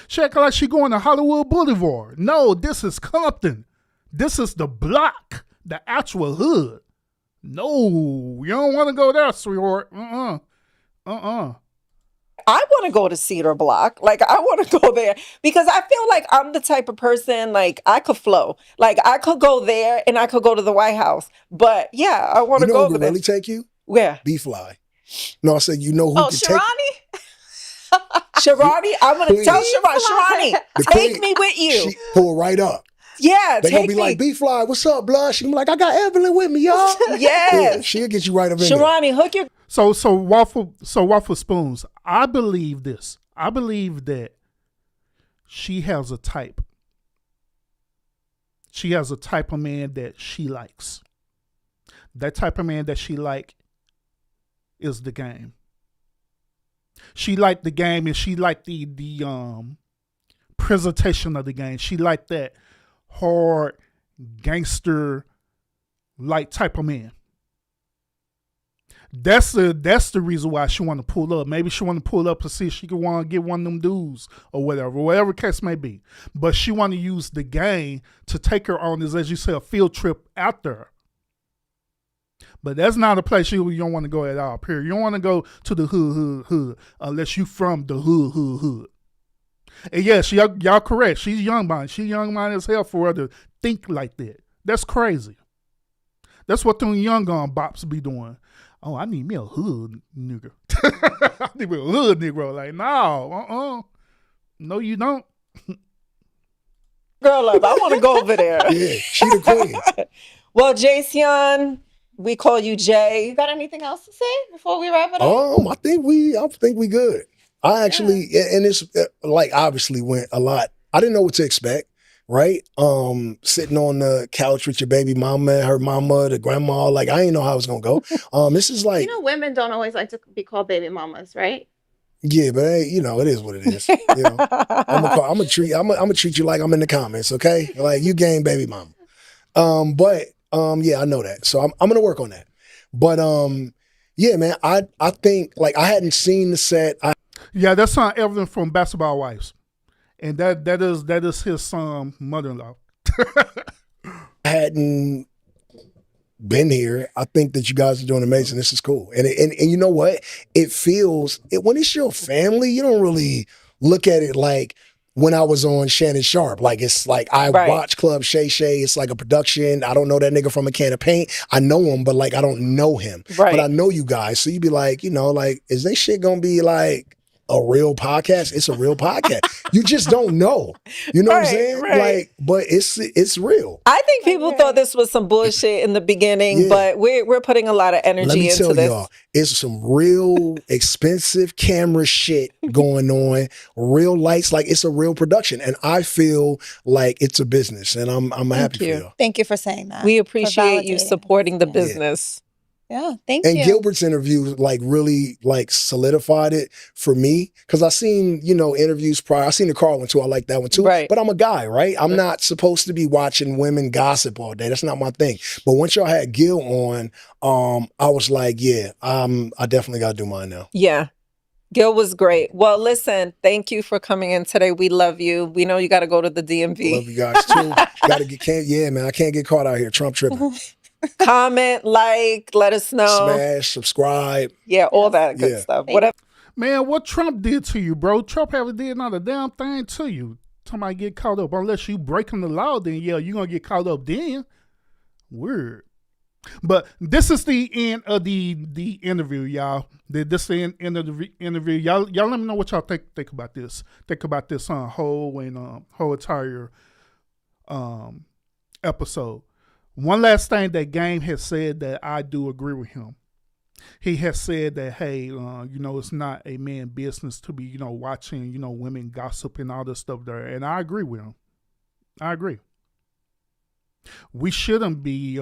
She acting like she going to Hollywood Boulevard. No, this is Compton. This is the block, the actual hood. No, you don't want to go there, sweetheart. I want to go to Cedar Block. Like, I want to go there because I feel like I'm the type of person, like, I could flow. Like, I could go there and I could go to the White House. But, yeah, I want to go over there. Really take you? Where? B-Fly. No, I said, who could Shirani? Sharani, I'm going to tell Sharani, take me with you. She pull right up. Yeah, they gonna be like, B-Fly, what's up, blood? She gonna be like, I got Evelyn with me, y'all. Yes. Yeah, she'll get you right up in there. Sharani, hook your... So Waffle Spoons, I believe this. I believe that she has a type. She has a type of man that she likes. That type of man that she like is the game. She liked the game and she liked the presentation of the game. She liked that hard gangster like type of man. That's the reason why she want to pull up. Maybe she want to pull up to see if she can want to get one of them dudes or whatever case may be. But she want to use the game to take her on this, as you say, a field trip out there. But that's not a place you don't want to go at all, period. You don't want to go to the hood, unless you from the hood. And yes, y'all correct. She's young-minded. She's young-minded as hell for her to think like that. That's crazy. That's what them young bops be doing. oh, I need me a hood nigga. I need me a hood Negro. Like, no, no, you don't. Girl up. I want to go over there. Yeah, she the queen. Well, Jason, we call you Jay. You got anything else to say before we wrap it up? I think we good. I actually, and it's like obviously went a lot. I didn't know what to expect, right? Sitting on the couch with your baby mama and her mama, the grandma, like I didn't know how it was gonna go. This is like, Women don't always like to be called baby mamas, right? yeah, but hey, it is what it is. I'm gonna treat you like I'm in the comments, okay? Like you game baby mama. Yeah, I know that, so I'm gonna work on that. But yeah, man, I think like I hadn't seen the set. Yeah, that's Son Evelyn from Basketball Wives, and that is his mother-in-law. I hadn't been here. I think that you guys are doing amazing. This is cool, and you know what? It feels when it's your family, you don't really look at it like when I was on Shannon Sharp. Like it's like I watch Club Shay Shay. It's like a production. I don't know that nigga from a can of paint. I know him, but like I don't know him. Right. But I know you guys. So you be like, like, is this shit gonna be like a real podcast? It's a real podcast. You just don't know. You know what I'm saying? Right. Like, but it's real. I think people thought this was some bullshit in the beginning, but we're putting a lot of energy Let me into tell this. y'all, it's some real expensive camera shit going on, real lights, like it's a real production. And I feel like it's a business, and I'm happy for y'all. Thank you for saying that. We appreciate you supporting the business. Yeah, thank And you. Gilbert's interview like really like solidified it for me because I seen interviews prior. I seen the Carl one too. I like that one too. Right. But I'm a guy, right? I'm not supposed to be watching women gossip all day. That's not my thing. But once y'all had Gil on, I was like, yeah, I definitely got to do mine now. Yeah. Gil was great. Well, listen, thank you for coming in today. We love you. We know you got to go to the DMV. Love you guys too. Yeah, man, I can't get caught out here. Trump tripping. Comment, let us know. Smash, subscribe. Yeah, all that good stuff. Whatever. Man, what Trump did to you, bro? Trump haven't did not a damn thing to you. Somebody get caught up. Unless you breaking the law, then you're going to get caught up then. Word. But this is the end of the interview, y'all. This is the end of the interview. Y'all let me know what y'all think about this. Think about this whole entire episode. One last thing that Game has said that I do agree with him. He has said that, hey, it's not a man's business to be, watching, women gossip and all this stuff there. And I agree with him. I agree. We shouldn't be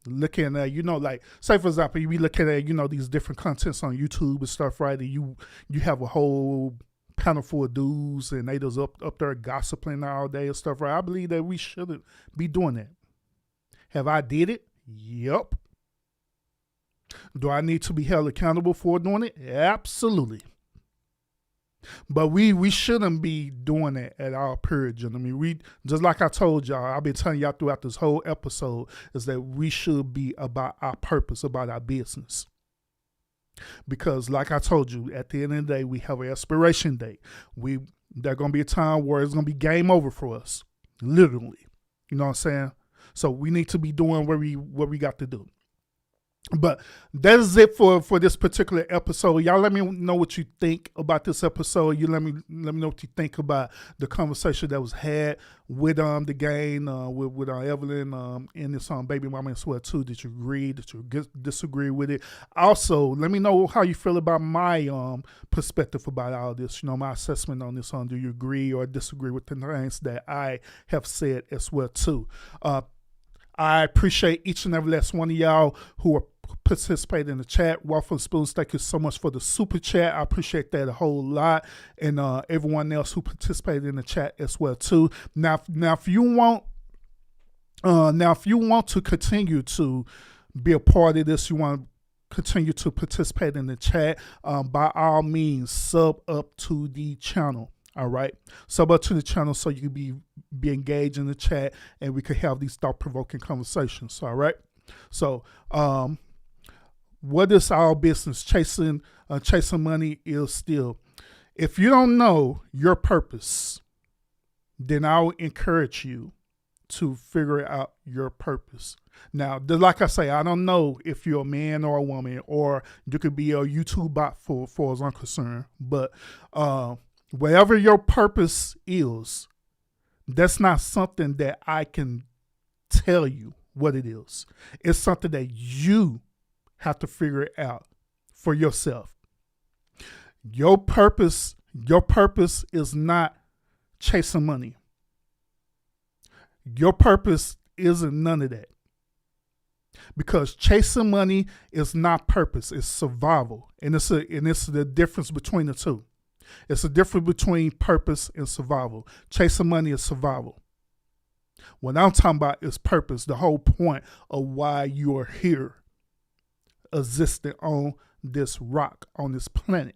looking at, like, say, for example, you be looking at, these different contents on YouTube and stuff, right? And you have a whole panel full of dudes and they just up there gossiping all day and stuff, right? I believe that we shouldn't be doing that. Have I did it? Yep. Do I need to be held accountable for doing it? Absolutely. But we shouldn't be doing it at all, period. I mean, we just like I told y'all, I've been telling y'all throughout this whole episode, is that we should be about our purpose, about our business. Because like I told you, at the end of the day, we have an expiration date. There's gonna be a time where it's gonna be game over for us. Literally. You know what I'm saying? So we need to be doing what we got to do. But that is it for this particular episode. Y'all let me know what you think about this episode. You let me know what you think about the conversation that was had with the game with Evelyn and this baby mama as well too. Did you agree? Did you disagree with it? Also, let me know how you feel about my perspective about all this. My assessment on this. Do you agree or disagree with the things that I have said as well too? I appreciate each and every last one of y'all who are participating in the chat. Waffle and Spoons, thank you so much for the super chat. I appreciate that a whole lot. And everyone else who participated in the chat as well too. Now if you want to continue to be a part of this, you want to continue to participate in the chat, by all means, sub up to the channel. All right. Sub up to the channel so you can be engaged in the chat and we can have these thought-provoking conversations. All right. So what is our business? Chasing money is still. If you don't know your purpose, then I'll encourage you to figure out your purpose. Now, like I say, I don't know if you're a man or a woman, or you could be a YouTube bot for as I'm concerned, but whatever your purpose is, that's not something that I can tell you what it is. It's something that you have to figure out for yourself. Your purpose is not chasing money. Your purpose isn't none of that. Because chasing money is not purpose, it's survival. And it's the difference between the two. It's the difference between purpose and survival. Chasing money is survival. What I'm talking about is purpose, the whole point of why you are here, existing on this rock, on this planet.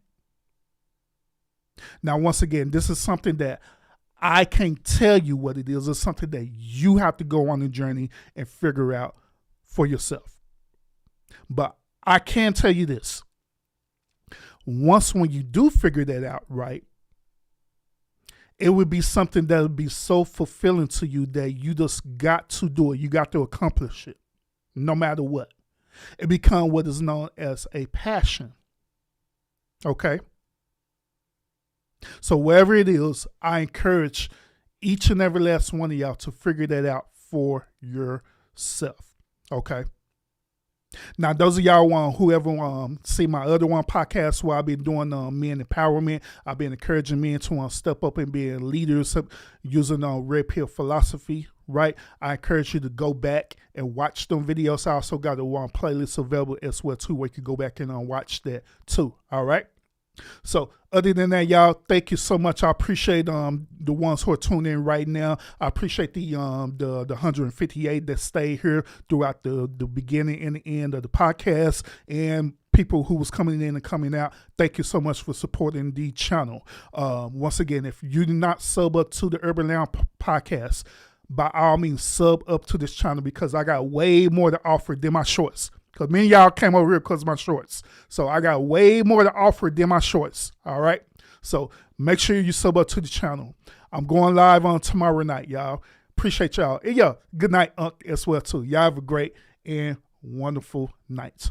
Now, once again, this is something that I can't tell you what it is. It's something that you have to go on the journey and figure out for yourself. But I can tell you this. When you do figure that out, right, it would be something that would be so fulfilling to you that you just got to do it. You got to accomplish it, no matter what. It becomes what is known as a passion. Okay? So wherever it is, I encourage each and every last one of y'all to figure that out for yourself. Okay? Now, those of y'all whoever see my other podcast where I've been doing men empowerment, I've been encouraging men to step up and be leaders using red pill philosophy, right? I encourage you to go back and watch them videos. I also got a playlist available as well too, where you can go back and watch that too. All right. So other than that, y'all, thank you so much. I appreciate the ones who are tuning in right now. I appreciate the 158 that stayed here throughout the beginning and the end of the podcast, and people who was coming in and coming out. Thank you so much for supporting the channel. Once again, if you do not sub up to the Urban Lounge podcast, by all means sub up to this channel, because I got way more to offer than my shorts. Because me and y'all came over here because of my shorts. So I got way more to offer than my shorts. All right. So make sure you sub up to the channel. I'm going live on tomorrow night, y'all. Appreciate y'all. And yeah, good night, Unc, as well, too. Y'all have a great and wonderful night.